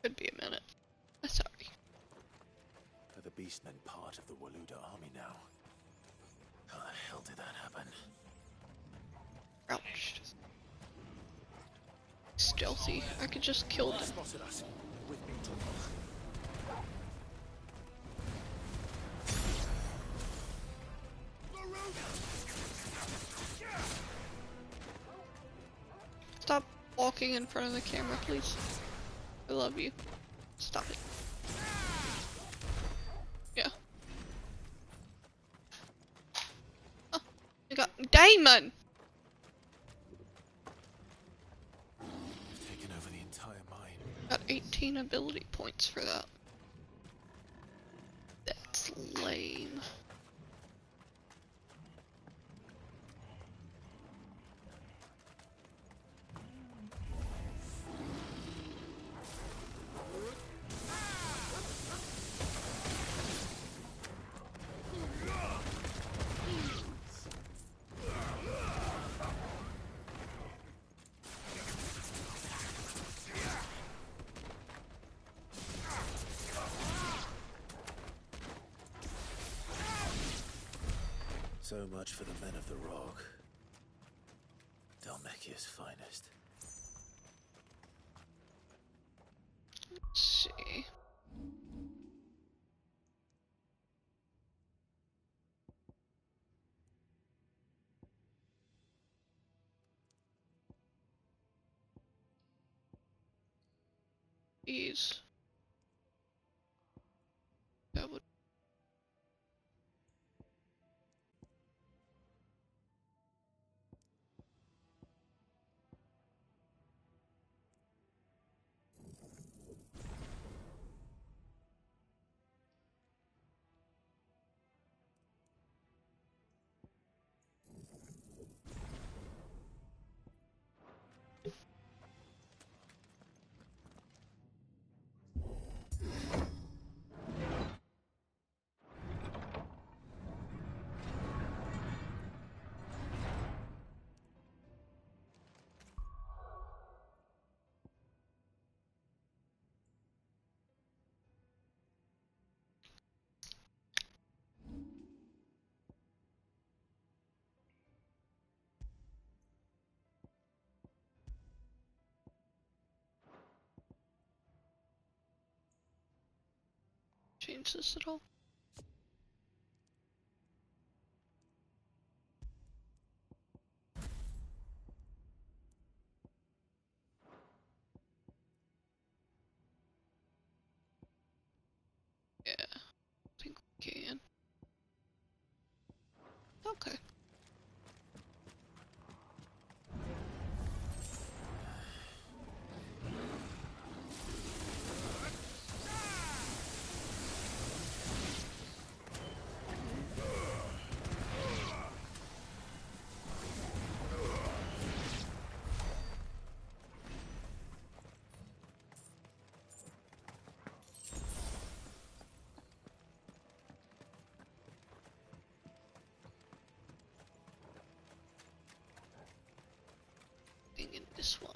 Could be a minute. That's beastmen part of the Waluda army now? How the hell did that happen? Ouch. Stealthy. I could just kill them. Spotted us. With me, Stop walking in front of the camera, please. I love you. Stop it. Yeah. Oh, we got Damon! Taken over the entire mine. Got 18 ability points for that. That's lame. So much for the men of the Rock. Dhalmekia's finest. Let's see. These. That would. Change this at all? Yeah, I think we can. Okay. In this one.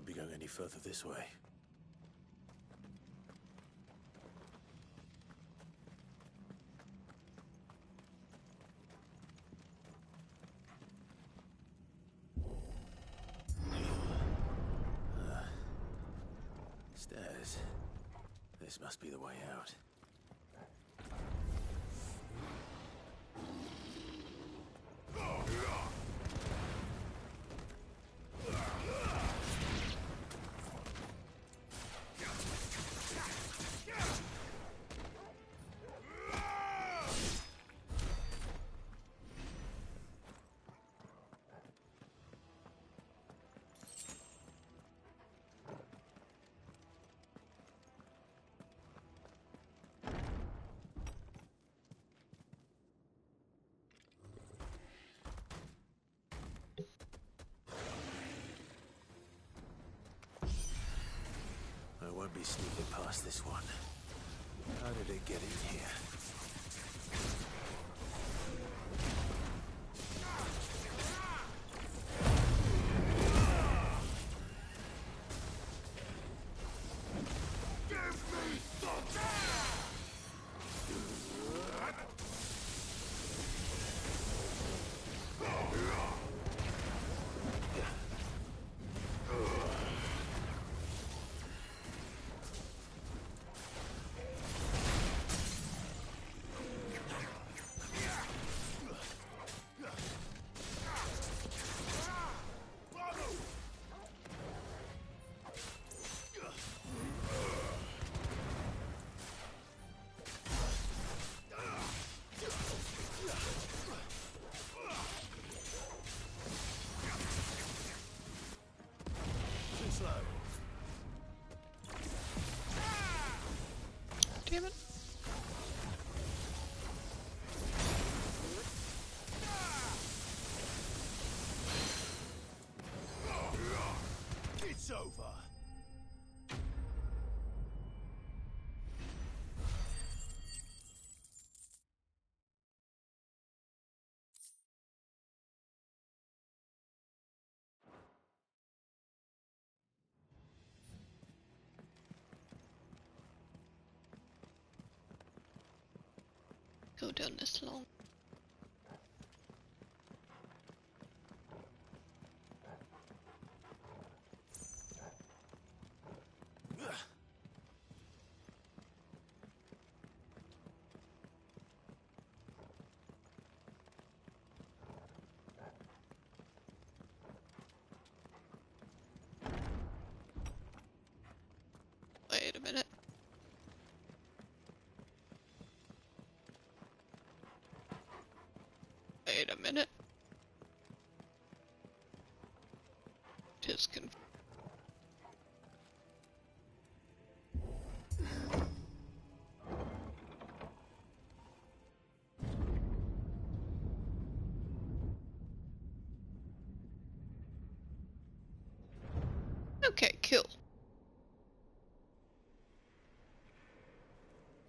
be going any further this way. Stairs. This must be the way out. I won't be sneaking past this one. How did it get in here? Damn it. It's over. Go down this long. Wait a minute. Wait a minute. Just confused. Okay, cool.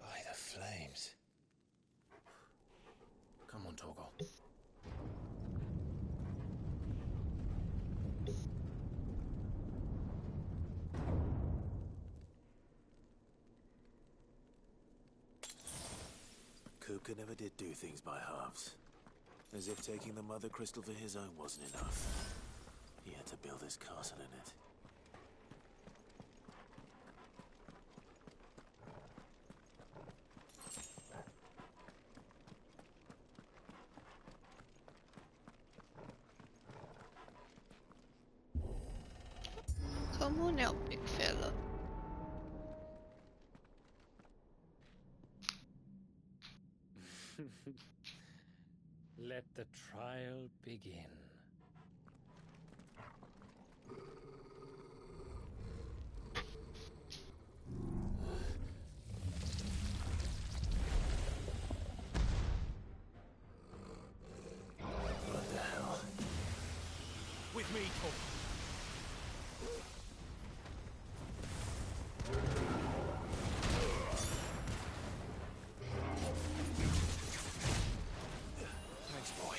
By the flames. Come on, Torgal. Kupka never did do things by halves. As if taking the Mother Crystal for his own wasn't enough. He had to build his castle in it. Come on out, big fella. Let the trial begin. What the hell? With me, Torgal. Thanks, boy.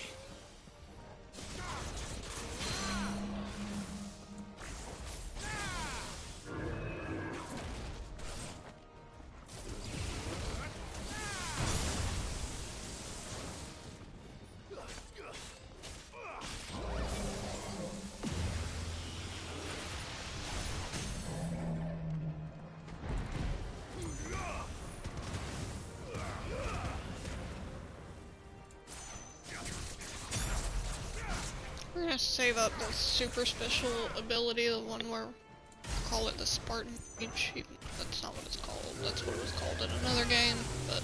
save up the super special ability, the one where call it the Spartan Mage. That's not what it's called. That's what it was called in another game, but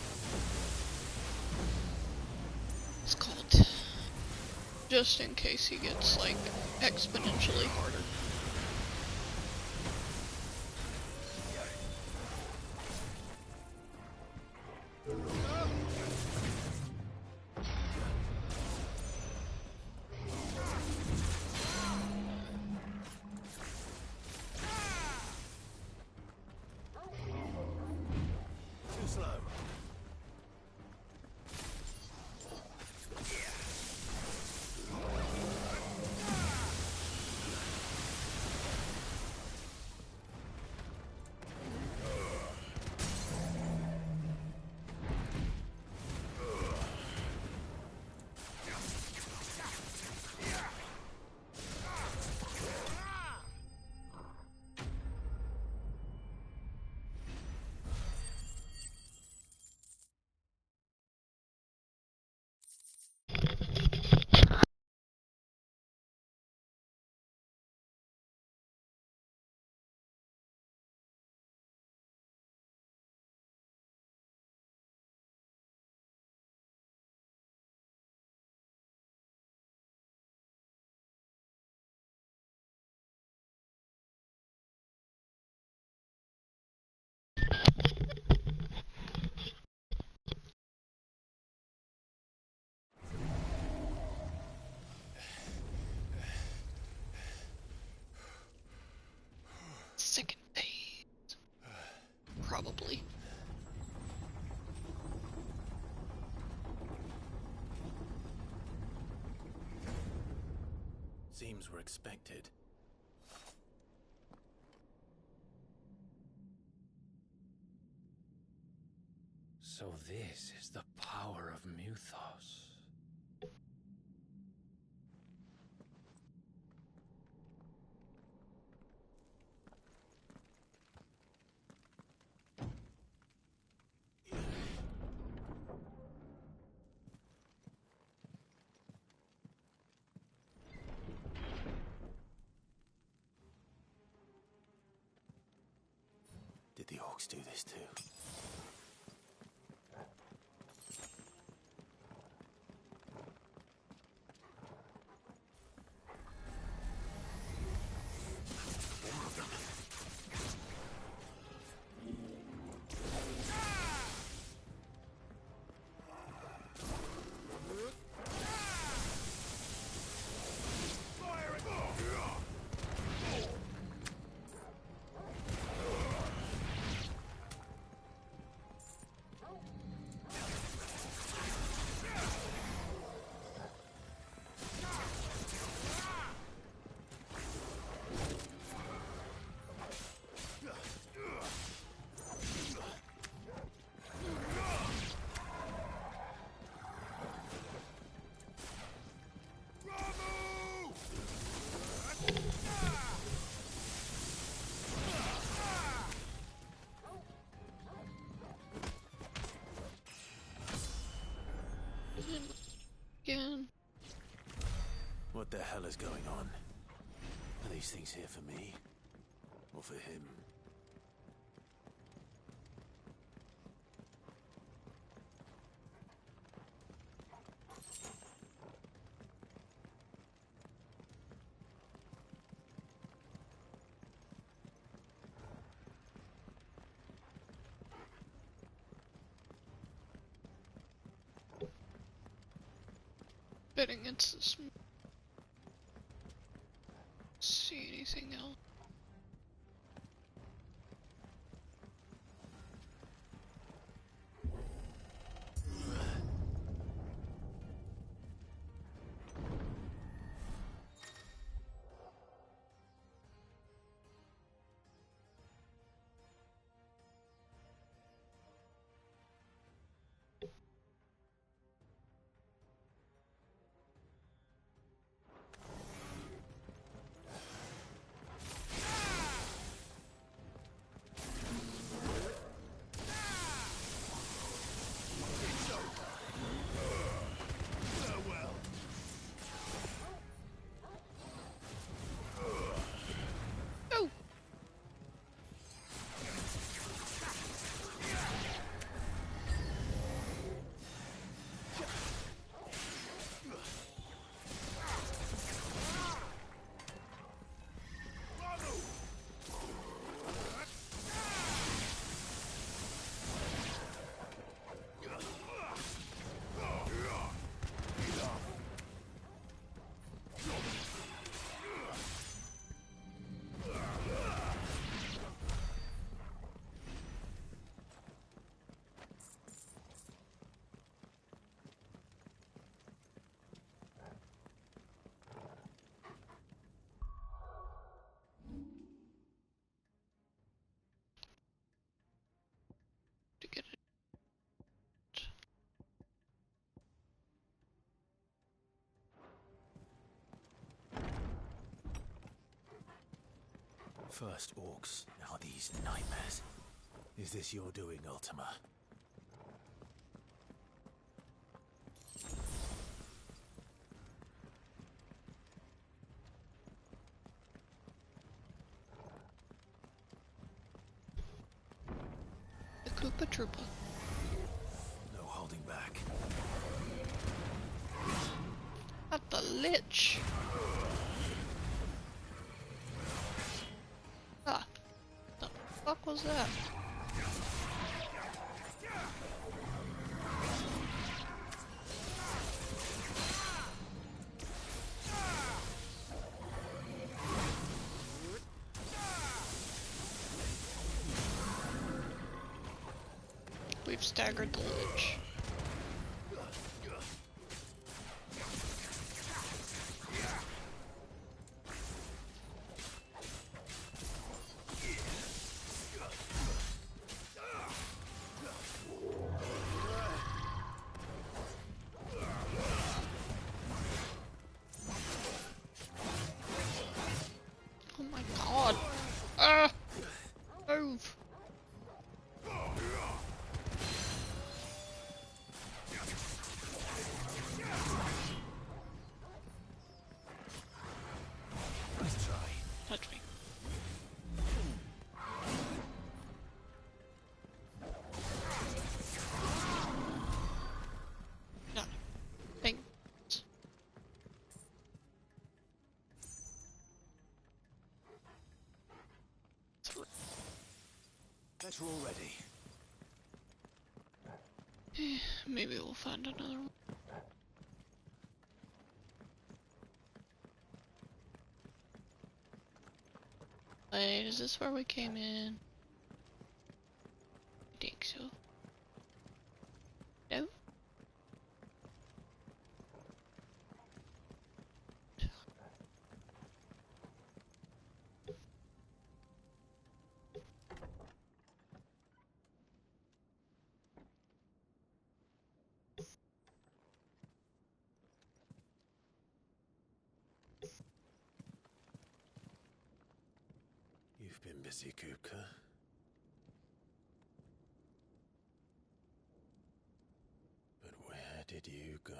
it's called just in case he gets like exponentially harder. Too slow. Second phase. Probably. Seems we're expected. So this is the power of Muthos. Did the orcs do this too? Again. What the hell is going on? Are these things here for me? Or for him? Betting it's this. See anything else? First orcs, now these nightmares. Is this your doing, Ultima? The Koopa Troopa. No holding back. At the Lich. Ah. The fuck was that? We've staggered the Lich. Oh my god. Ah! Move! Let's try. Touch me. No. Thanks. Bet we're all ready. Maybe we'll find another one. Wait, is this where we came in? I think so. No? You've been busy, Kupka. But where did you go?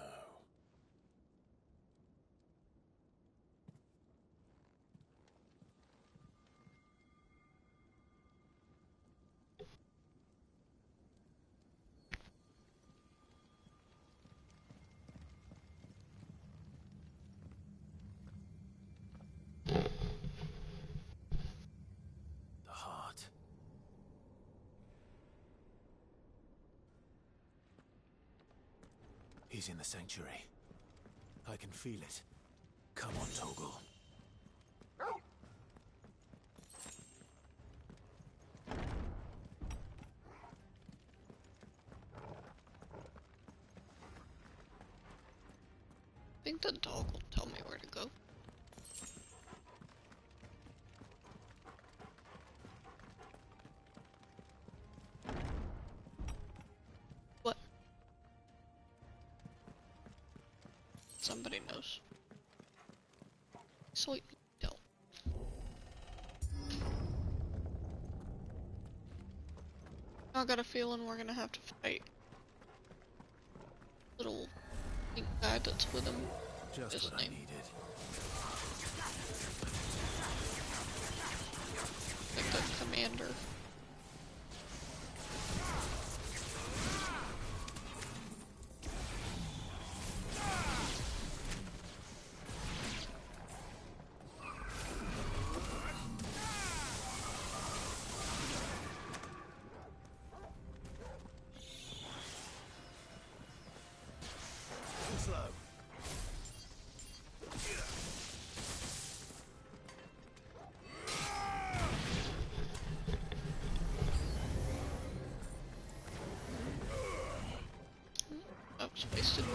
The heart. He's in the sanctuary. I can feel it. Come on, Torgal. I think the dog will tell me where to go. What? Somebody knows. Sweet. Don't. I got a feeling we're gonna have to fight. Little pink guy that's with him. Just His what I name. needed. Like the commander. Slow. Oh, it's wasted.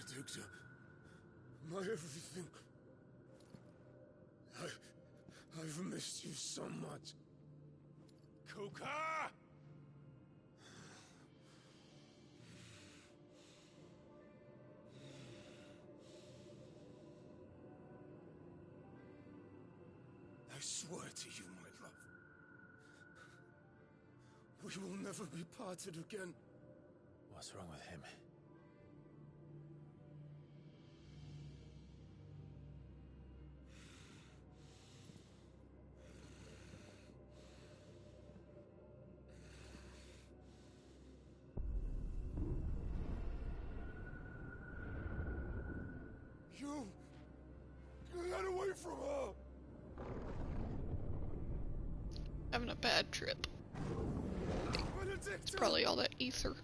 Benedicta, my everything. I've missed you so much. Kuka! I swear to you, my love, we will never be parted again. What's wrong with him? You get away from her! Having a bad trip. Benedicta! It's probably all that ether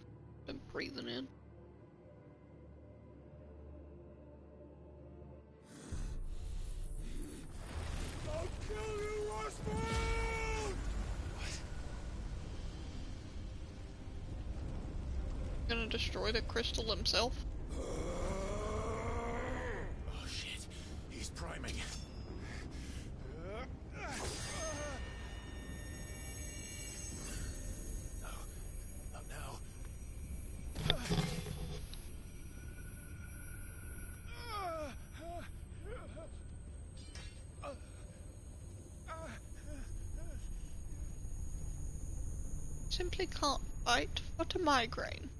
been breathing in. I'll kill you, Roswell! Gonna destroy the crystal himself? Oh shit, he's priming. Not now. Simply can't fight. What a migraine.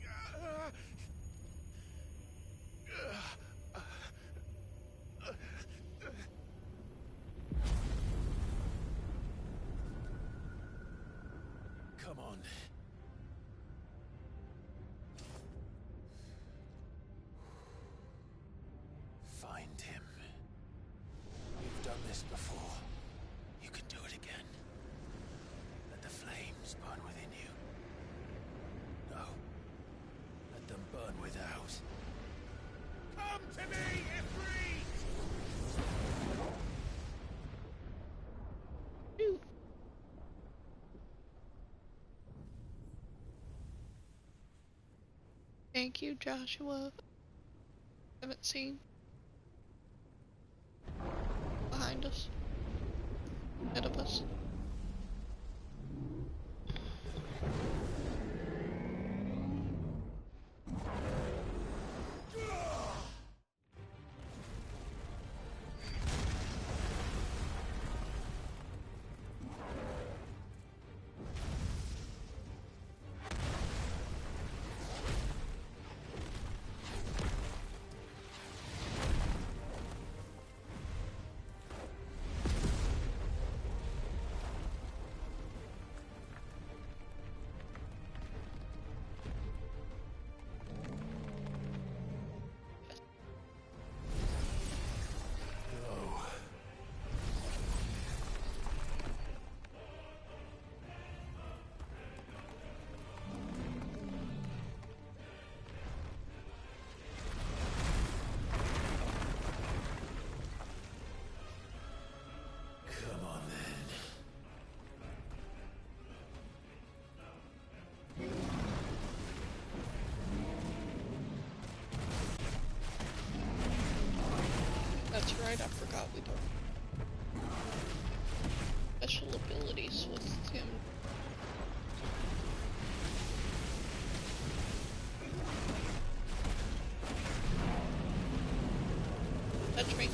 Come on. Find him. You've done this before. You can do it again. Let the flames burn within you. No. Let them burn without. Come to me, Ifrit! Thank you, Joshua. Haven't seen. Behind us. Ahead of us. Come on then. That's right, I forgot we don't. Special abilities with him. Touch me.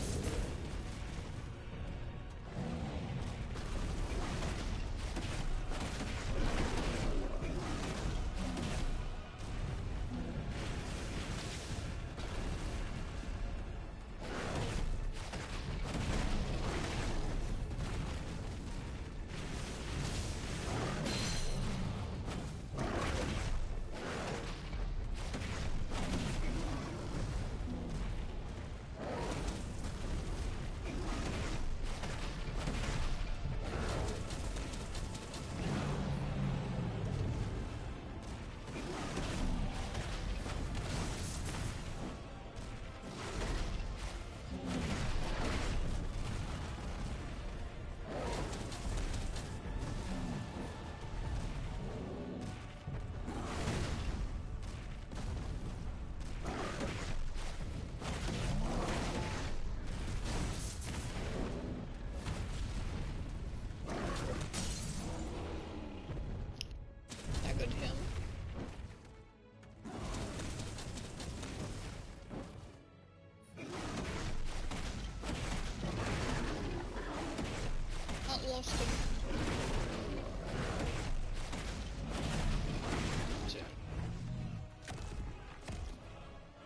lost him.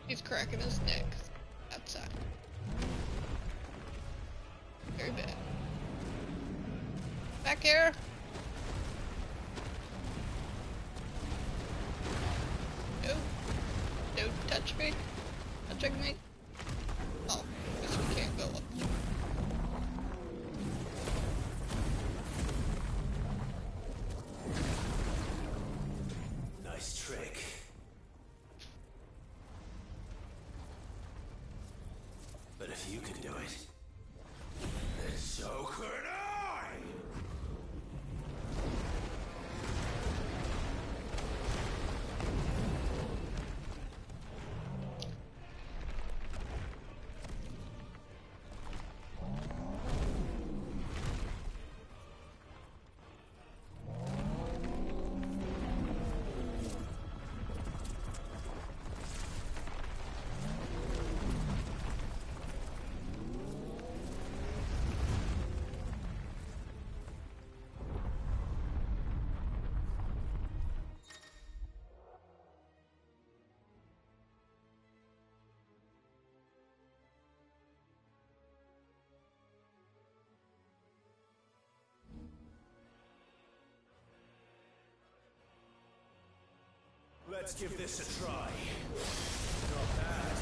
He's cracking his neck outside. Very bad. Back here! No. Don't touch me. Touching me. Oh, guess we can't go up. Nice trick. But if you can do it, then so could I! Let's give this a try. Not bad.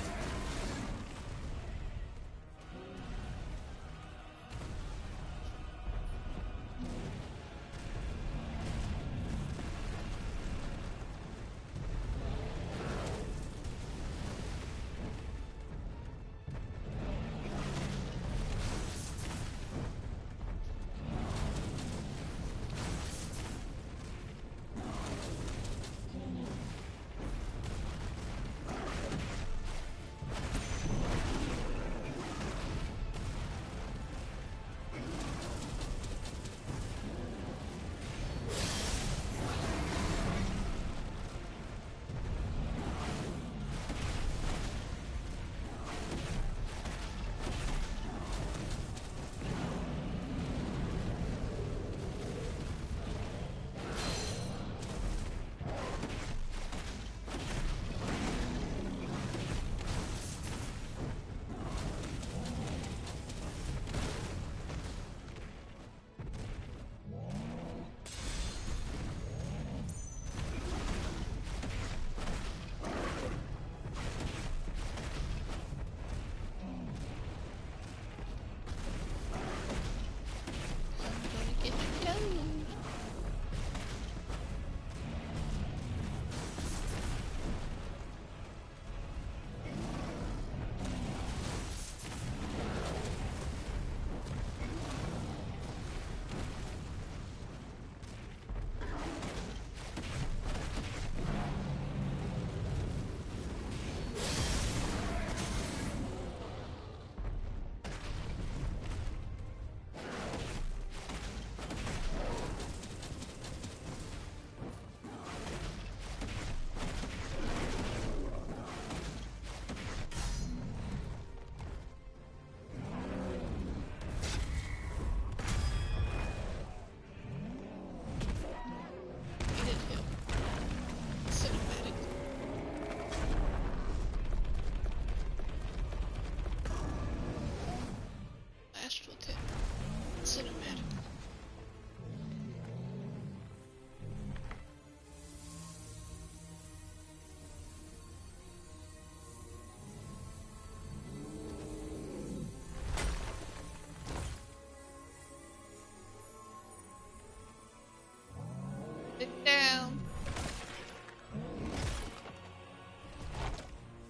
Sit down.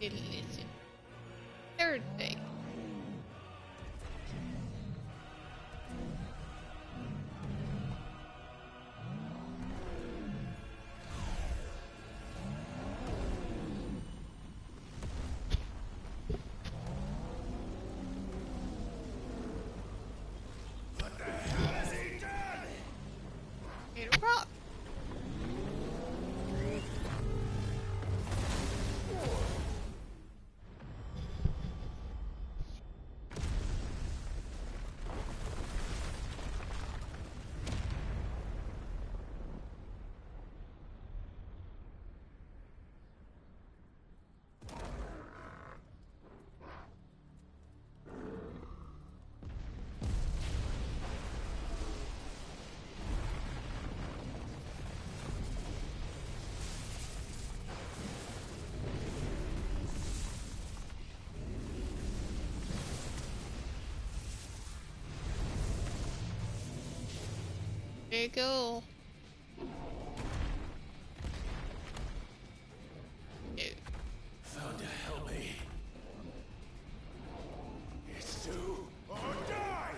Listen. Thursday. What the hell has he done? Hit a rock. you go. Found to help me. It's do or die!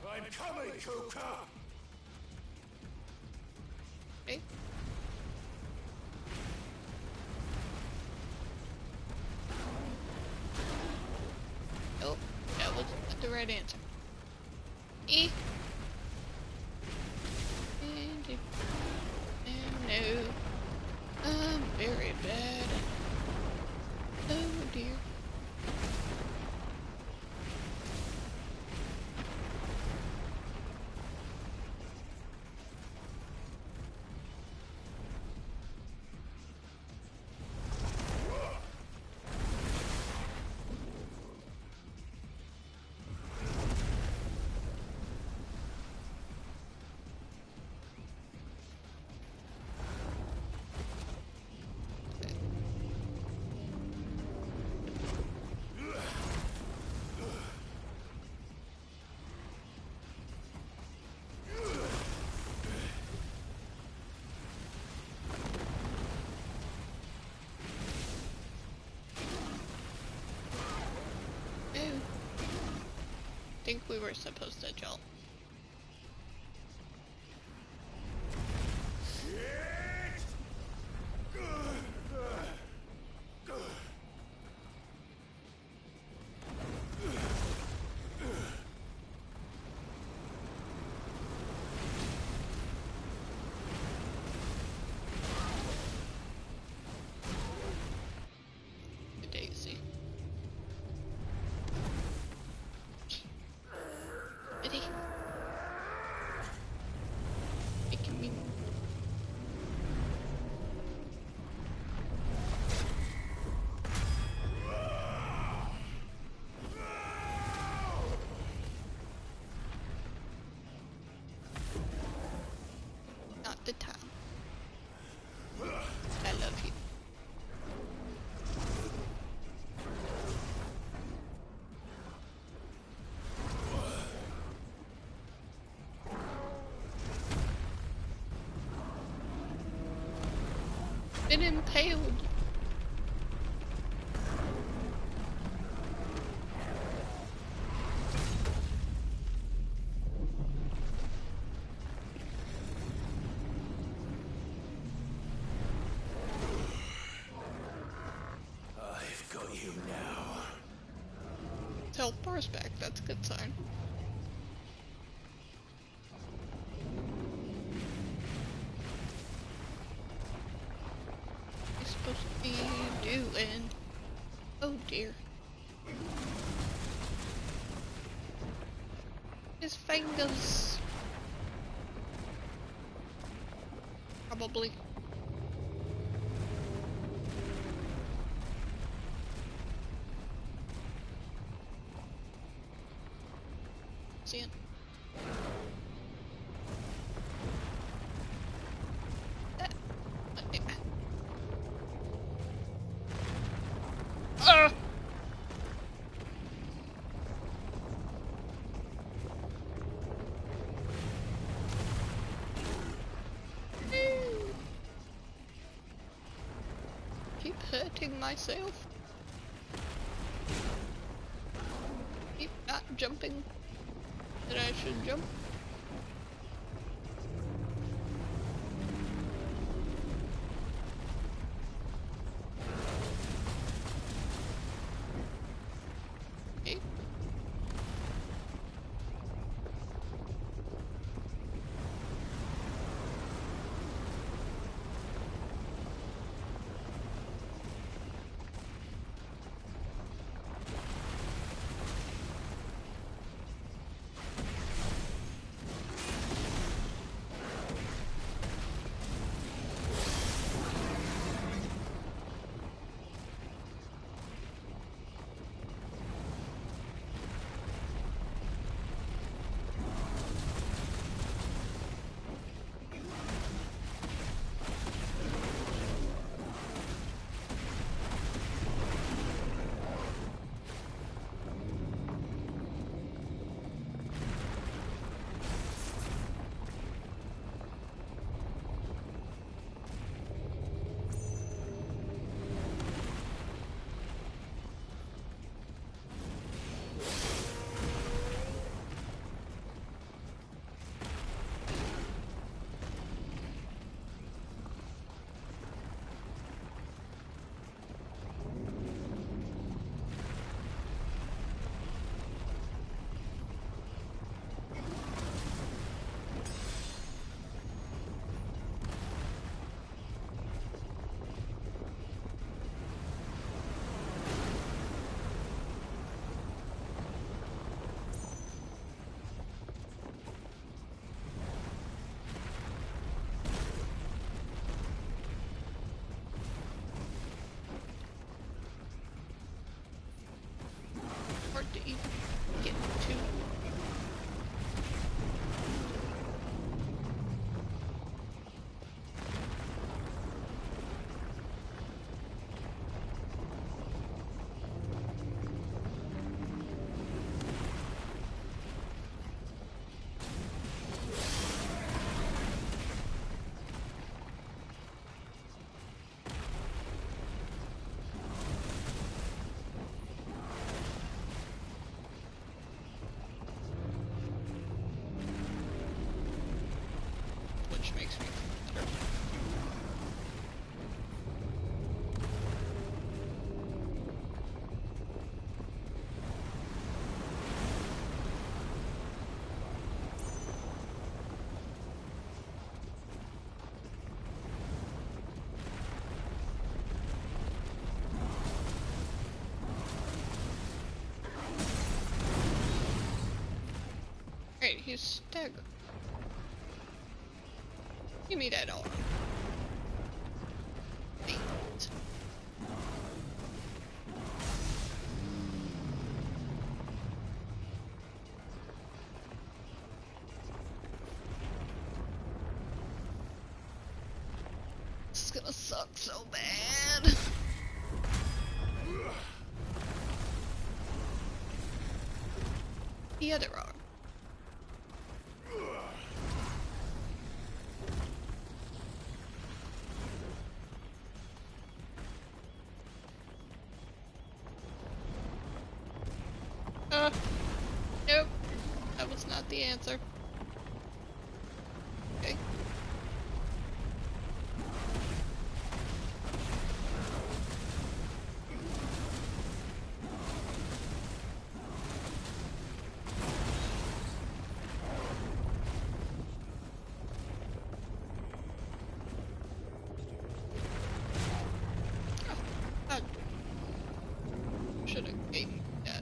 I'm coming, Kuka! Okay. Oh, that was not the right answer. E. And no. I'm very bad. Oh dear. I think we were supposed to jump. Daisy. Ready? Making me. Not the time. I love you. Been impaled. I've got you now. Health bar's back, that's a good sign. Supposed to be doing? Oh dear. His fingers. Probably. See it. Keep hurting myself. Keep not jumping that I should jump. Okay. He's staggered. Give me that arm. Thanks. This is gonna suck so bad. The other arm. Nope. That was not the answer. Okay. Should have gave me that.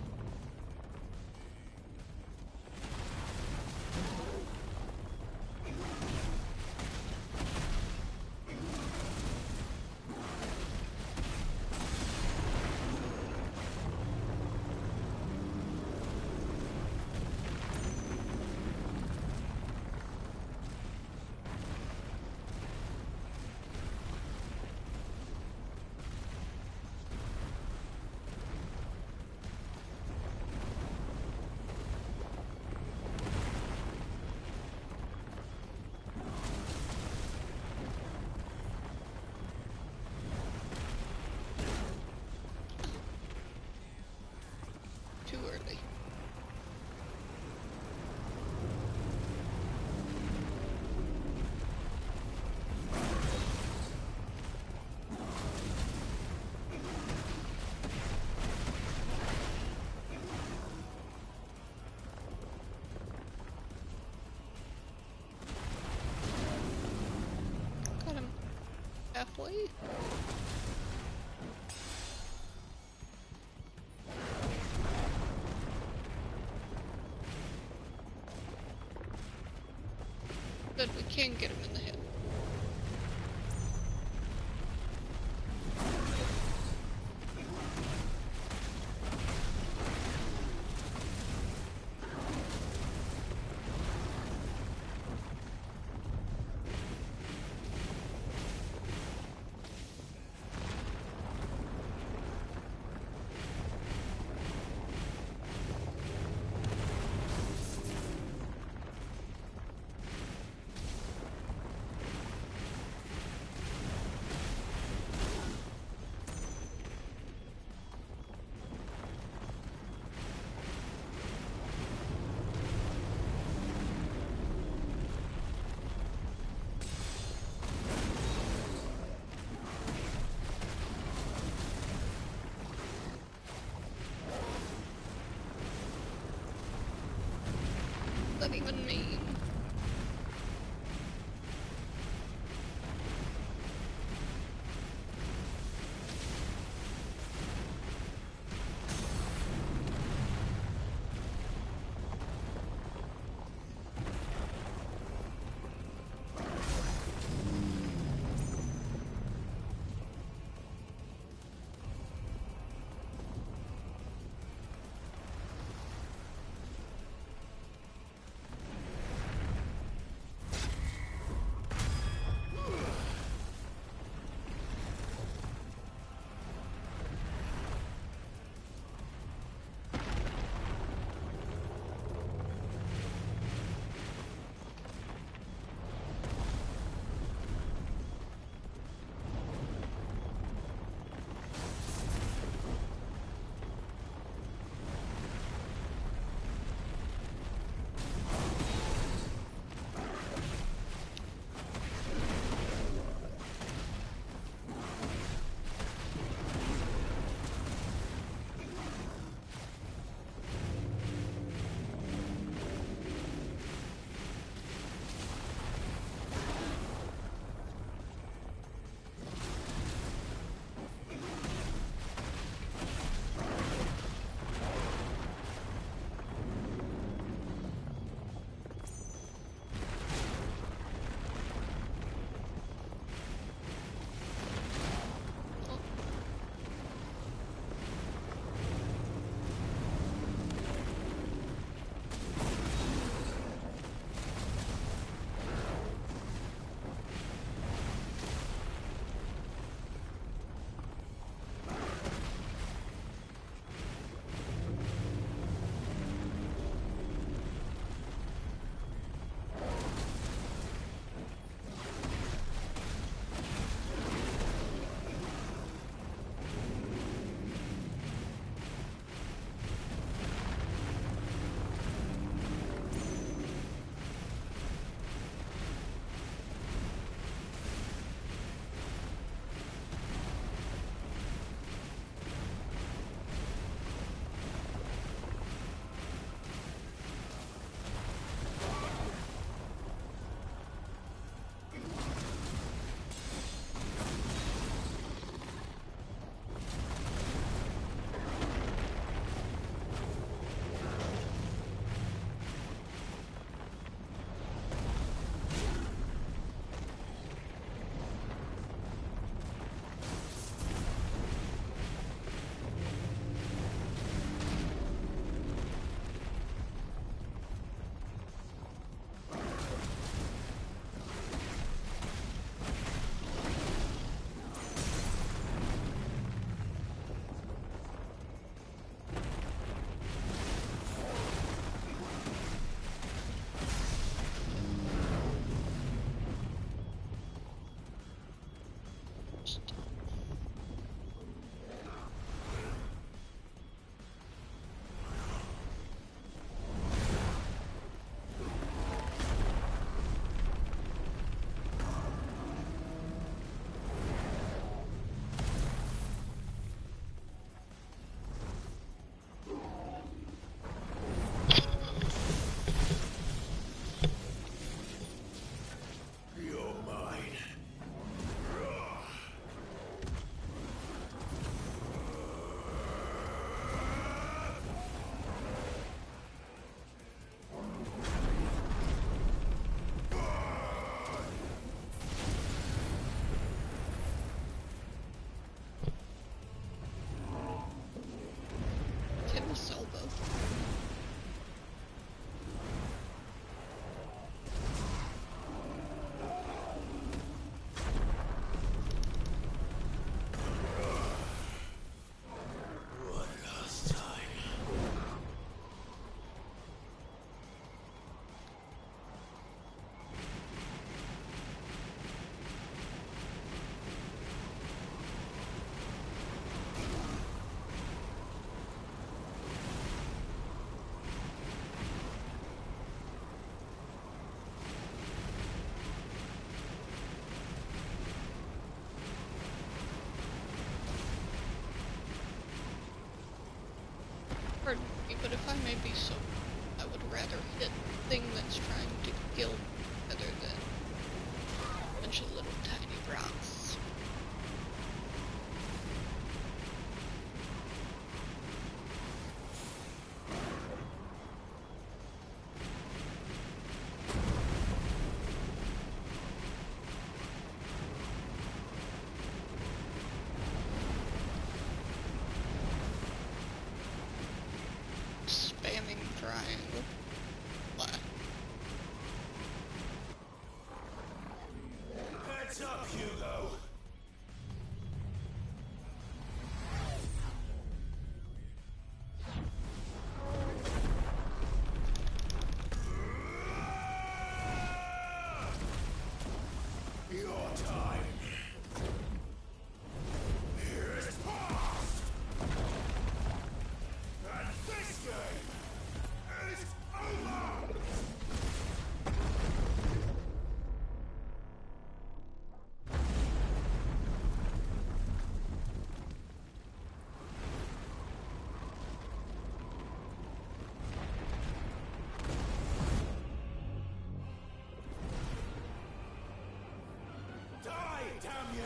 Too early. Got him halfway. But we can get him in the head. What does that even mean? Selva. Pardon me, but if I may be so, I would rather hit the thing that's trying to kill rather than a bunch of little tiny rocks. Spamming triangle. What? Heads up, Hugo! Your time here is past! And this game is over! Die, damn you!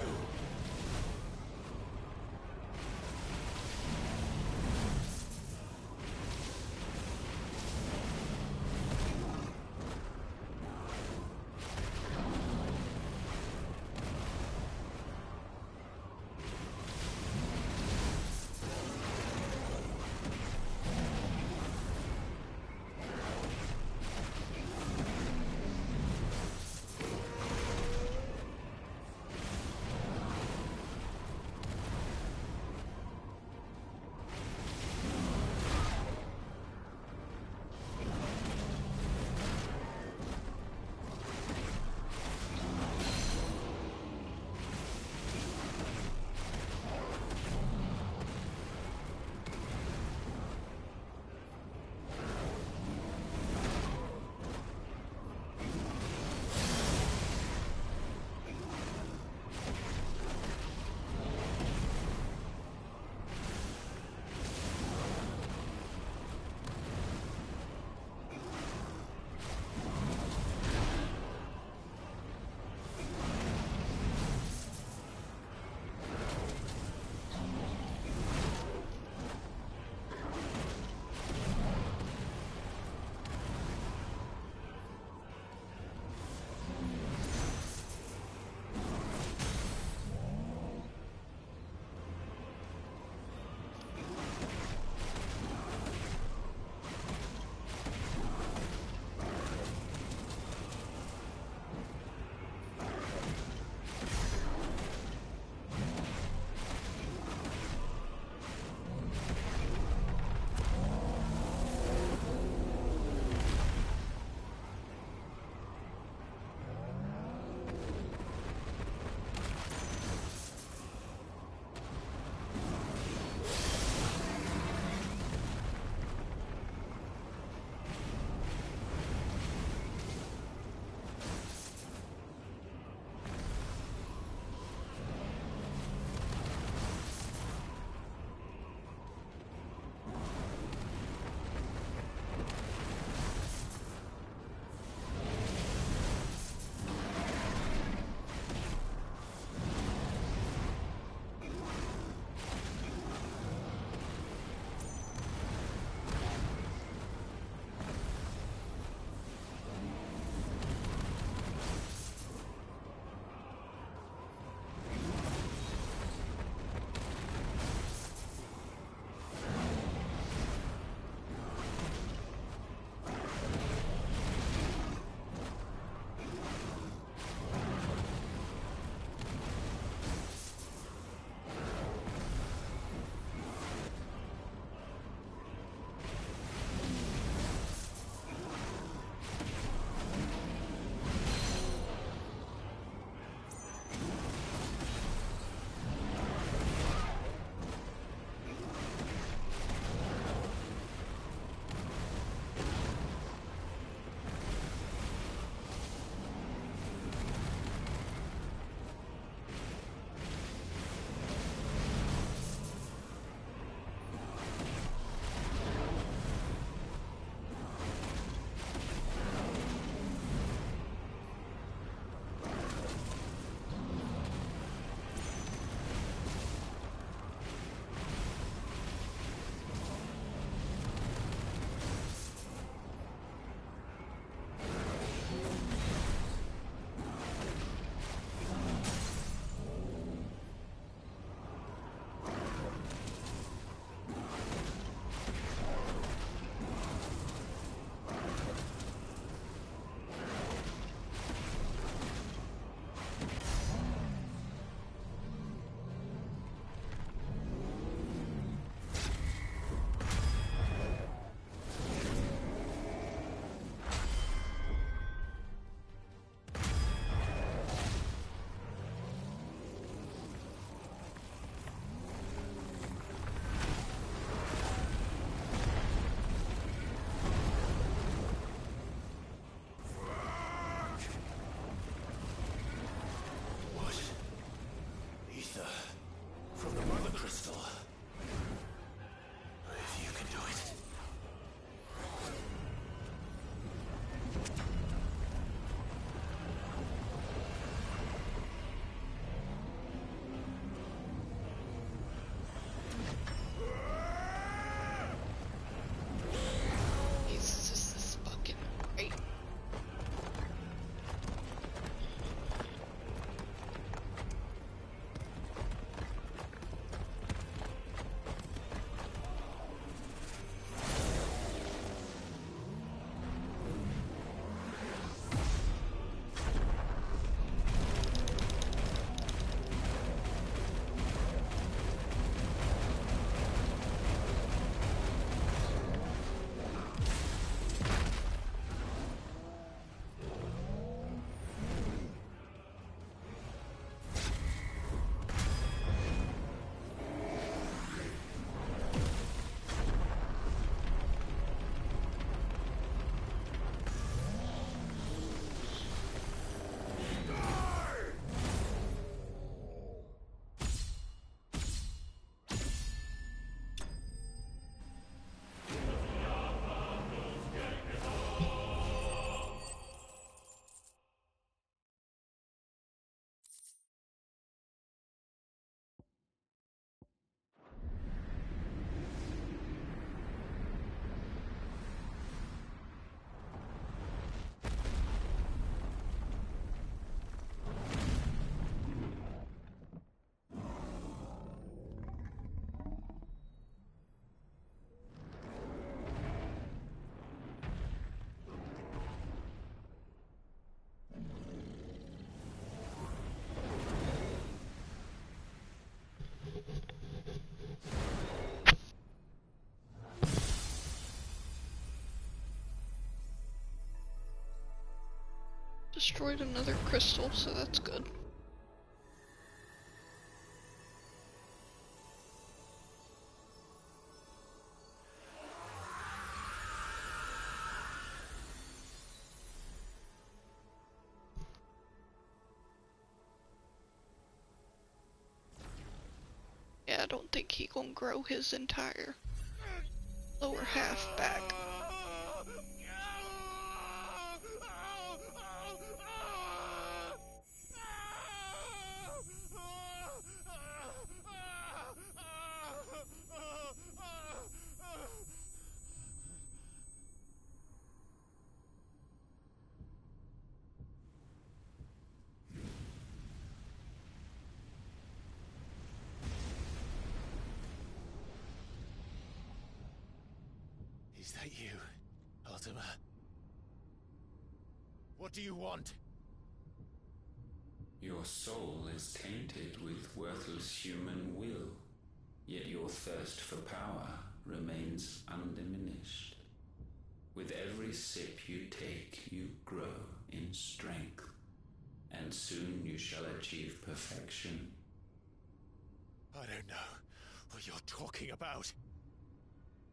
destroyed another crystal, so that's good. Yeah, I don't think he gonna grow his entire lower half back. Is that you, Ultima? What do you want? Your soul is tainted with worthless human will, yet your thirst for power remains undiminished. With every sip you take, you grow in strength, and soon you shall achieve perfection. I don't know what you're talking about.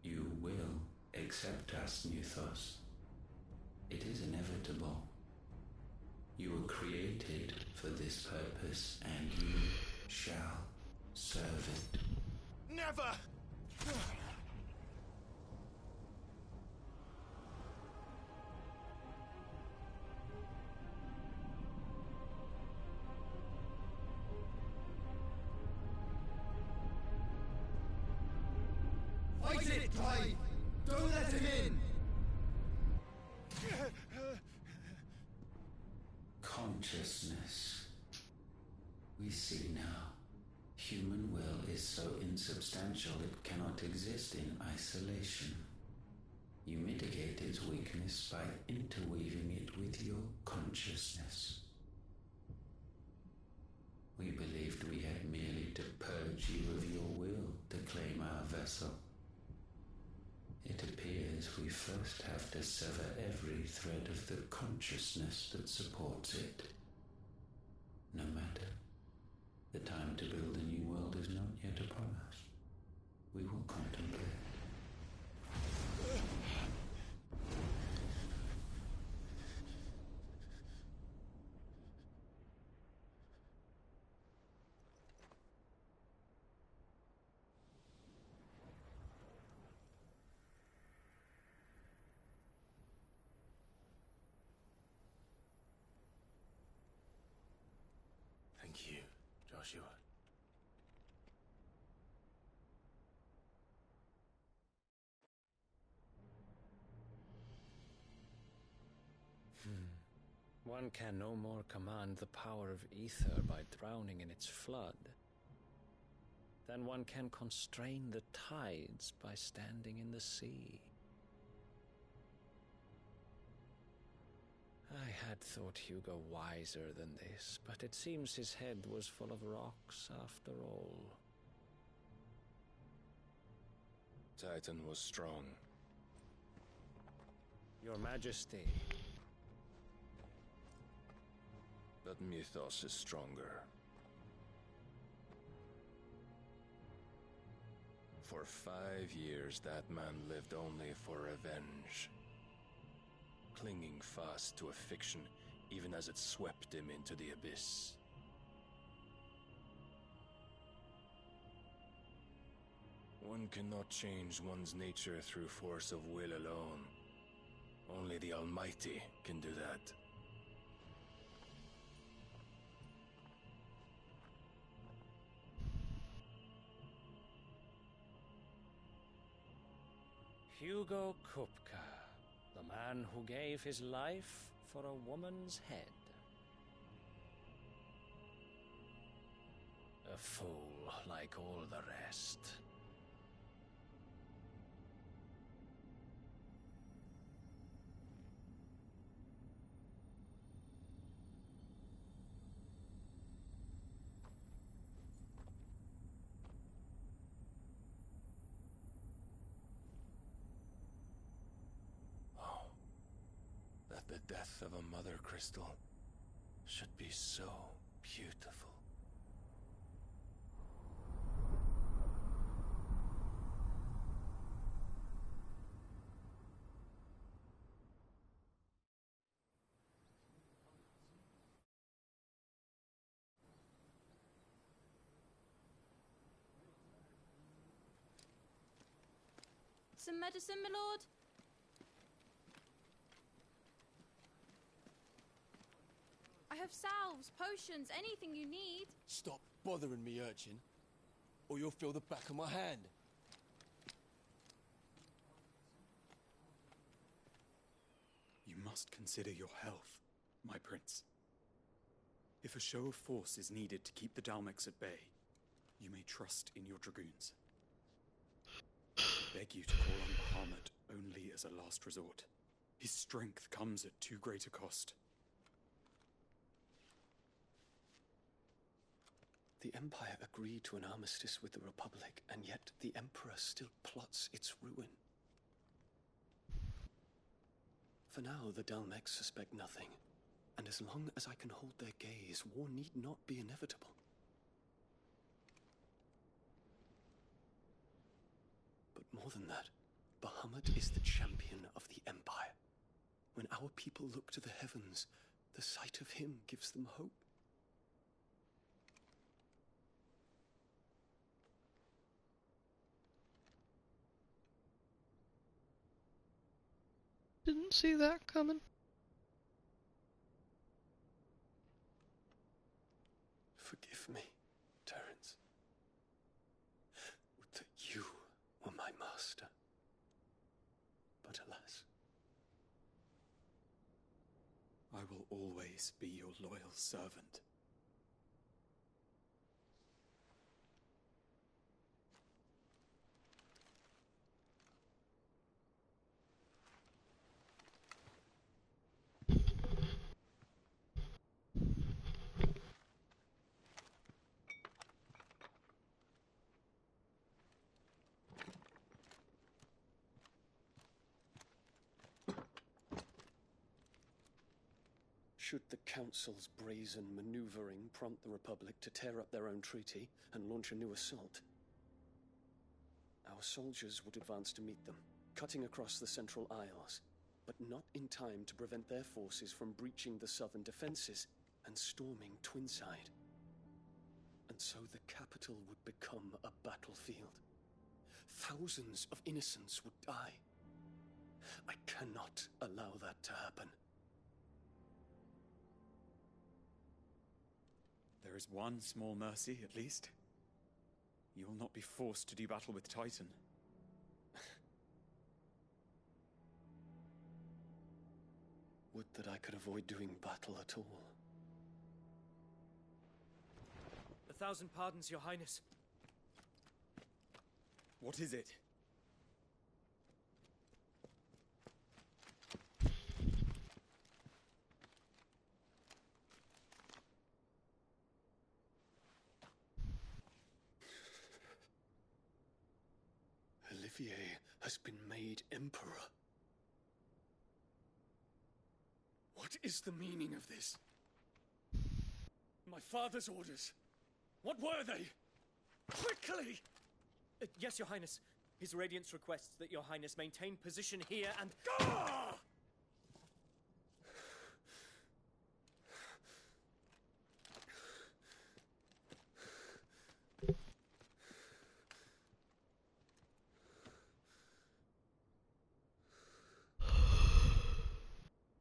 You will accept us, Nuthos. It is inevitable. You were created for this purpose, and you shall serve it. Never! Fight it, Clive! Don't let him in! Consciousness. We see now. Human will is so insubstantial it cannot exist in isolation. You mitigate its weakness by interweaving it with your consciousness. We believed we had merely to purge you of your will to claim our vessel. It appears we first have to sever every thread of the consciousness that supports it. No matter. The time to build a new world is not yet upon us. We will contemplate. Thank you, Joshua. One can no more command the power of ether by drowning in its flood than one can constrain the tides by standing in the sea. I had thought Hugo wiser than this, but it seems his head was full of rocks after all. Titan was strong. Your Majesty. But Mythos is stronger. For 5 years, that man lived only for revenge. Clinging fast to a fiction, even as it swept him into the abyss. One cannot change one's nature through force of will alone. Only the Almighty can do that. Hugo Kupka, the man who gave his life for a woman's head. A fool like all the rest. The death of a mother crystal should be so beautiful. Some medicine, my lord? I have salves, potions, anything you need. Stop bothering me, urchin, or you'll feel the back of my hand. You must consider your health, my prince. If a show of force is needed to keep the Dalmex at bay, you may trust in your dragoons. I beg you to call on Bahamut only as a last resort. His strength comes at too great a cost. The Empire agreed to an armistice with the Republic, and yet the Emperor still plots its ruin. For now, the Dalmex suspect nothing, and as long as I can hold their gaze, war need not be inevitable. But more than that, Bahamut is the champion of the Empire. When our people look to the heavens, the sight of him gives them hope. Didn't see that coming. Forgive me, Terence. Would that you were my master. But alas. I will always be your loyal servant. Should the Council's brazen maneuvering prompt the Republic to tear up their own treaty and launch a new assault, our soldiers would advance to meet them, cutting across the Central Isles, but not in time to prevent their forces from breaching the southern defenses and storming Twinside. And so the capital would become a battlefield. Thousands of innocents would die. I cannot allow that to happen. There is one small mercy, at least. You will not be forced to do battle with Titan. Would that I could avoid doing battle at all. 1,000 pardons, Your Highness. What is it? Olivier has been made Emperor. What is the meaning of this? My father's orders. What were they? Quickly! Yes, Your Highness. His Radiance requests that Your Highness maintain position here and... Ah!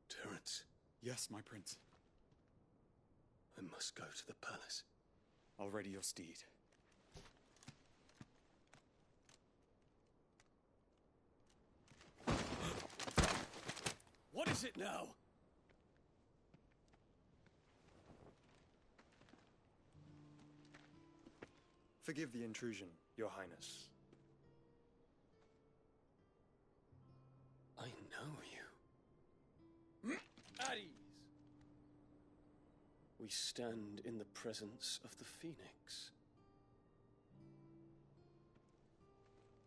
Terence. Yes, my prince. I must go to the palace. I'll ready your steed. What is it now? Forgive the intrusion, Your Highness. I know you. At ease. We stand in the presence of the Phoenix.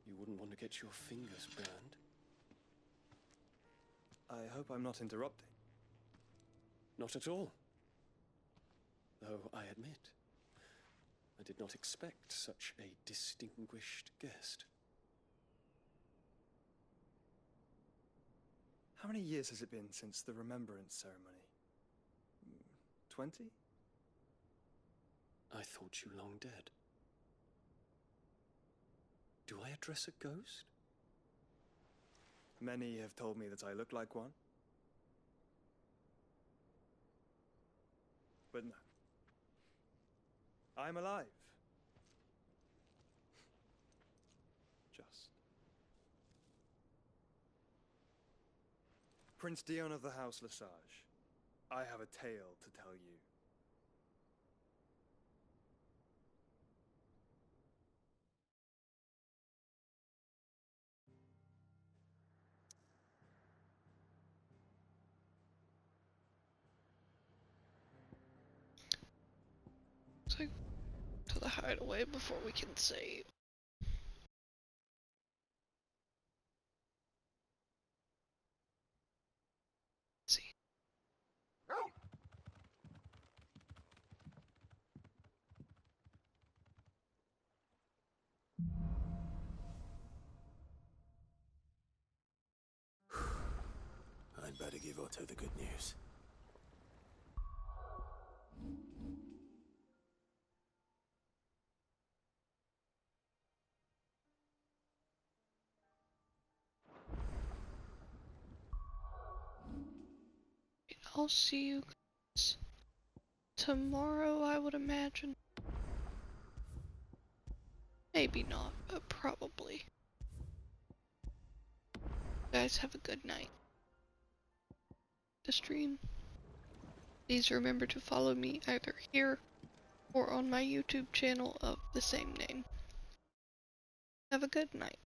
You wouldn't want to get your fingers burned. I hope I'm not interrupting. Not at all. though I admit I did not expect such a distinguished guest. How many years has it been since the Remembrance ceremony? 20? I thought you long dead. Do I address a ghost? Many have told me that I look like one. But no. I'm alive. Just. Prince Dion of the House Lesage, I have a tale to tell you. So, to the hideaway before we can save. Let's see. I'd better give Otto the good news. I'll see you guys tomorrow, I would imagine. Maybe not, but probably. Guys, have a good night. The stream. Please remember to follow me either here or on my YouTube channel of the same name. Have a good night.